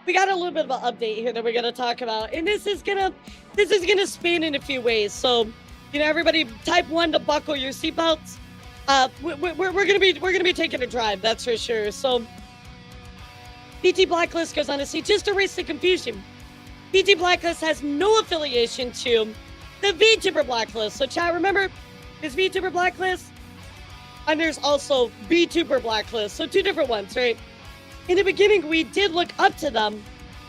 we got a little bit of an update here that we're gonna talk about, and this is gonna span in a few ways. So, you know, everybody, type 1 to buckle your seatbelts. We're gonna be taking a drive, that's for sure. So, VT Blacklist goes on to say, just to erase the confusion, VT Blacklist has no affiliation to the VTuber Blacklist. So, chat, remember, there's VTuber Blacklist, and there's also VTuber Blacklist. So, two different ones, right? In the beginning, we did look up to them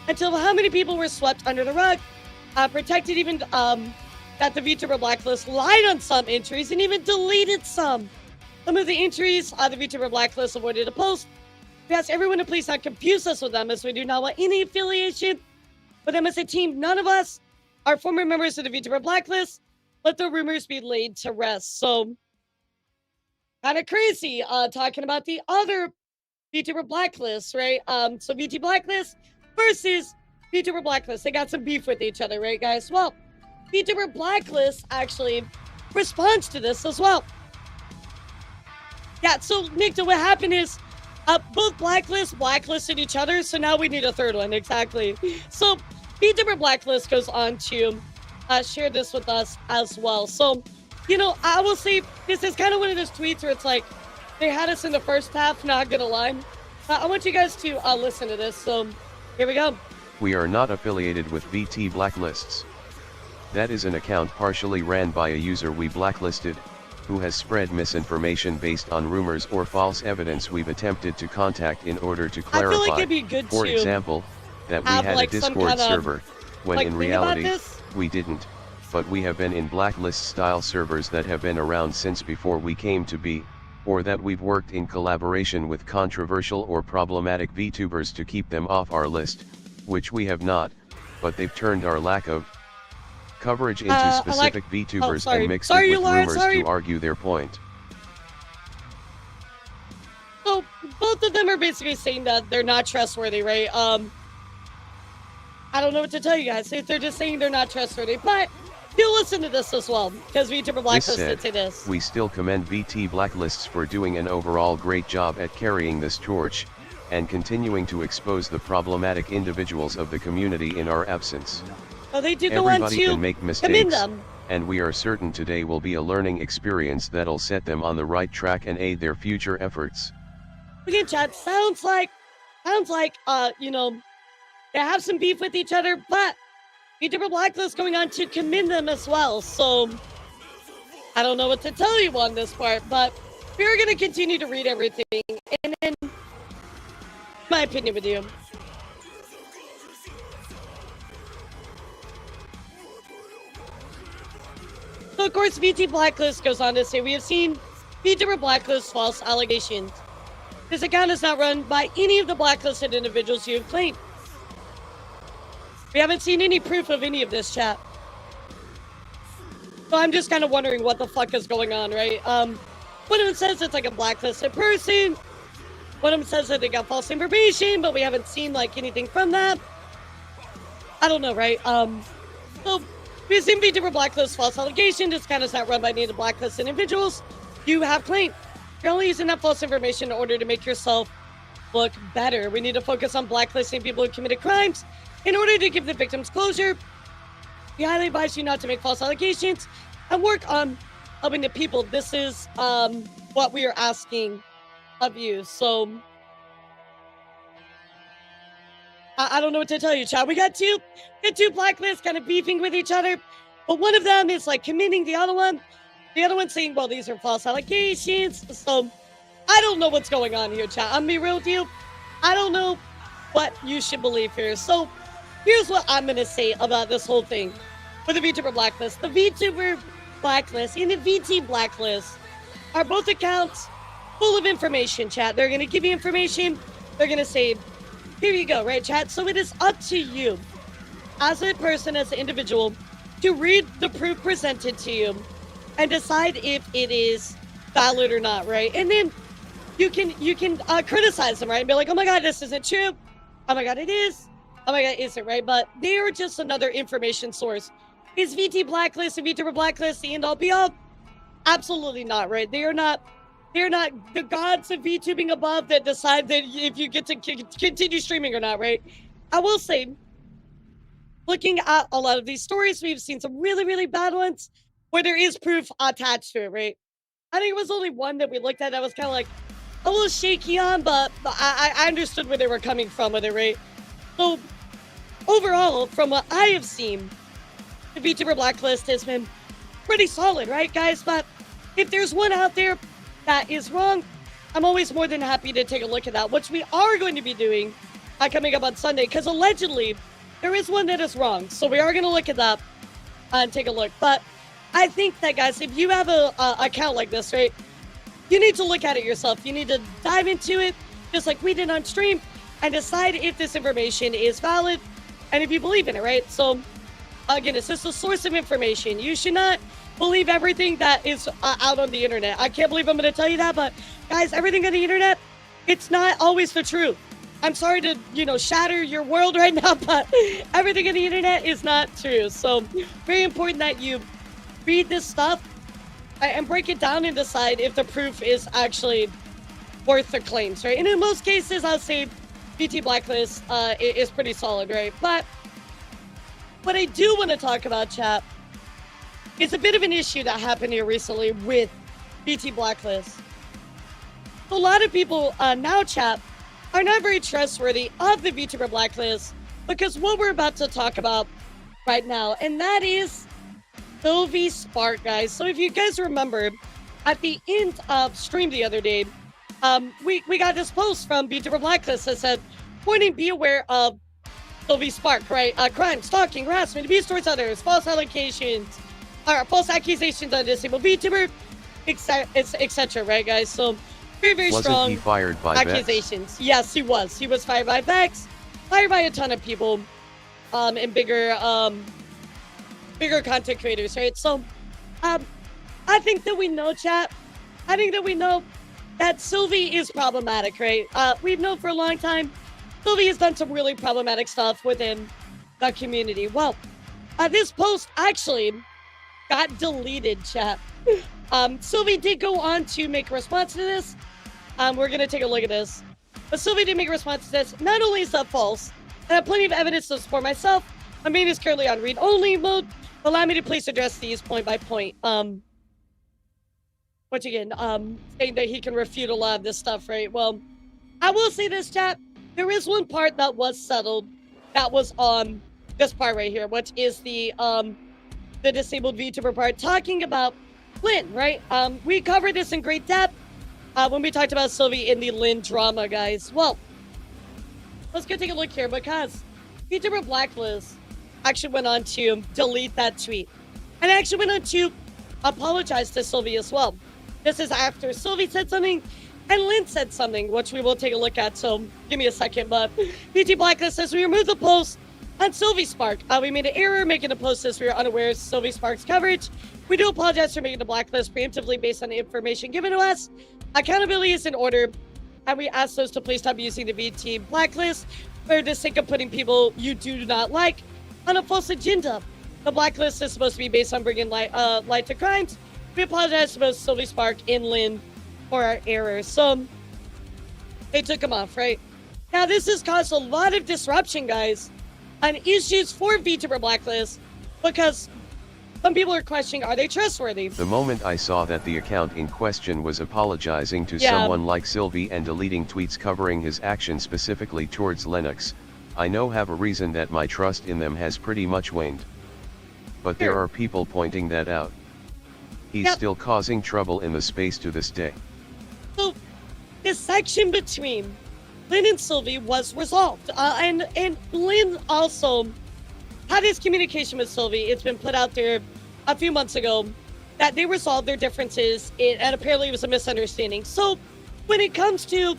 until how many people were swept under the rug, protected even that the VTuber Blacklist lied on some entries and even deleted some. Some of the entries, the VTuber Blacklist avoided a post. We asked everyone to please not confuse us with them, as we do not want any affiliation with them as a team. None of us are former members of the VTuber Blacklist. Let the rumors be laid to rest. So, kind of crazy talking about the other VTuber Blacklist, right? So VT Blacklist versus VTuber Blacklist. They got some beef with each other, right, guys? Well, VTuber Blacklist actually responds to this as well. Yeah, so Nick, what happened is both Blacklists blacklisted each other, so now we need a third one, exactly. So VTuber Blacklist goes on to share this with us as well. So, you know, I will say this is kind of one of those tweets where it's like, they had us in the first half, not gonna lie. I want you guys to listen to this, so here we go. We are not affiliated with VT Blacklists. That is an account partially ran by a user we blacklisted, who has spread misinformation based on rumors or false evidence we've attempted to contact in order to clarify. I feel like it'd be good for example, that we had like a Discord server, when like, in reality, we didn't, but we have been in blacklist-style servers that have been around since before we came to be, or that we've worked in collaboration with controversial or problematic VTubers to keep them off our list, which we have not, but they've turned our lack of coverage into specific VTubers and mixed it with rumors to argue their point. So both of them are basically saying that they're not trustworthy, right? I don't know what to tell you guys. They're just saying they're not trustworthy, but you'll listen to this as well, because VTuber Blacklist did say this. We still commend VT Blacklists for doing an overall great job at carrying this torch, and continuing to expose the problematic individuals of the community in our absence. Oh, they do go on Everybody to can make mistakes, and we are certain today will be a learning experience that'll set them on the right track and aid their future efforts. Again, chat, sounds like, you know, they have some beef with each other, but VTuber Blacklist going on to commend them as well. So, I don't know what to tell you on this part, but we're going to continue to read everything, and then my opinion with you. So, of course, VT Blacklist goes on to say, we have seen VTuber Blacklist false allegations. This account is not run by any of the blacklisted individuals you have claimed. We haven't seen any proof of any of this, chat. So I'm just kind of wondering what the fuck is going on, right? One of them says it's like a blacklisted person. One of them says that they got false information, but we haven't seen like anything from that. I don't know, right? So we've seen VTuber Blacklist false allegation. This kind of not run by any of the blacklisted individuals you have claimed. You're only using that false information in order to make yourself look better. We need to focus on blacklisting people who committed crimes in order to give the victims closure. We highly advise you not to make false allegations and work on helping the people. This is what we are asking of you. So I don't know what to tell you, chat. We got two blacklists kind of beefing with each other, but one of them is like commending the other one. The other one saying, well, these are false allegations. So I don't know what's going on here, chat. I'm gonna be real with you. I don't know what you should believe here. So here's what I'm gonna say about this whole thing with the VTuber Blacklist. The VTuber Blacklist and the VT Blacklist are both accounts full of information, chat. They're gonna give you information. They're gonna say, here you go, right, chat? So it is up to you as a person, as an individual, to read the proof presented to you and decide if it is valid or not, right? And then you can criticize them, right? And be like, oh my God, this isn't true. Oh my God, it is. Oh my God, it isn't, right? But they are just another information source. Is VT Blacklist and VTuber Blacklist the end all be all? Absolutely not, right? They're not the gods of VTubing above that decide that if you get to continue streaming or not, right? I will say, looking at a lot of these stories, we've seen some really, really bad ones where there is proof attached to it, right? I think it was only one that we looked at that was kind of like a little shaky on, but I understood where they were coming from with it, right? So overall, from what I have seen, the VTuber Blacklist has been pretty solid, right, guys? But if there's one out there that is wrong, I'm always more than happy to take a look at that, which we are going to be doing coming up on Sunday, because allegedly there is one that is wrong. So we are going to look at that and take a look. But I think that, guys, if you have a account like this, right, you need to look at it yourself. You need to dive into it, just like we did on stream, and decide if this information is valid and if you believe in it, right? So, again, it's just a source of information. You should not believe everything that is out on the internet. I can't believe I'm going to tell you that, but, guys, everything on the internet, it's not always the truth. I'm sorry to, shatter your world right now, but everything on the internet is not true. So, very important that you read this stuff and break it down and decide if the proof is actually worth the claims, right? And in most cases, I'll say VT Blacklist is pretty solid, right? But what I do want to talk about, chat, is a bit of an issue that happened here recently with VT Blacklist. A lot of people now, chat, are not very trustworthy of the VTuber Blacklist because what we're about to talk about right now, and that is Sylvie Spark, guys. So if you guys remember, at the end of stream the other day, we got this post from VTuber Blacklist that said, warning, be aware of Sylvie Spark, right? Crime, stalking, harassment, abuse towards others, false accusations on disabled VTuber, etc., right, guys? So very, very strong. Wasn't he fired by accusations? Vex? Yes, he was. He was fired by Vex, fired by a ton of people, and bigger content creators, right? So, I think that we know, chat. I think that we know that Sylvie is problematic, right? We've known for a long time Sylvie has done some really problematic stuff within the community. Well, this post actually got deleted, chat. Sylvie did go on to make a response to this. We're going to take a look at this. But Sylvie did make a response to this. Not only is that false, I have plenty of evidence to support myself. My main is currently on read-only mode. Allow me to please address these point by point. Which again, saying that he can refute a lot of this stuff, right? Well, I will say this, chat. There is one part that was settled. That was on this part right here, which is the disabled VTuber part, talking about Lynn, right? We covered this in great depth when we talked about Sylvie in the Lynn drama, guys. Well, let's go take a look here because VTuber Blacklist actually went on to delete that tweet and actually went on to apologize to Sylvie as well. This is after Sylvie said something And Lynn said something, which we will take a look at, so give me a second. But VT Blacklist says, we removed the post on Sylvie Spark. We made an error making the post as we were unaware of Sylvie Spark's coverage. We do apologize for making the blacklist preemptively based on the information given to us. Accountability is in order, and we ask those to please stop using the VT Blacklist for the sake of putting people you do not like on a false agenda. The blacklist is supposed to be based on bringing light to crimes. We apologize to both Sylvie Spark and Lynn for our errors. So they took them off, right? Now this has caused a lot of disruption, guys, on issues for VTuber Blacklist, because some people are questioning, are they trustworthy? The moment I saw that the account in question was apologizing to someone like Sylvie and deleting tweets covering his action specifically towards Lennox, I know have a reason that my trust in them has pretty much waned. But there are people pointing that out. He's still causing trouble in the space to this day. So, the section between Lynn and Sylvie was resolved. And Lynn also had his communication with Sylvie. It's been put out there a few months ago that they resolved their differences, and apparently it was a misunderstanding. So, when it comes to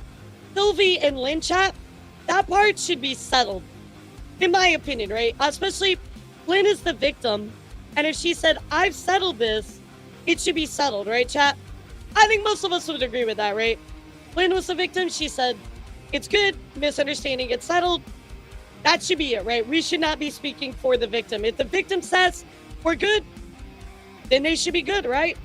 Sylvie and Lynn chat, that part should be settled, in my opinion, right? Especially Lynn is the victim, and if she said, I've settled this, it should be settled, right, chat? I think most of us would agree with that, right? Lynn was the victim. She said, it's good, misunderstanding, it's settled. That should be it, right? We should not be speaking for the victim. If the victim says we're good, then they should be good, right?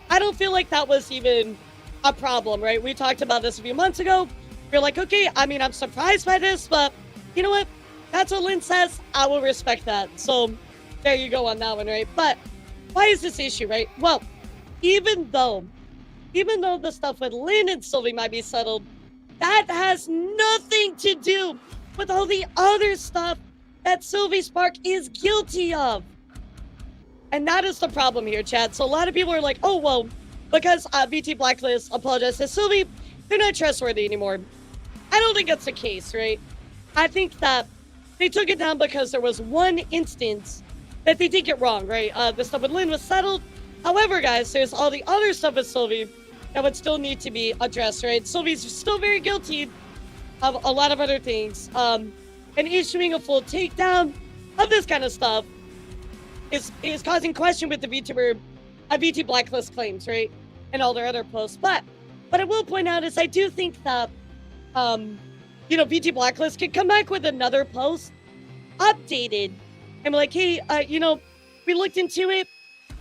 I don't feel like that was even a problem, right? We talked about this a few months ago. We're like, okay, I mean, I'm surprised by this, but you know what? That's what Lynn says. I will respect that. So there you go on that one, right? But why is this issue, right? Well, even though the stuff with Lynn and Sylvie might be settled, that has nothing to do with all the other stuff that Sylvie Spark is guilty of. And that is the problem here, Chad. So a lot of people are like, oh, well, because VT Blacklist apologized to Sylvie, they're not trustworthy anymore. I don't think that's the case, right? I think that they took it down because there was one instance that they did get wrong, right? The stuff with Lynn was settled. However, guys, there's all the other stuff with Sylvie that would still need to be addressed, right? Sylvie's still very guilty of a lot of other things. And issuing a full takedown of this kind of stuff is causing question with the VT Blacklist claims, right? And all their other posts. But what I will point out is I do think that, VT Blacklist could come back with another post, updated, and be like, hey, we looked into it.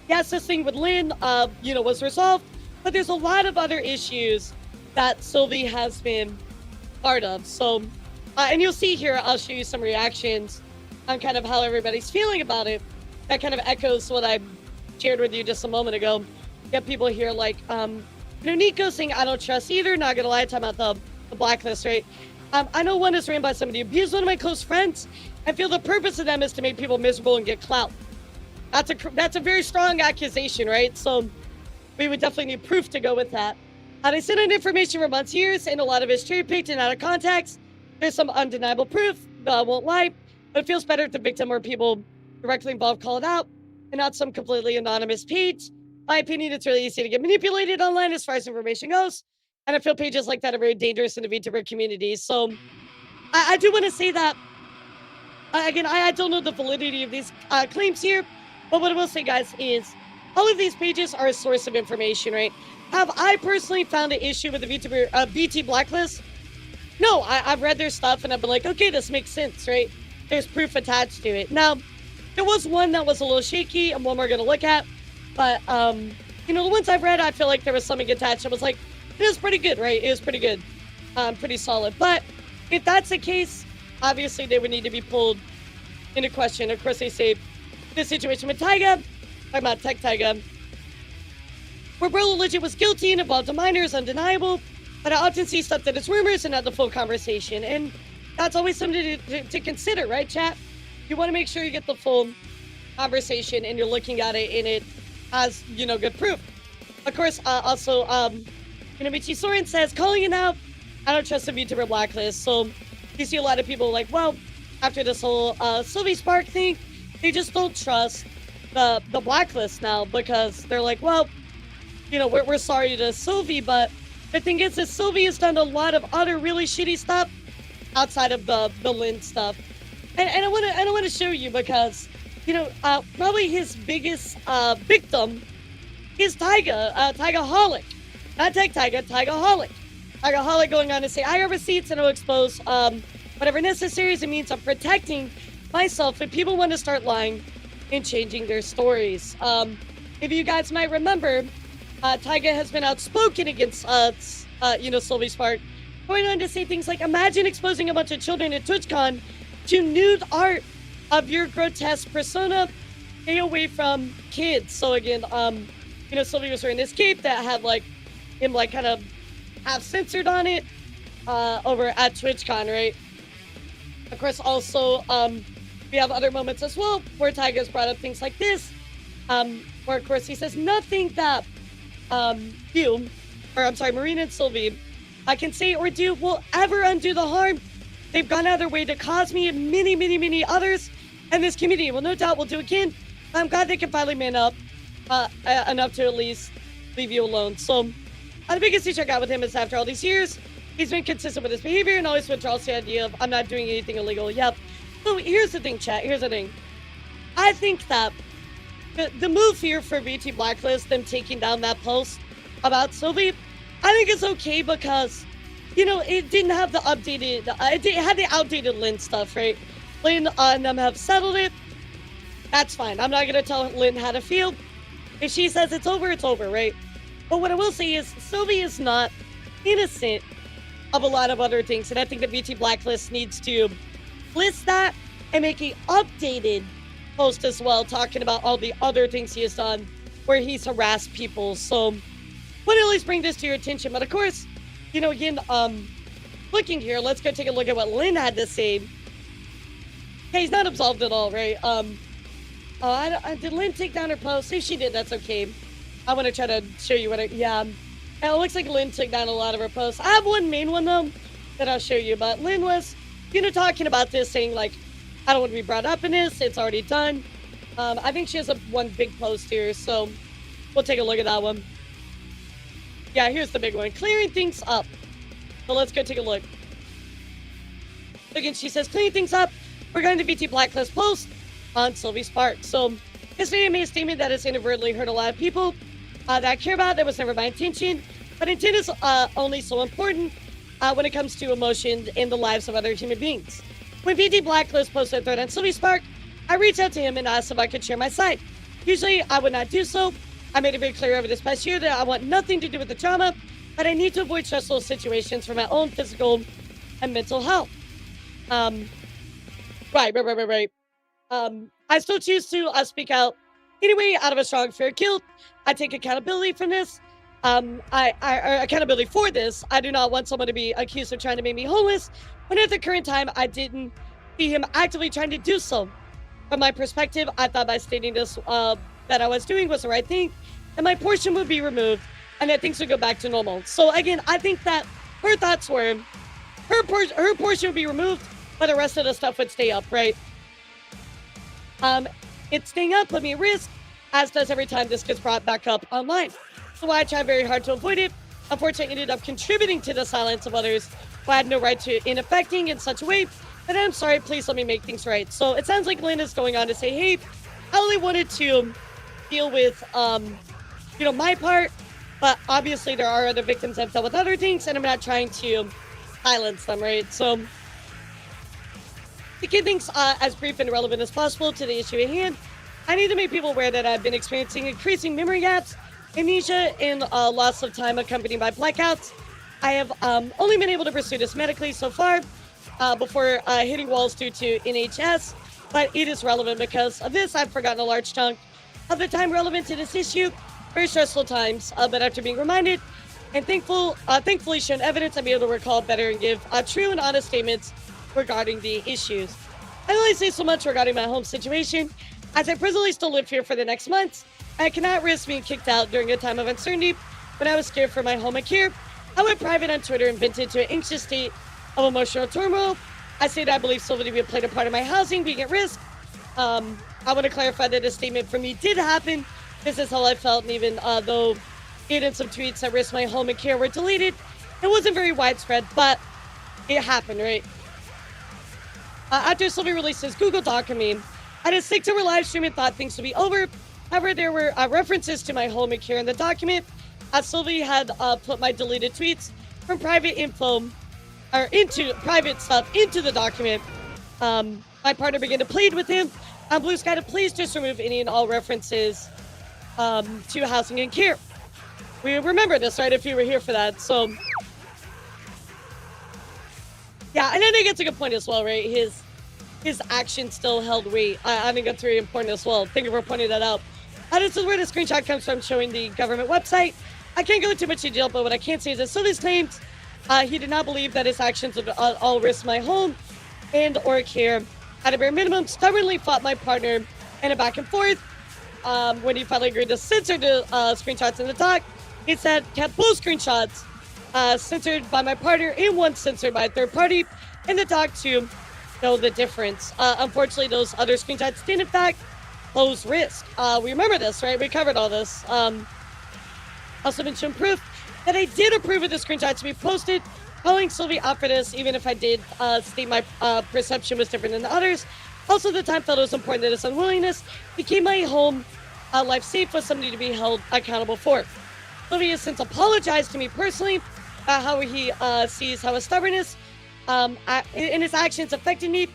Yes, this thing with Lynn, was resolved. But there's a lot of other issues that Sylvie has been part of. So, and you'll see here, I'll show you some reactions on kind of how everybody's feeling about it. That kind of echoes what I shared with you just a moment ago. You have people here like, Nico saying, I don't trust either. Not gonna lie, talking about the blacklist, right? I know one is ran by somebody who abused one of my close friends. I feel the purpose of them is to make people miserable and get clout. That's a very strong accusation, right? So we would definitely need proof to go with that. They sent in information for months, years, and a lot of it's cherry-picked and out of context. There's some undeniable proof, I won't lie, but it feels better if the victim or people directly involved call it out, and not some completely anonymous page. My opinion, it's really easy to get manipulated online as far as information goes, and I feel pages like that are very dangerous in the VTuber community. So I do want to say that, again, I don't know the validity of these claims here, but what I will say, guys, is all of these pages are a source of information, right? Have I personally found an issue with the VT Blacklist? No, I've read their stuff and I've been like, okay, this makes sense, right? There's proof attached to it. Now, there was one that was a little shaky and one we're going to look at. But, the ones I've read, I feel like there was something attached. I was like, it was pretty good, right? It was pretty good. Pretty solid. But if that's the case, obviously they would need to be pulled into question. Of course, they say this situation with Tyga, talking about Tech Tyga, where Bro legit was guilty and involved a minor is undeniable, but I often see stuff that is rumors and not the full conversation. And that's always something to consider, right, chat? You want to make sure you get the full conversation and you're looking at it and it has, good proof. Of course, also, Michi Soren says, calling it out, I don't trust the VTuber Blacklist. So you see a lot of people like, well, after this whole Sylvie Spark thing, they just don't trust the Blacklist now because they're like, well, we're sorry to Sylvie, but the thing is Sylvie has done a lot of other really shitty stuff outside of the Lynn stuff. And I want to show you because, you know, probably his biggest victim is Tyga, Tyga-holic. Not Tyga, Tyga-holic. Tyga-holic going on to say, I have receipts and I'll expose whatever necessary as a means of protecting myself if people want to start lying and changing their stories. If you guys might remember, Tyga has been outspoken against, Sylvie Spark, going on to say things like, imagine exposing a bunch of children at TwitchCon to nude art of your grotesque persona. Stay away from kids. So again, Sylvie was wearing this cape that had him kind of half censored on it over at TwitchCon, right? Of course, also we have other moments as well where Tyga's brought up things like this, where of course he says nothing that Marina and Sylvie can say or do will ever undo the harm they've gone out of their way to cause me and many, many, many others, and this community will no doubt will do again. I'm glad they can finally man up enough to at least leave you alone. So the biggest issue I got with him is after all these years, he's been consistent with his behavior and always withdraws the idea of I'm not doing anything illegal. Yep. So here's the thing, chat. Here's the thing. I think that the move here for VT Blacklist, them taking down that post about Sylvie, I think it's okay because, it didn't have the updated, it had the outdated Lynn stuff, right? Lynn and them have settled it. That's fine. I'm not going to tell Lynn how to feel. If she says it's over, right? But what I will say is Sylvie is not innocent of a lot of other things. And I think the VT Blacklist needs to list that and make an updated post as well, talking about all the other things he has done where he's harassed people. So would at least bring this to your attention. But of course, again, looking here, let's go take a look at what Lynn had to say. Okay, he's not absolved at all, right? Did Lynn take down her post? If she did, that's okay. I want to try to show you yeah. It looks like Lynn took down a lot of her posts. I have one main one, though, that I'll show you. But Lynn was, talking about this, saying, I don't want to be brought up in this. It's already done. I think she has one big post here, so we'll take a look at that one. Yeah, here's the big one. Clearing things up. So let's go take a look. Again, she says, clearing things up. We're going to VT Blacklist post on Sylvie Spark. So this video made a statement that has inadvertently hurt a lot of people that I care about. That was never my intention. But intent is only so important when it comes to emotions in the lives of other human beings. When VT Blacklist posted a thread on Sylvie Spark, I reached out to him and asked if I could share my side. Usually, I would not do so. I made it very clear over this past year that I want nothing to do with the trauma, but I need to avoid stressful situations for my own physical and mental health. Right. I still choose to speak out anyway out of a strong fear of guilt. I take accountability from this. Accountability for this. I do not want someone to be accused of trying to make me homeless when at the current time I didn't see him actively trying to do so. From my perspective, I thought by stating this that I was doing was the right thing, and my portion would be removed, and that things would go back to normal. So again, I think that her thoughts were her portion would be removed, but the rest of the stuff would stay up, right? It's staying up, put me at risk, as does every time this gets brought back up online. So I tried very hard to avoid it. Unfortunately, I ended up contributing to the silence of others who I had no right to in affecting in such a way. But I'm sorry, please let me make things right. So it sounds like Lynn is going on to say, hey, I only wanted to deal with, my part, but obviously there are other victims that have dealt with other things, and I'm not trying to silence them, right? So to keep things as brief and relevant as possible to the issue at hand, I need to make people aware that I've been experiencing increasing memory gaps, amnesia, and loss of time accompanied by blackouts. I have only been able to pursue this medically so far before hitting walls due to NHS, but it is relevant because of this. I've forgotten a large chunk of the time relevant to this issue. Very stressful times, but after being reminded and thankfully shown evidence, I'm able to recall better and give true and honest statements regarding the issues. I only say so much regarding my home situation, as I presently still live here for the next months. I cannot risk being kicked out during a time of uncertainty. When I was scared for my home and care, I went private on Twitter and vented to an anxious state of emotional turmoil. I say that I believe Sylvie to be played a part of my housing being at risk. I want to clarify that this statement for me did happen. This is how I felt, and even though and some tweets that risked my home and care were deleted. It wasn't very widespread, but it happened, right? After Sylvie released his Google Doc of me, I had a 6-hour live stream and thought things would be over. However, there were references to my home and care in the document. Sylvie had put my deleted tweets from private info, or into private stuff, into the document. My partner began to plead with him on Blue Sky to please just remove any and all references to housing and care. We remember this, right, if you were here for that. So, yeah, and I think it's a good point as well, right? His action still held weight. I think that's very important as well. Thank you for pointing that out. This is where the screenshot comes from, showing the government website. I can't go into much detail, but what I can say is that Sylvie's claims he did not believe that his actions would all risk my home and or care. At a bare minimum, stubbornly fought my partner in a back and forth. When he finally agreed to censor the screenshots in the doc, he said kept both screenshots censored by my partner and one censored by a third party in the doc to know the difference. Unfortunately, those other screenshots did in fact pose risk. We remember this, right? We covered all this. Also been shown proof that I did approve of the screenshot to be posted, calling Sylvie out for this, even if I did state my perception was different than the others. Also, the time felt it was important that his unwillingness to keep my home life safe was something to be held accountable for. Sylvie has since apologized to me personally about how he sees how his stubbornness and his actions affected me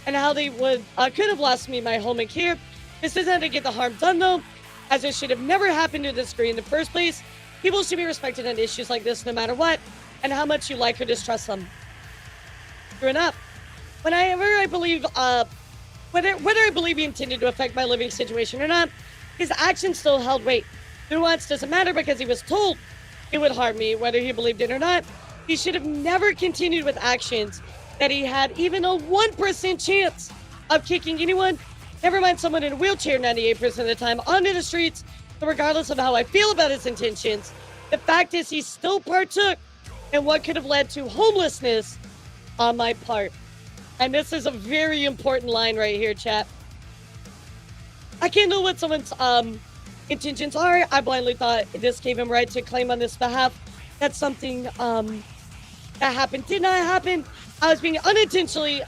and how they could have lost me my home and care. This isn't to get the harm done, though, as it should have never happened to this degree in the first place. People should be respected on issues like this no matter what, and how much you like or distrust them. True enough. Whether I believe he intended to affect my living situation or not, his actions still held weight. Nuance doesn't matter because he was told it would harm me, whether he believed it or not. He should have never continued with actions that he had even a 1% chance of kicking anyone, never mind someone in a wheelchair 98% of the time, onto the streets. But regardless of how I feel about his intentions, the fact is he still partook in what could have led to homelessness on my part. And this is a very important line right here, chat. I can't know what someone's intentions are. I blindly thought this gave him right to claim on this behalf that something that happened did not happen. I was being unintentionally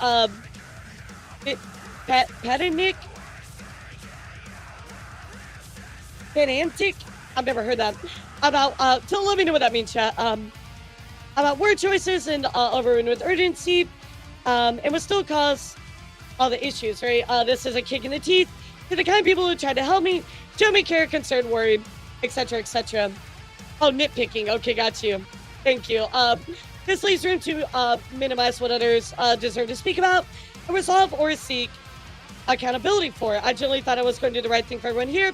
pedantic. I've never heard that. About so let me know what that means, chat. About word choices and overrun with urgency. It would still cause all the issues, right? This is a kick in the teeth to the kind of people who tried to help me, show me care, concern, worry, etc., etc. Oh, nitpicking. Okay, got you. Thank you. This leaves room to minimize what others deserve to speak about, and resolve or seek accountability for. I generally thought I was going to do the right thing for everyone here,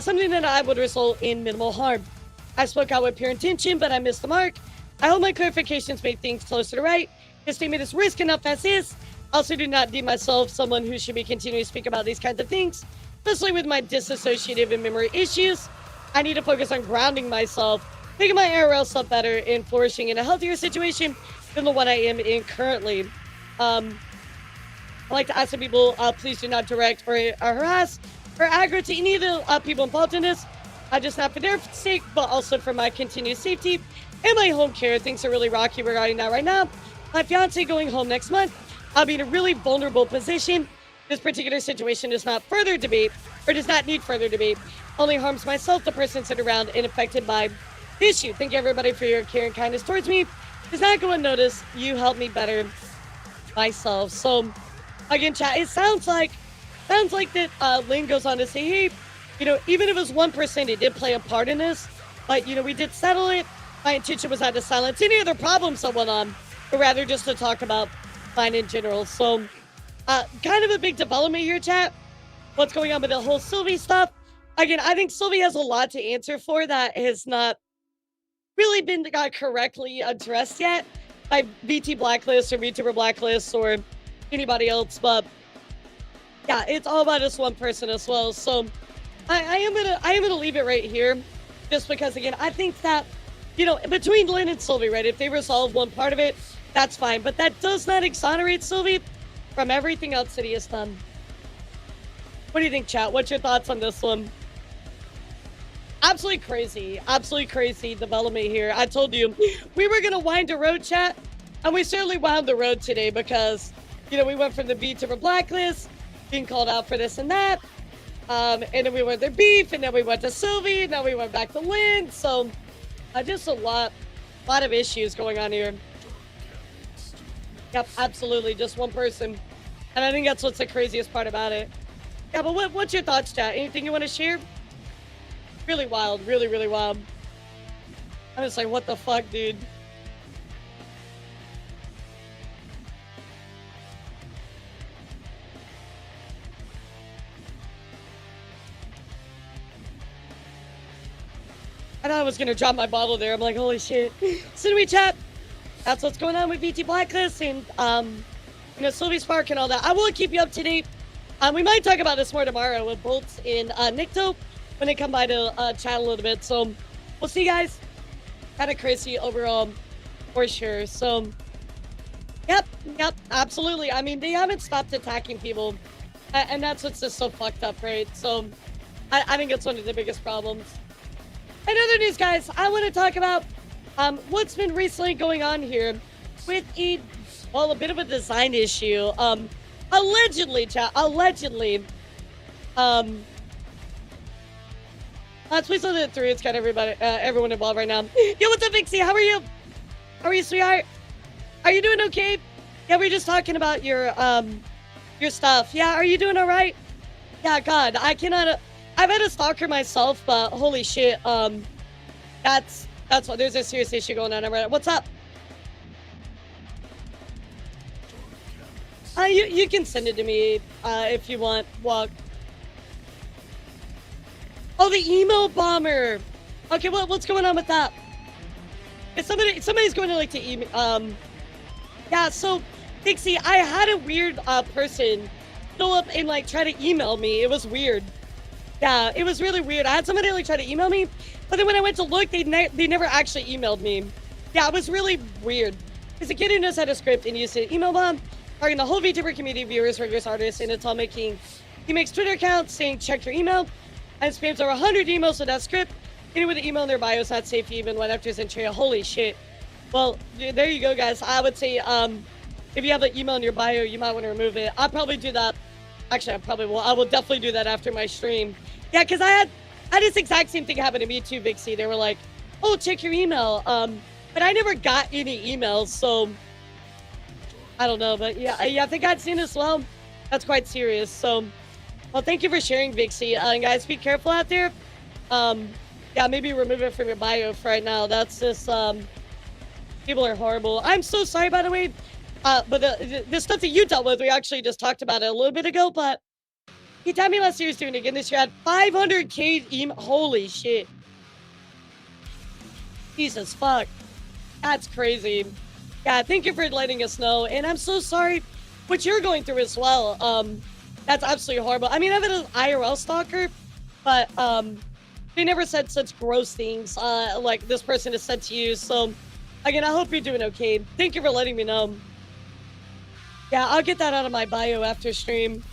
something that I would result in minimal harm. I spoke out with pure intention, but I missed the mark. I hope my clarifications made things closer to right. This statement is risk enough as is. I also do not deem myself someone who should be continuing to speak about these kinds of things, especially with my disassociative and memory issues. I need to focus on grounding myself, making my ARL self better, and flourishing in a healthier situation than the one I am in currently. I like to ask some people, please do not direct or harass or aggro to any of the people involved in this. Just not for their sake, but also for my continued safety and my home care. Things are really rocky regarding that right now. My fiance going home next month. I'll be in a really vulnerable position. This particular situation does not further debate, or does not need further debate. Only harms myself, the person sitting around and affected by the issue. Thank you everybody for your care and kindness towards me. Does not go unnoticed. You help me better myself. So again, chat, it sounds like that Lynn goes on to say, hey, you know, even if it was 1%, it did play a part in this. But, you know, we did settle it. My intention was not to silence any other problems that went on, but rather just to talk about mine in general. So, kind of a big development here, chat. What's going on with the whole Sylvie stuff? Again, I think Sylvie has a lot to answer for that has not really been correctly addressed yet by VT Blacklist or VTuber Blacklist or anybody else. But yeah, it's all about this one person as well. So I am gonna leave it right here, just because again, I think that, you know, between Lynn and Sylvie, right, if they resolve one part of it, that's fine. But that does not exonerate Sylvie from everything else that he has done. What do you think, chat? What's your thoughts on this one? Absolutely crazy development here. I told you, we were gonna wind a road, chat, and we certainly wound the road today because, you know, we went from the VTuber Blacklist, being called out for this and that, and then we went to beef, and then we went to Sylvie, and then we went back to Lynn, so just a lot of issues going on here. Yep, absolutely, just one person, and I think that's what's the craziest part about it. Yeah, but what's your thoughts, chat? Anything you want to share? Really wild, really wild. I'm just like, what the fuck, dude? I thought I was gonna drop my bottle there. I'm like, holy shit. So we chat. That's what's going on with VT Blacklist and you know, Sylvie Spark and all that. I will keep you up to date. We might talk about this more tomorrow with Bolts and Nikto when they come by to chat a little bit. So we'll see you guys. Kind of crazy overall for sure. So yep, absolutely. I mean, they haven't stopped attacking people, and that's what's just so fucked up, right? So I think it's one of the biggest problems. In other news, guys, I want to talk about what's been recently going on here with a bit of a design issue. Allegedly, chat, allegedly. Let's please look at 3. It's got everyone involved right now. Yo, what's up, Vixie? How are you? How are you, sweetheart? Are you doing okay? Yeah, we were just talking about your stuff. Yeah, are you doing all right? Yeah, God, I cannot. I've had a stalker myself, but holy shit, that's what. There's a serious issue going on right now. What's up? You can send it to me if you want. Walk. Oh, the email bomber. Okay, what's going on with that? Is somebody's going to like to email. Yeah. So, Dixie, I had a weird person fill up and like try to email me. It was weird. Yeah, it was really weird. I had somebody like try to email me, but then when I went to look, they never actually emailed me. Yeah, it was really weird. Because a kid who knows how to script and use an email bomb, targeting the whole VTuber community, viewers, regulars, artists, and it's all making. He makes Twitter accounts saying check your email, and spams over 100 emails with that script. Anyone with an email in their bio is not safe even when after his entry. Holy shit. Well, there you go, guys. I would say if you have an email in your bio, you might want to remove it. I'll probably do that. Actually, I probably will. I will definitely do that after my stream. Yeah, because I had this exact same thing happen to me too, Vixie. They were like, oh, check your email. But I never got any emails, so I don't know. But yeah, I think I'd seen as well. That's quite serious. So, well, thank you for sharing, Vixie. Guys, be careful out there. Yeah, maybe remove it from your bio for right now. That's just, people are horrible. I'm so sorry, by the way. But the stuff that you dealt with, we actually just talked about it a little bit ago, but he told me last year he was doing it again. This year had 500k email. Holy shit. Jesus fuck. That's crazy. Yeah, thank you for letting us know. And I'm so sorry what you're going through as well. That's absolutely horrible. I mean, I've been an IRL stalker, but they never said such gross things like this person has said to you. So, again, I hope you're doing okay. Thank you for letting me know. Yeah, I'll get that out of my bio after stream.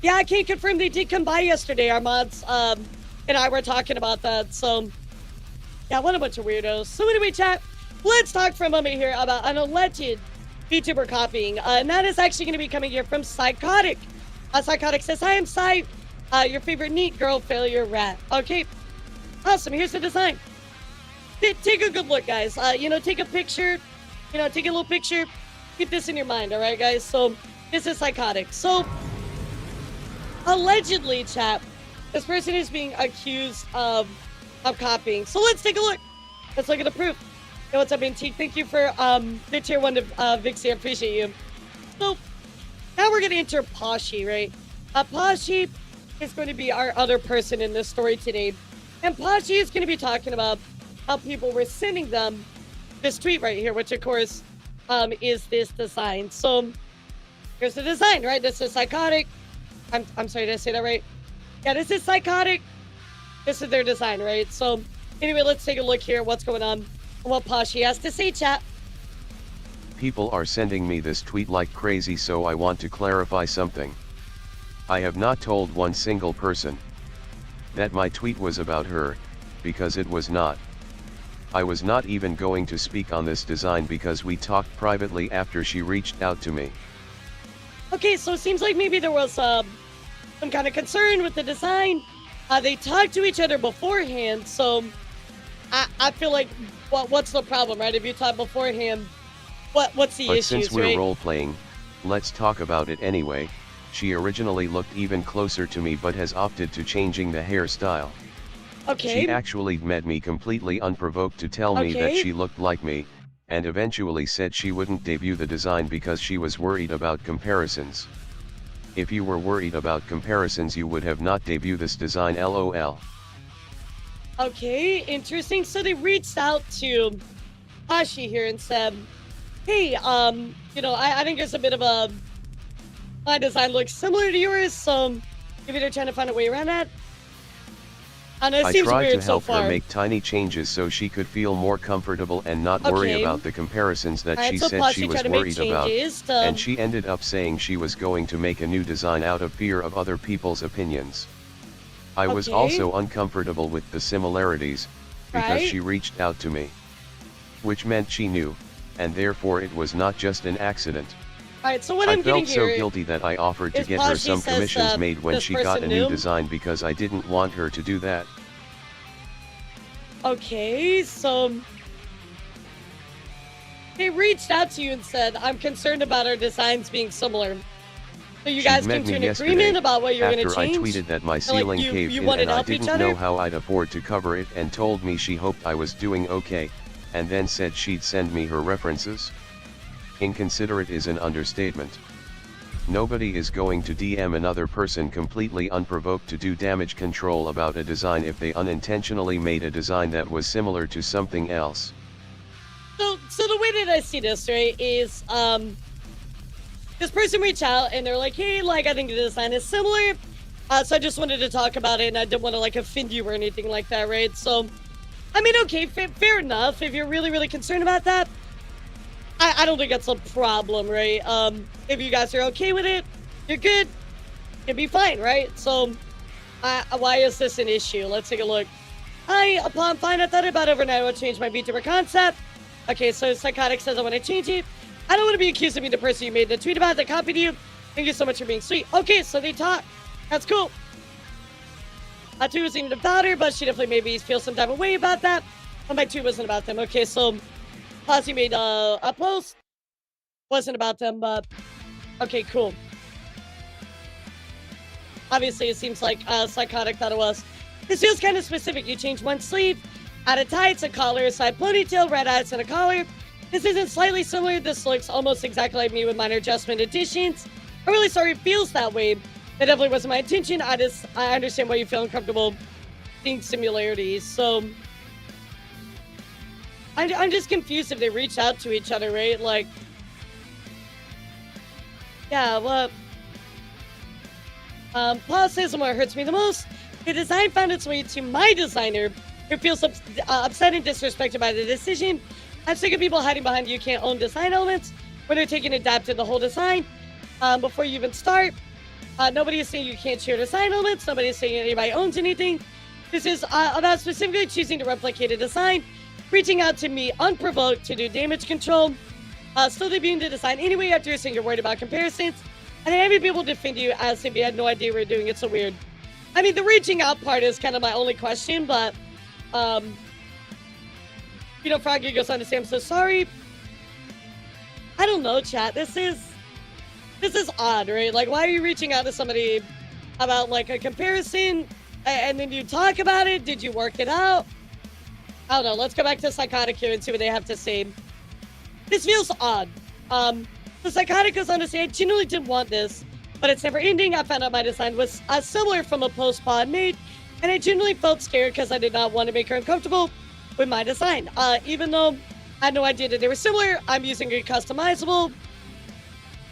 Yeah, I can't confirm they did come by yesterday. Our mods and I were talking about that. So, yeah, what a bunch of weirdos. So anyway, chat, let's talk for a moment here about an alleged VTuber copying. And that is actually going to be coming here from Psychotic. Psychotic says, hi, I'm Psy, your favorite neat girl failure rat. Okay, awesome. Here's the design. Take a good look, guys. You know, take a picture. You know, take a little picture. Keep this in your mind, all right, guys? So this is Psychotic. So allegedly, chat, this person is being accused of copying. So let's take a look. Let's look at the proof. Hey, what's up, Antique? Thank you for the tier 1 to Vixie. I appreciate you. So now we're going to enter Plushie, right? Plushie is going to be our other person in this story today. And Plushie is going to be talking about how people were sending them this tweet right here, which of course is this design. So here's the design, right? This is Psychotic. I'm sorry, did I say that right? Yeah, this is Psychotic. This is their design, right? So anyway, let's take a look here. What's going on? What Plushie has to say, chat. People are sending me this tweet like crazy, so I want to clarify something. I have not told one single person. that my tweet was about her, because it was not. I was not even going to speak on this design because we talked privately after she reached out to me. Okay, so it seems like maybe there was some kind of concern with the design. They talked to each other beforehand, so I feel like what's the problem, right? If you talk beforehand, what's the But issues, since we're right? role-playing, let's talk about it anyway. She originally looked even closer to me but has opted to changing the hairstyle. Okay. She actually met me completely unprovoked to tell me that she looked like me, and eventually said she wouldn't debut the design because she was worried about comparisons. If you were worried about comparisons you would have not debuted this design, lol. Okay, interesting. So they reached out to Plushie here and said, hey, you know, I think there's a bit of my design looks similar to yours, so maybe they're trying to find a way around that. And it I seems tried weird to help so far. her make tiny changes so she could feel more comfortable and not worry about the comparisons that she so said Plushie she was tried to make worried about, changes to- and she ended up saying she was going to make a new design out of fear of other people's opinions. I was also uncomfortable with the similarities, because she reached out to me. Which meant she knew, and therefore it was not just an accident. Alright, so what I I'm getting felt so here guilty that I offered to is get her Plushie some says, commissions made when this she got person a new knew. design because I didn't want her to do that. Okay, so they reached out to you and said, I'm concerned about our designs being similar. So you guys came to an agreement about what you're going to after change? I tweeted that my Like, ceiling you caved in wanted and to I help each didn't other? know how I'd afford to cover it and told me she hoped I was doing okay, and then said she'd send me her references? Inconsiderate is an understatement. Nobody is going to DM another person completely unprovoked to do damage control about a design if they unintentionally made a design that was similar to something else. So the way that I see this, right, is this person reached out and they're like, hey, like, I think the design is similar. So I just wanted to talk about it and I didn't want to like offend you or anything like that, right? So, I mean, okay, fair enough. If you're really, really concerned about that, I don't think that's a problem, right? If you guys are okay with it, you're good. It'd be fine, right? So, why is this an issue? Let's take a look. Hi, upon fine, I thought about it overnight. I would change my VTuber concept. Okay, so Psychotic says I want to change it. I don't want to be accused of being the person you made the tweet about that copied you. Thank you so much for being sweet. Okay, so they talk. That's cool. My tweet wasn't even about her, but she definitely made me feel some type of way about that. But my tweet wasn't about them. Okay, so Posse made a post. Wasn't about them, but okay, cool. Obviously, it seems like Psychotic thought it was. This feels kind of specific. You changed one sleeve, added tights, a collar, a side ponytail, red eyes, and a collar. This isn't slightly similar. This looks almost exactly like me with minor adjustment additions. I'm really sorry it feels that way. That definitely wasn't my intention. I understand why you feel uncomfortable seeing similarities. So I'm just confused if they reached out to each other, right? Like, yeah, well, Paul says what hurts me the most. The design found its way to my designer, who feels upset and disrespected by the decision. I'm sick of people hiding behind you can't own design elements when they're taking adapted the whole design before you even start. Nobody is saying you can't share design elements. Nobody is saying anybody owns anything. This is about specifically choosing to replicate a design, reaching out to me unprovoked to do damage control, still debuting the design anyway after you're saying you're worried about comparisons, and having people defend you as if you had no idea we were doing it. So weird. I mean, the reaching out part is kind of my only question, but you know, Froggy goes on to say, I'm so sorry. I don't know, chat. This is odd, right? Like, why are you reaching out to somebody about, like, a comparison, and then you talk about it? Did you work it out? I don't know. Let's go back to Psychotic here and see what they have to say. This feels odd. The Psychotic goes on to say, I genuinely didn't want this, but it's never ending. I found out my design was similar from a post Pod made, and I genuinely felt scared because I did not want to make her uncomfortable with my design. Even though I had no idea that they were similar, I'm using a customizable.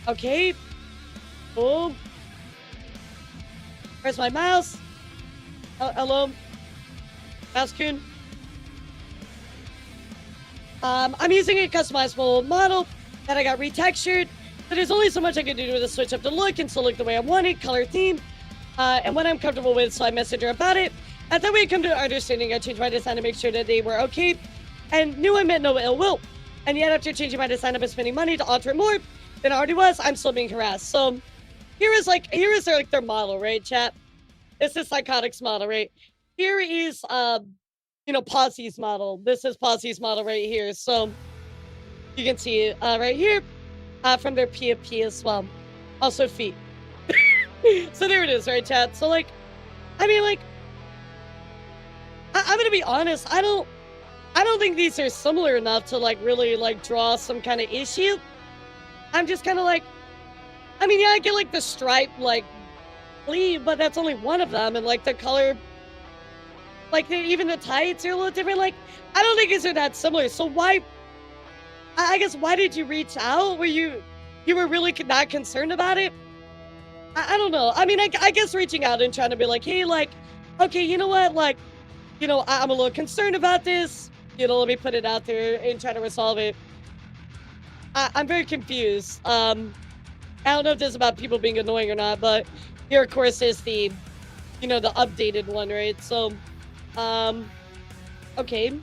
Okay. Cool. Where's my mouse? Hello? Mouse-coon? I'm using a customizable model that I got retextured. But there's only so much I can do to switch up the look and still look the way I want it, color theme, and what I'm comfortable with, so I messaged her about it. At that way, I come to an understanding. I changed my design to make sure that they were okay, and knew I meant no ill will. And yet, after changing my design, I've been spending money to alter it more than I already was. I'm still being harassed. So here is their model, right, chat? This is Psychotic's model, right? Here is Posse's model. This is Posse's model right here. So you can see it right here from their PFP as well. Also feet. So there it is, right, chat? So like, I mean, like, I'm gonna be honest. I don't think these are similar enough to like really like draw some kind of issue. I'm just kind of like, I mean, yeah, I get like the stripe like sleeve, but that's only one of them, and like the color, like even the tights are a little different. Like, I don't think these are that similar. So why? I guess why did you reach out? Were you were really not concerned about it? I don't know. I mean, I guess reaching out and trying to be like, hey, like, okay, you know what, like, you know, I'm a little concerned about this. You know, let me put it out there and try to resolve it. I'm very confused. I don't know if this is about people being annoying or not, but here, of course, is the, you know, the updated one, right? So, okay.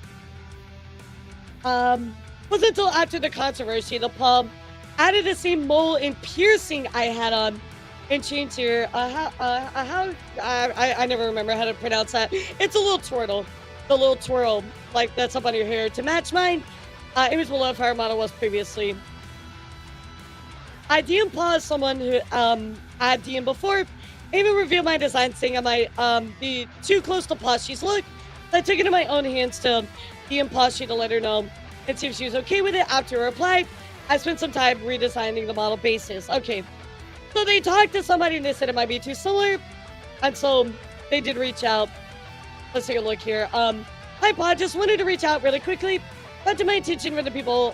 Wasn't until after the controversy, the pub added the same mole and piercing I had on and changed here. I never remember how to pronounce that. It's a little twirl. The little twirl, like, that's up on your hair to match mine. Image below how our model was previously. I DM paused someone who I DM before. I even revealed my design, saying I might be too close to Plushie's look. So I took it in my own hands to DM Plushie to let her know and see if she was okay with it. After her reply, I spent some time redesigning the model basis. Okay, so they talked to somebody and they said it might be too similar, and so they did reach out. Let's take a look here. Hi Pod, just wanted to reach out really quickly. Brought to my attention for the people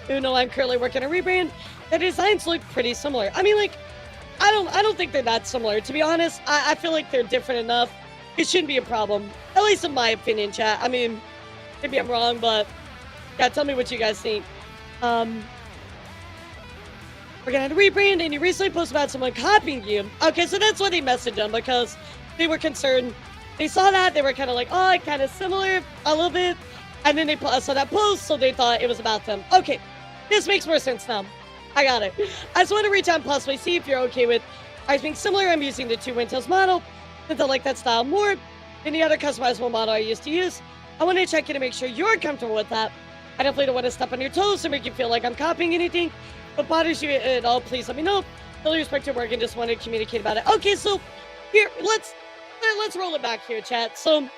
who know I'm currently working on a rebrand. The designs look pretty similar. I mean, like, I don't think they're that similar. To be honest, I feel like they're different enough. It shouldn't be a problem, at least in my opinion, chat. I mean, maybe I'm wrong, but yeah, tell me what you guys think. We're gonna have to rebrand, and you recently posted about someone copying you. Okay, so that's why they messaged them, because they were concerned. They saw that, they were kind of like, oh, kind of similar a little bit, and then they saw that post, so they thought it was about them. Okay, this makes more sense now. I got it. I just want to reach out and possibly see if you're okay with ours being similar. I'm using the 2 Wintails model since I like that style more than the other customizable model I used to use. I want to check in to make sure you're comfortable with that. I definitely don't want to step on your toes or make you feel like I'm copying anything. If it bothers you at all, please let me know. Fully respect your work and just want to communicate about it. Okay, so here, let's roll it back here, chat. So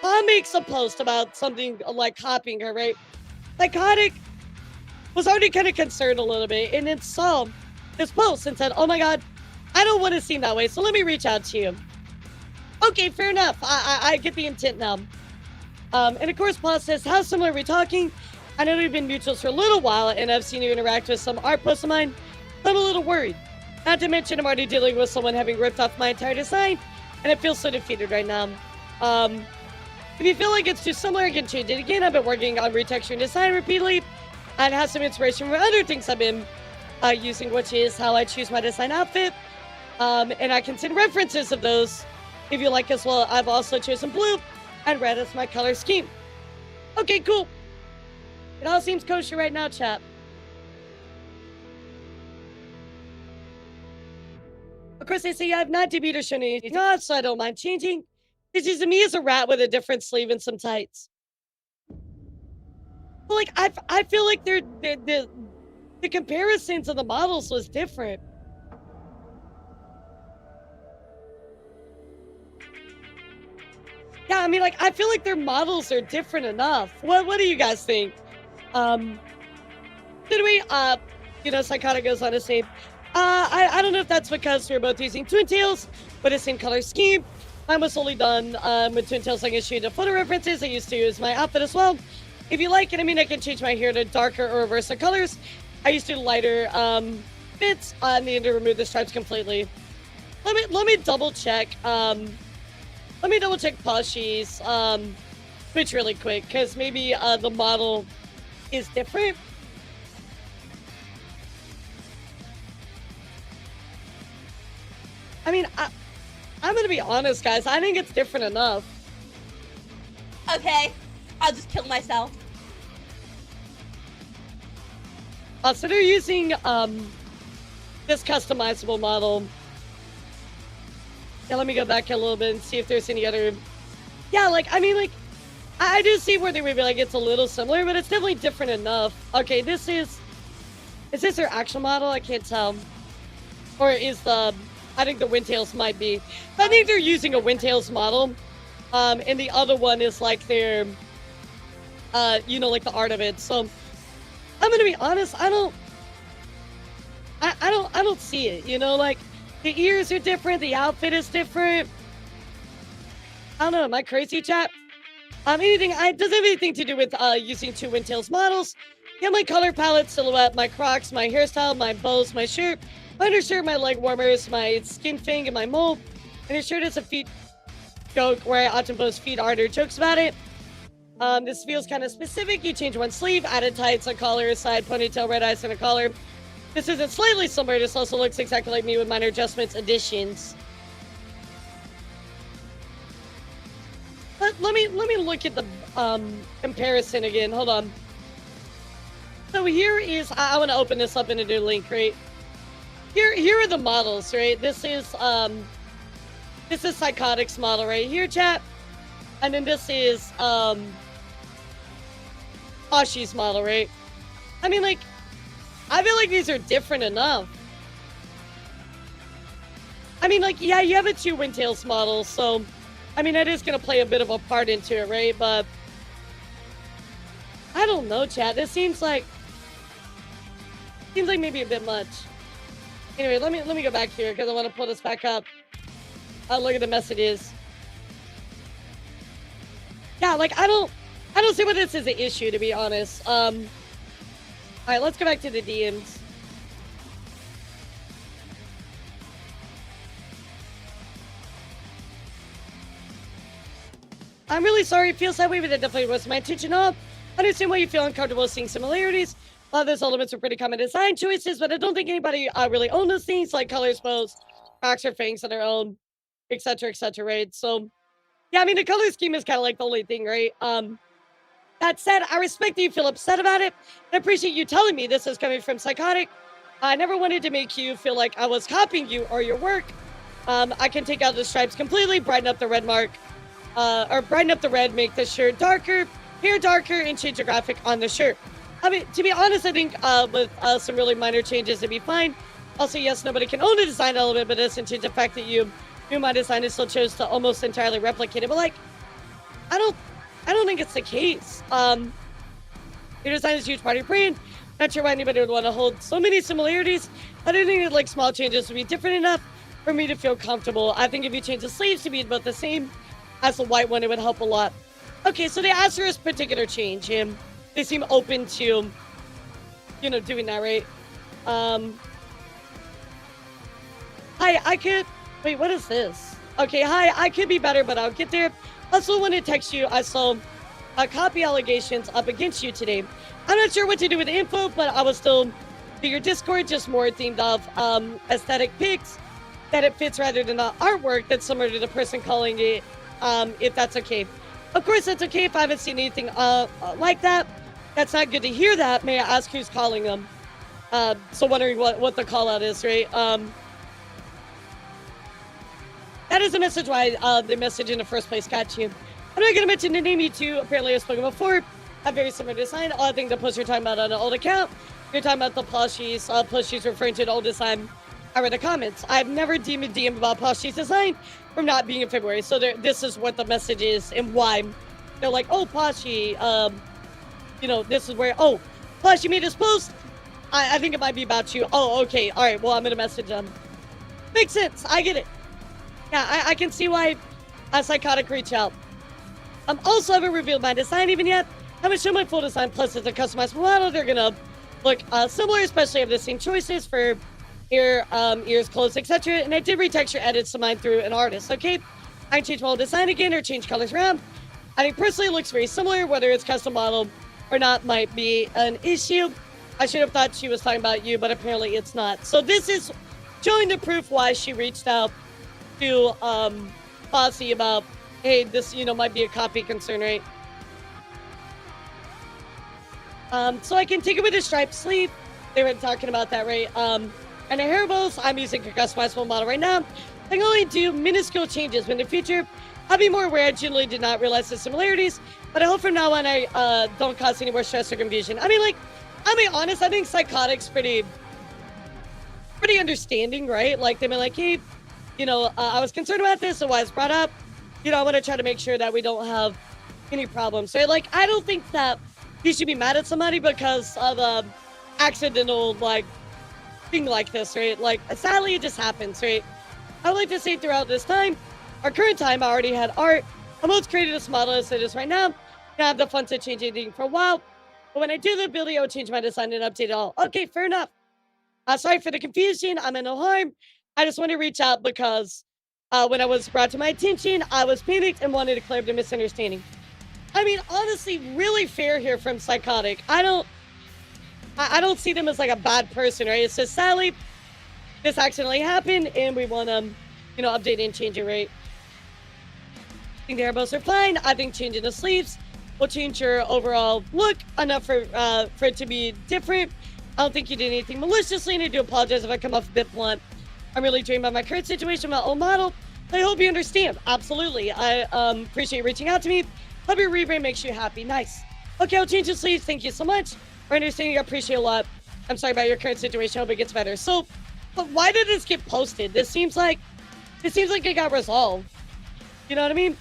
Maha makes a post about something like copying her, right? Psychotic was already kind of concerned a little bit, and then saw this post and said, oh my god, I don't want to seem that way, so let me reach out to you. Okay, fair enough. I get the intent now. And of course, Paul says, how similar are we talking? I know we've been mutuals for a little while, and I've seen you interact with some art posts of mine, so I'm a little worried. Not to mention, I'm already dealing with someone having ripped off my entire design, and I feel so defeated right now. If you feel like it's too similar, I can change it again. I've been working on retexturing design repeatedly, and have some inspiration from other things I've been using, which is how I choose my design outfit. And I can send references of those if you like as well. I've also chosen blue and red as my color scheme. Okay, cool. It all seems kosher right now, chat. Of course, they say I've not debuted or shown anything off, so I don't mind changing. This is me as a rat with a different sleeve and some tights. But like, I feel like the comparisons of the models was different. Yeah, I mean, like, I feel like their models are different enough. What do you guys think? Anyway, you know, Psychotic goes on to say, I don't know if that's because we're both using twin tails, but the same color scheme. Mine was solely done with twin tails. I can show you the photo references I used to use my outfit as well. If you like it, I mean, I can change my hair to darker or reverse the colors. I used to do lighter bits on the end to remove the stripes completely. Let me double check. Let me double check Plushie's Twitch really quick, because maybe the model is different. I mean, I'm gonna be honest, guys. I think it's different enough. Okay, I'll just kill myself. So they're using this customizable model. Yeah, let me go back a little bit and see if there's any other. Yeah, like I mean, like I do see where they would be like it's a little similar, but it's definitely different enough. Okay, this is this their actual model? I can't tell. Or is the I think the Windtails might be. I think they're using a Windtails model. And the other one is like their you know, like the art of it. So I'm gonna be honest, I don't see it, you know, like the ears are different, the outfit is different. I don't know, am I crazy, chat? Does it have anything to do with using two Windtails models? Yeah, my color palette, silhouette, my Crocs, my hairstyle, my bows, my shirt, my undershirt, my leg warmers, my skin thing, and my mold. And your shirt is a feet joke where I often post feet art or jokes about it. This feels kind of specific. You change one sleeve, added tights, a collar, a side ponytail, red eyes, and a collar. This isn't slightly similar. This also looks exactly like me with minor adjustments, additions. But let me look at the comparison again. Hold on. So here is I want to open this up in a new link, right? Here are the models, right? This is Psychotic's model right here, chat. And then this is Plushie's model, right? I mean, like, I feel like these are different enough. I mean, like, yeah, you have a two Windtails model, so I mean, that is gonna play a bit of a part into it, right? But I don't know, chat. This seems like maybe a bit much. Anyway, let me go back here because I want to pull this back up. Look at the messages. Yeah, like I don't see why this is an issue, to be honest. All right, let's go back to the DMs. I'm really sorry. It feels that way, but it definitely wasn't my intention. I understand why you feel uncomfortable seeing similarities. A lot of those elements are pretty common design choices, but I don't think anybody really owns those things, like colors, bows, cracks, or fangs on their own, etc., right? So, yeah, I mean, the color scheme is kind of like the only thing, right? That said, I respect that you feel upset about it. I appreciate you telling me this is coming from Psychotic. I never wanted to make you feel like I was copying you or your work. I can take out the stripes completely, brighten up the red mark, or brighten up the red, make the shirt darker, hair darker, and change the graphic on the shirt. I mean, to be honest, I think with some really minor changes, it'd be fine. Also, yes, nobody can own a design element, but it doesn't change the fact that you knew my design and still chose to almost entirely replicate it. But like, I don't think it's the case. Your design is a huge part of your brand. Not sure why anybody would want to hold so many similarities. I don't think that like small changes would be different enough for me to feel comfortable. I think if you change the sleeves to be about the same as the white one, it would help a lot. Okay, so they asked for this particular change, and they seem open to, you know, doing that, right? Hi, I could... Wait, what is this? Okay, hi, I could be better, but I'll get there. Also, when I text you, I saw copy allegations up against you today. I'm not sure what to do with the info, but I will still do your Discord, just more themed of aesthetic pics, that it fits rather than the artwork that's similar to the person calling it, if that's okay. Of course, that's okay if I haven't seen anything like that. That's not good to hear that. May I ask who's calling them? So wondering what the call out is, right? That is a message why the message in the first place got you. I'm not going to mention the name you two. Apparently I've spoken before. A very similar design. I think the post you're talking about on an old account. You're talking about the plushies. Plushies referring to an old design. I read the comments. I've never deemed a DM about Plushie's design from not being in February. So this is what the message is and why. They're like, oh, Plushie, you know, this is where, oh, Plushie made this post. I think it might be about you. Oh, okay. All right. Well, I'm going to message them. Makes sense. I get it. Yeah, I can see why a Psychotic reach out. Also haven't revealed my design even yet. Haven't shown my full design, plus it's a customized model. They're going to look similar, especially have the same choices for ear, ears, clothes, etc. And I did retexture edits to mine through an artist, okay? I can change my whole design again or change colors around. I think personally it looks very similar, whether it's custom model or not might be an issue. I should have thought she was talking about you, but apparently it's not. So this is showing the proof why she reached out to Bossy about, hey, this, might be a copy concern, right? So I can take it with a striped sleeve. They were talking about that, right? And the Haribo's, I'm using a customizable model right now. I can only do minuscule changes, but in the future, I'll be more aware. I generally did not realize the similarities, but I hope from now on I don't cause any more stress or confusion. I mean, honest, I think Psychotic's pretty understanding, right? Like, they've been like, hey, I was concerned about this, so why it's brought up. I want to try to make sure that we don't have any problems. So, like, I don't think that you should be mad at somebody because of a accidental, thing like this, right? Like, sadly, it just happens, right? I would like to say throughout this time, our current time, I already had art. I almost created this model as it is right now. I have the fun to change anything for a while. But when I do the ability, I'll change my design and update it all. Okay, fair enough. Sorry for the confusion. I'm in no harm. I just want to reach out because when I was brought to my attention, I was panicked and wanted to clear up the misunderstanding. I mean, honestly, really fair here from Psychotic. I don't see them as like a bad person, right? It's just sadly, this accidentally happened and we want to, update and change it, right? I think the airbos are fine. I think changing the sleeves will change your overall look enough for it to be different. I don't think you did anything maliciously, and I do apologize if I come off a bit blunt. I'm really dreaming about my current situation, my old model. I hope you understand. Absolutely. I appreciate you reaching out to me. Hope your rebrand makes you happy. Nice. Okay, I'll change the sleeves. Thank you so much for understanding. I appreciate it a lot. I'm sorry about your current situation. I hope it gets better. So, but why did this get posted? This seems like it got resolved. You know what I mean?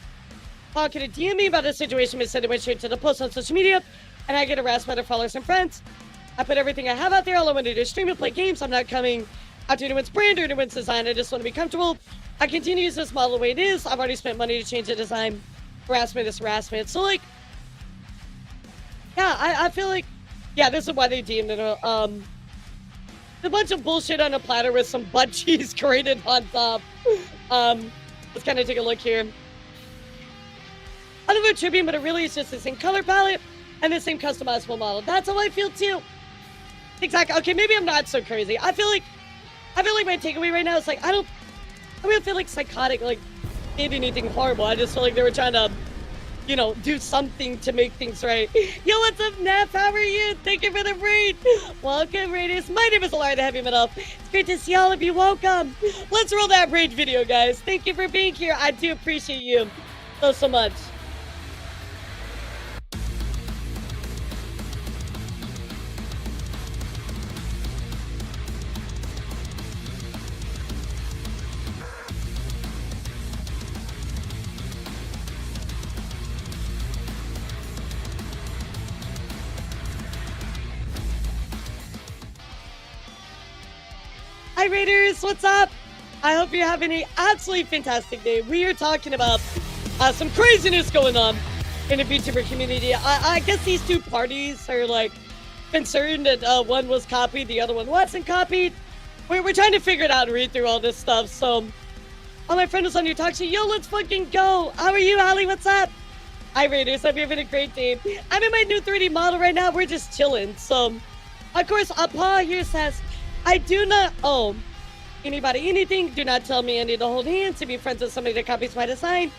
Paul could have DM'd me about the situation, but said it went straight to the post on social media, and I get harassed by their followers and friends. I put everything I have out there. All I want to do is stream and play games. I'm not coming after anyone's brand or anyone's design. I just want to be comfortable. I continue to use this model the way it is. I've already spent money to change the design. Harassment is harassment. So, like, yeah, I feel like, yeah, this is why they deemed it a bunch of bullshit on a platter with some butt cheese grated on top. Let's kind of take a look here. I don't know tribute, but it really is just the same color palette and the same customizable model. That's how I feel too. Exactly. Okay, maybe I'm not so crazy. I feel like my takeaway right now is like I don't feel like Psychotic did anything horrible. I just feel like they were trying to, do something to make things right. Yo, what's up, Nap? How are you? Thank you for the raid. Welcome, Raiders. My name is Elara the Heavy Metal. It's great to see all of you. Welcome. Let's roll that raid video, guys. Thank you for being here. I do appreciate you so much. Hi Raiders, what's up? I hope you're having an absolutely fantastic day. We are talking about some craziness going on in the VTuber community. I guess these two parties are concerned that one was copied, the other one wasn't copied. We're trying to figure it out and read through all this stuff. So, all my friends on your talk show, yo, let's fucking go. How are you, Ali? What's up? Hi Raiders, hope you're having a great day. I'm in my new 3D model right now. We're just chilling. So, of course, Paul here says, I do not owe anybody anything. Do not tell me I need to hold hands to be friends with somebody that copies my design.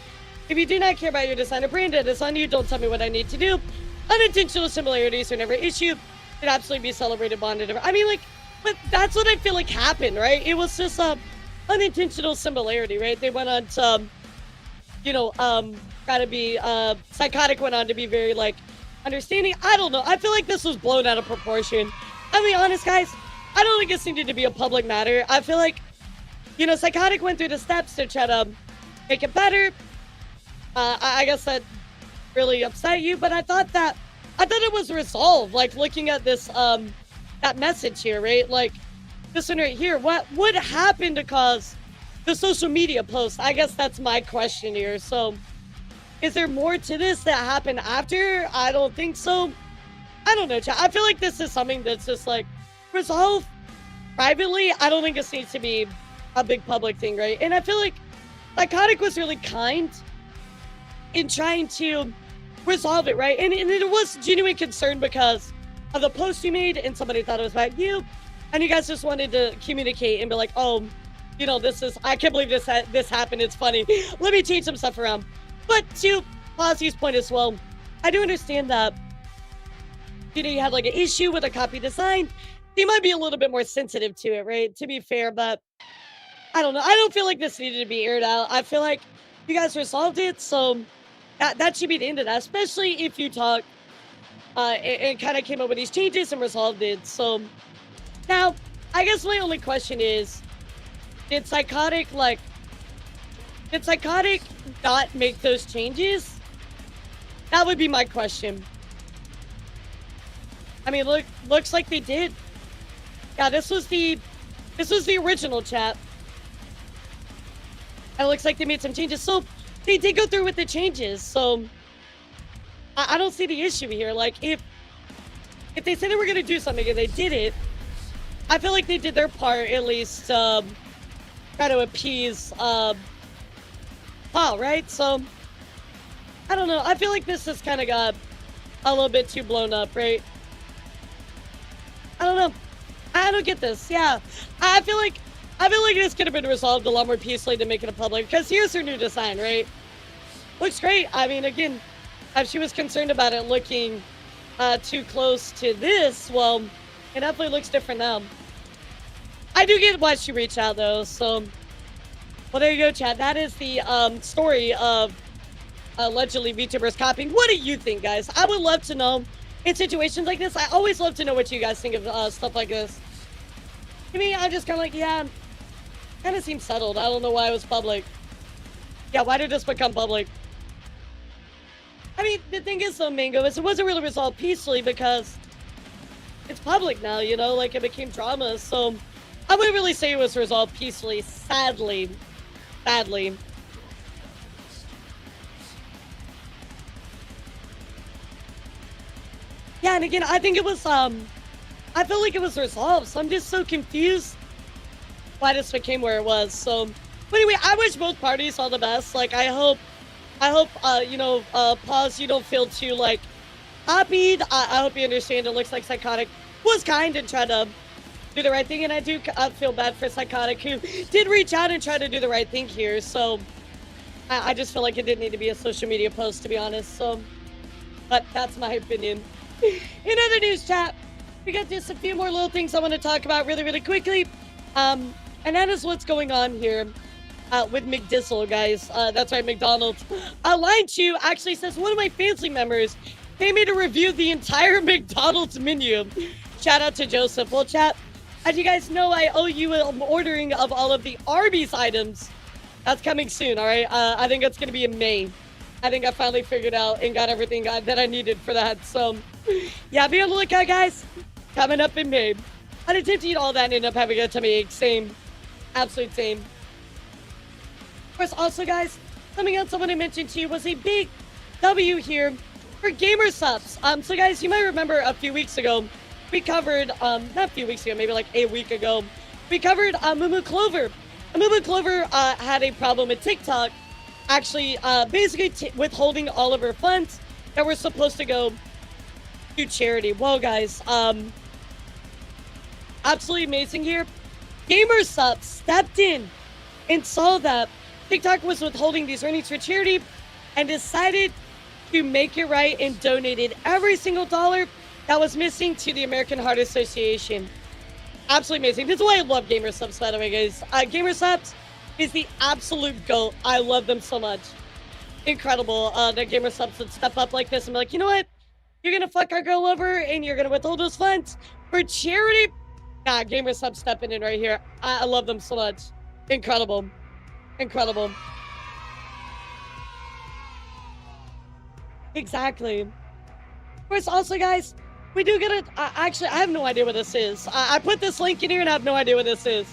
If you do not care about your design or brand, it is on you. Don't tell me what I need to do. Unintentional similarities are never issue. Should absolutely be celebrated, bonded. I mean, but that's what I feel like happened, right? It was just unintentional similarity, right? They went on to, gotta be, Psychotic went on to be very, understanding. I don't know. I feel like this was blown out of proportion. I'll be honest, guys. I don't think this needed to be a public matter. I feel like, Psychotic went through the steps to try to make it better. I guess that really upset you, but I thought it was resolved. Looking at this, that message here, right? This one right here. What happened to cause the social media post? I guess that's my question here. So, is there more to this that happened after? I don't think so. I don't know, chat. I feel like this is something that's just resolve privately. I don't think this needs to be a big public thing, right? And I feel like Psychotic was really kind in trying to resolve it, right? And it was genuine concern because of the post you made and somebody thought it was about you and you guys just wanted to communicate and be like, oh, you know, I can't believe this happened. It's funny. Let me change some stuff around. But to Possie's point as well, I do understand that, you know, you had like an issue with a copy design. They might be a little bit more sensitive to it, right? To be fair, but I don't know. I don't feel like this needed to be aired out. I feel like you guys resolved it, so that should be the end of that, especially if you talk and kind of came up with these changes and resolved it. So now, I guess my only question is, did Psychotic not make those changes? That would be my question. I mean, looks like they did. Yeah, this was the original chat. And it looks like they made some changes. So they did go through with the changes. So I don't see the issue here. Like, if they said they were gonna do something and they did it, I feel like they did their part, at least try to appease Paul, right? So I don't know. I feel like this has kind of got a little bit too blown up, right? I don't know. I don't get this. Yeah, I feel like this could have been resolved a lot more peacefully to make it a public. Because here's her new design, right? Looks great. I mean, again, if she was concerned about it looking too close to this, well, it definitely looks different now. I do get why she reached out though. So, well, there you go, chat. That is the story of allegedly VTubers copying. What do you think, guys? I would love to know. In situations like this, I always love to know what you guys think of stuff like this. To me, I'm just kind of like, yeah, kind of seems settled. I don't know why it was public. Yeah, why did this become public? I mean, the thing is, though, Mango, is it wasn't really resolved peacefully because it's public now, you know? Like, it became drama, so I wouldn't really say it was resolved peacefully, sadly. Sadly. Yeah, and again, I think it was, I feel like it was resolved, so I'm just so confused why this became where it was. So, but anyway, I wish both parties all the best. Like, I hope, you know, Pause, you don't feel too, like, copied. I hope you understand it looks like Psychotic was kind and tried to do the right thing, and I do feel bad for Psychotic, who did reach out and try to do the right thing here, so I just feel like it didn't need to be a social media post, to be honest, so, but that's my opinion. In other news, chat, we got just a few more little things I want to talk about really, really quickly. And that is what's going on here with McDizzle, guys. That's right, McDonald. Line 2 actually says, one of my family members paid me to review the entire McDonald's menu. Shout out to Joseph. Well, chat, as you guys know, I owe you an ordering of all of the Arby's items. That's coming soon, all right? I think that's going to be in May. I think I finally figured out and got everything that I needed for that, so... Yeah, be on the lookout, guys. Coming up in May. I didn't attempt to eat all that and ended up having a tummy ache. Same. Absolute same. Of course, also, guys, something else I want to mention to you was a big W here for gamer subs. So, guys, you might remember a few weeks ago, we covered, not a few weeks ago, maybe like a week ago, we covered Moo Clover. Moo Clover had a problem with TikTok, actually basically withholding all of her funds that were supposed to go to charity. Well, guys, absolutely amazing here. Gamer Subs stepped in and saw that TikTok was withholding these earnings for charity and decided to make it right and donated every single dollar that was missing to the American Heart Association. Absolutely amazing. This is why I love Gamer Subs, by the way, guys. Gamer Subs is the absolute GOAT. I love them so much. Incredible that Gamer Subs would step up like this and be like, you know what? You're gonna fuck our girl over and you're gonna withhold those funds for charity? Nah, Gamer Subs stepping in right here. I love them so much. Incredible. Incredible. Exactly. Of course, also, guys, we do get it. Actually, I have no idea what this is. I put this link in here and I have no idea what this is.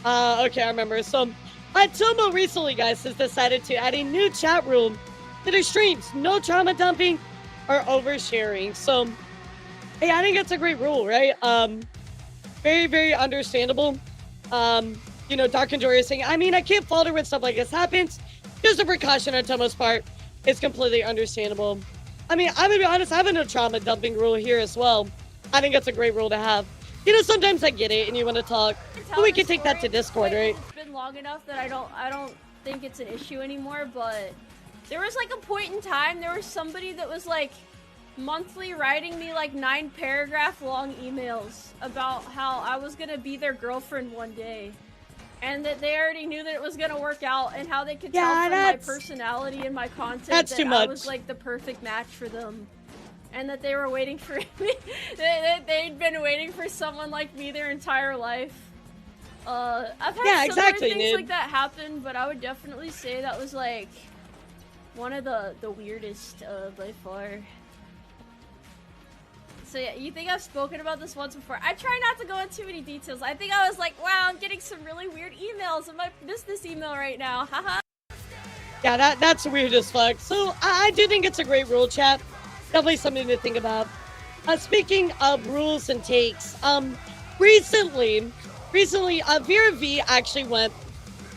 Okay, I remember. So, Tomo recently, guys, has decided to add a new chat room to their streams. No trauma dumping or oversharing. So, hey, I think that's a great rule, right? Very, very understandable. You know, Dark and Jory is saying, I mean, I can't fault her when stuff like this happens. Just a precaution on Tomo's part. It's completely understandable. I mean, I'm gonna be honest, I have a no trauma dumping rule here as well. I think that's a great rule to have. You know, sometimes I get it and you want to talk, but we can take that to Discord, right? It's been long enough that I don't think it's an issue anymore, but there was like a point in time, there was somebody that was like monthly writing me like 9-paragraph long emails about how I was gonna be their girlfriend one day. And that they already knew that it was gonna work out, and how they could tell from my personality and my content that I was like the perfect match for them. And that they were waiting for me. They'd been waiting for someone like me their entire life. I've had similar things like that happen, but I would definitely say that was like one of the weirdest by far. So yeah, you think I've spoken about this once before? I try not to go into too many details. I think I was like, wow, I'm getting some really weird emails in my business email right now. Haha. Yeah, that's weird as fuck. So I do think it's a great rule, chat. Definitely something to think about. Speaking of rules and takes, recently, Vera V actually went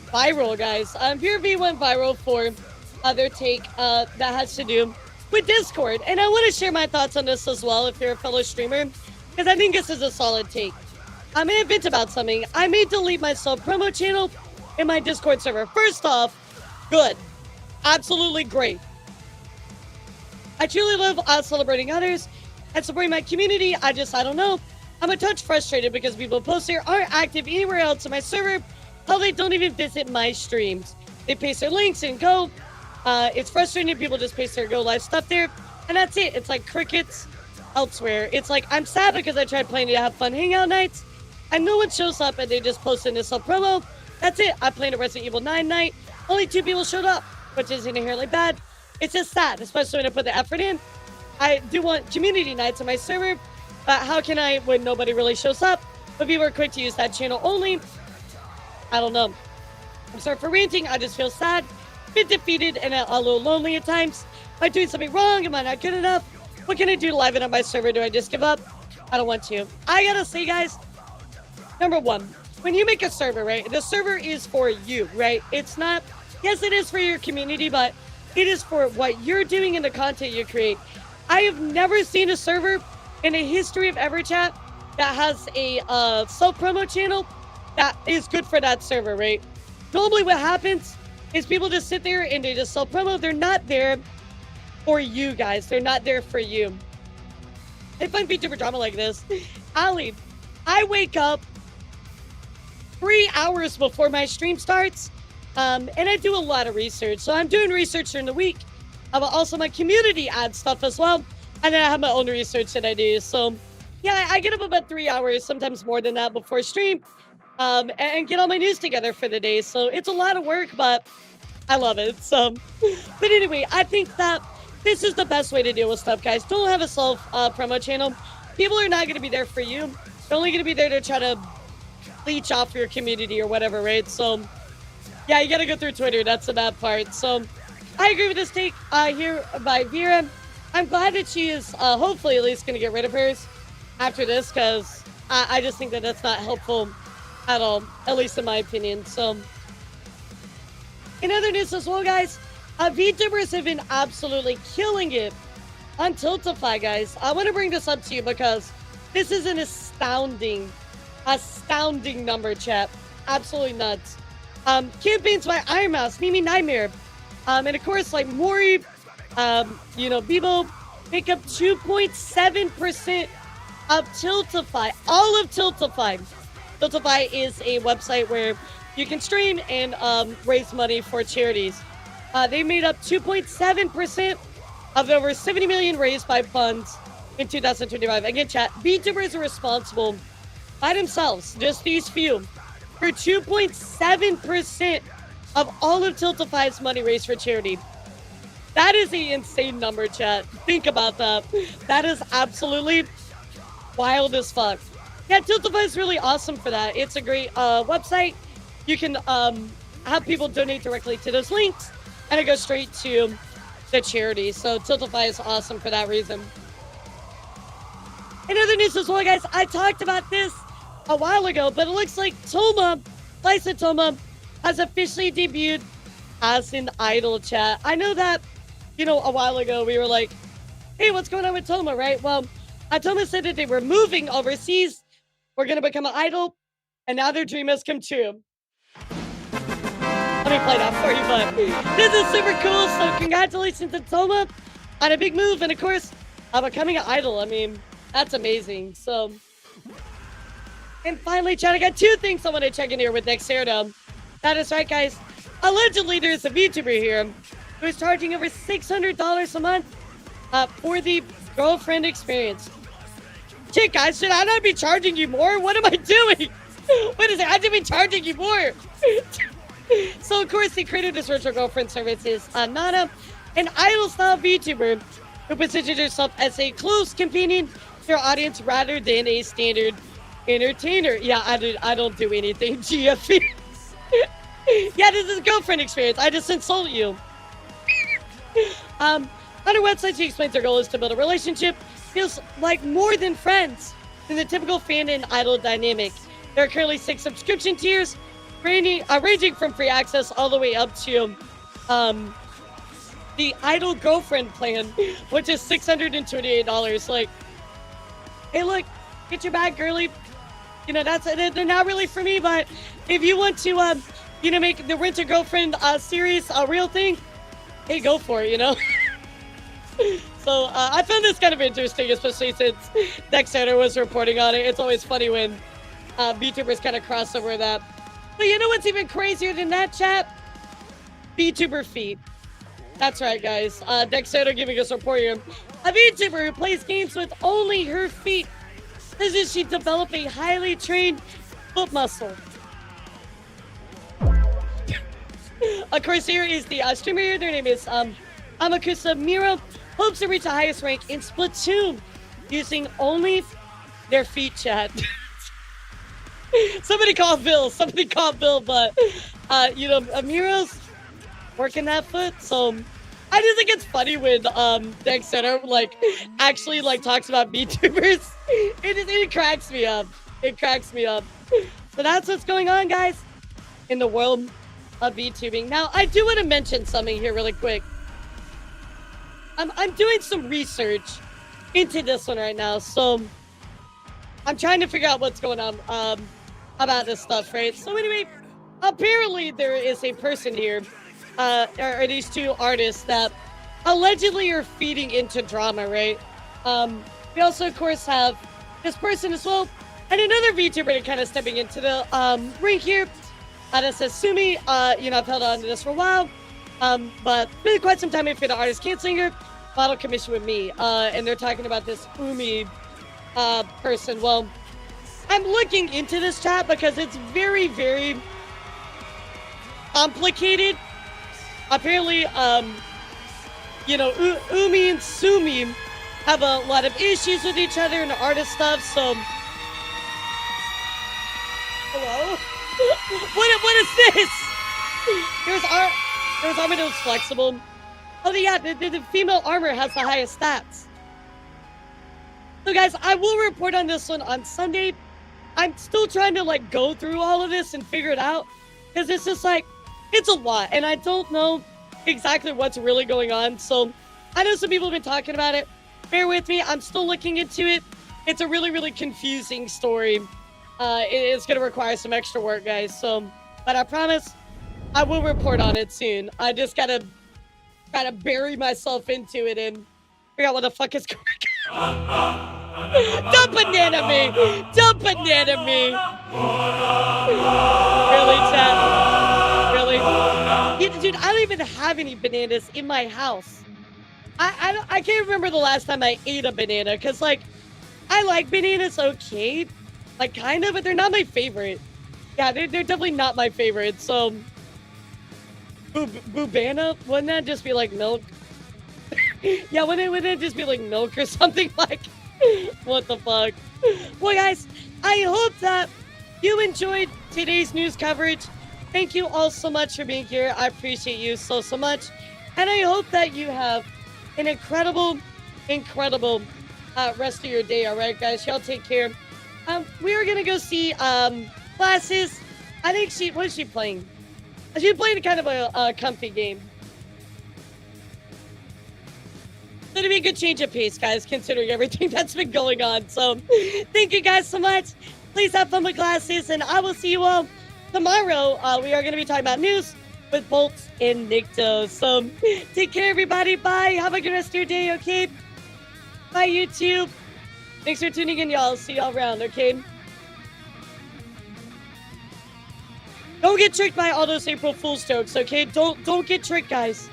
viral, guys. Vera V went viral for their take that has to do with Discord. And I want to share my thoughts on this as well if you're a fellow streamer, because I think this is a solid take. I'm going to vent about something. I may delete my self-promo channel in my Discord server. First off, good. Absolutely great. I truly love celebrating others and supporting my community. I don't know. I'm a touch frustrated because people post here aren't active anywhere else in my server. Hell, they don't even visit my streams. They paste their links and go. It's frustrating. People just paste their go live stuff there, and that's it. It's like crickets elsewhere. It's like, I'm sad because I tried playing to have fun hangout nights, and no one shows up, and they just post in this sub promo. That's it. I played a Resident Evil 9 night. Only 2 people showed up, which isn't inherently bad. It's just sad, especially when I put the effort in. I do want community nights on my server, but how can I when nobody really shows up? But people are quick to use that channel only. I don't know. I'm sorry for ranting. I just feel sad, bit defeated, and a little lonely at times. Am I doing something wrong? Am I not good enough? What can I do to liven up my server? Do I just give up? I don't want to. I gotta say, guys, number one, when you make a server, right, the server is for you, right? It's not, yes, it is for your community, but it is for what you're doing and the content you create. I have never seen a server in the history of EverChat that has a self-promo channel that is good for that server, right? Normally what happens is people just sit there and they just self-promo. They're not there for you guys. They're not there for you. I find VTuber drama like this. Ali, I wake up 3 hours before my stream starts, and I do a lot of research. So I'm doing research during the week. Also, my community adds stuff as well. And then I have my own research that I do. So, yeah, I get up about 3 hours, sometimes more than that before stream, and get all my news together for the day. So it's a lot of work, but I love it. So, but anyway, I think that this is the best way to deal with stuff, guys. Don't have a self-promo channel. People are not going to be there for you. They're only going to be there to try to leech off your community or whatever, right? So, yeah, you got to go through Twitter. That's the bad part. So, I agree with this take here by Vera. I'm glad that she is hopefully at least going to get rid of hers after this, because I just think that that's not helpful at all, at least in my opinion. So, in other news as well, guys, VTubers have been absolutely killing it on Tiltify, guys. I want to bring this up to you because this is an astounding number, chat. Absolutely nuts. Campaigns by Iron Mouse, Mimi Nightmare, and of course, like Mori, Bebo make up 2.7% of Tiltify. All of Tiltify. Tiltify is a website where you can stream and raise money for charities. They made up 2.7% of the over 70 million raised by funds in 2025. Again, chat, VTubers are responsible by themselves, just these few, for 2.7% of all of Tiltify's money raised for charity. That is an insane number, chat. Think about that. That is absolutely wild as fuck. Yeah, Tiltify is really awesome for that. It's a great website. You can have people donate directly to those links, and it goes straight to the charity. So Tiltify is awesome for that reason. In other news as well, guys, I talked about this a while ago, but it looks like Lysa Toma, has officially debuted as an idol, chat. I know that, a while ago we were like, hey, what's going on with Toma, right? Well, Toma said that they were moving overseas were gonna become an idol, and now their dream has come true. Let me play that for you, but this is super cool. So congratulations to Toma on a big move, and of course, becoming an idol. I mean, that's amazing. So, and finally, chat, I got two things I want to check in here with Dexerto. That is right, guys. Allegedly, there's a VTuber here who is charging over $600 a month for the girlfriend experience. Shit, guys, should I not be charging you more? What am I doing? Wait a second, I should be charging you more. So, of course, the creator of this virtual girlfriend service is Nana, an idol-style VTuber who positions herself as a close companion to her audience rather than a standard entertainer. Yeah, I don't do anything, GFE. Yeah, this is a girlfriend experience. I just insult you. On her website, she explains her goal is to build a relationship feels like more than friends than the typical fan and idol dynamic. There are currently 6 subscription tiers, ranging from free access all the way up to the idol girlfriend plan, which is $628. Like, hey, look, get your bag, girly. You know, they're not really for me, but if you want to, you know, make the Rent a Girlfriend series a real thing, hey, go for it, you know? So I found this kind of interesting, especially since Dexter was reporting on it. It's always funny when VTubers kind of cross over that. But you know what's even crazier than that, chat? VTuber feet. That's right, guys. Dexter giving us a report here. A VTuber who plays games with only her feet. This is she developed a highly trained foot muscle. Of course, here is the streamer here. Their name is Amakusa Miro. Hopes to reach the highest rank in Splatoon using only their feet, chat. Somebody call Bill, but you know, Miro's working that foot, so I just think it's funny when Dexter like actually like talks about VTubers. It cracks me up. It cracks me up. So that's what's going on, guys, in the world of VTubing. Now, I do want to mention something here really quick. I'm doing some research into this one right now, so I'm trying to figure out what's going on about this stuff, right? So anyway, apparently there is a person here, or these 2 artists that allegedly are feeding into drama, right? We also, of course, have this person as well, and another VTuber kind of stepping into the ring here. That says Sumi. You know, I've held on to this for a while, but been quite some time for the artist canceling her model commission with me, and they're talking about this Umi person. Well, I'm looking into this, chat, because it's very, very complicated. Apparently, you know, Umi and Sumi have a lot of issues with each other and artist stuff, so... Hello? What is this? There's armor that was flexible. Oh, yeah, the female armor has the highest stats. So, guys, I will report on this one on Sunday. I'm still trying to, like, go through all of this and figure it out. Because it's just, like, it's a lot. And I don't know exactly what's really going on. So, I know some people have been talking about it. Bear with me. I'm still looking into it. It's a really, really confusing story. It's going to require some extra work, guys. So, but I promise I will report on it soon. I just got to try to bury myself into it and figure out what the fuck is going on. Don't banana me! Don't banana me! Really, chat? Really? Yeah, dude, I don't even have any bananas in my house. I can't remember the last time I ate a banana, because, like, I like bananas, okay. Like, kind of, but they're not my favorite. Yeah, they're definitely not my favorite, so... Boobana? Wouldn't that just be, like, milk? Yeah, wouldn't it just be, like, milk or something? Like, what the fuck? Well, guys, I hope that you enjoyed today's news coverage. Thank you all so much for being here. I appreciate you so much. And I hope that you have an incredible rest of your day, alright, guys? Y'all take care. We are gonna go see classes. I think what is she playing? She's playing kind of a comfy game. It'll be a good change of pace, guys, considering everything that's been going on. So, thank you guys so much. Please have fun with glasses, and I will see you all tomorrow. We are going to be talking about news with Bolts and Nikto. So take care, everybody. Bye. Have a good rest of your day, okay? Bye, YouTube. Thanks for tuning in, y'all. See y'all around, okay? Don't get tricked by all those April Fool's jokes, okay? Don't get tricked, guys.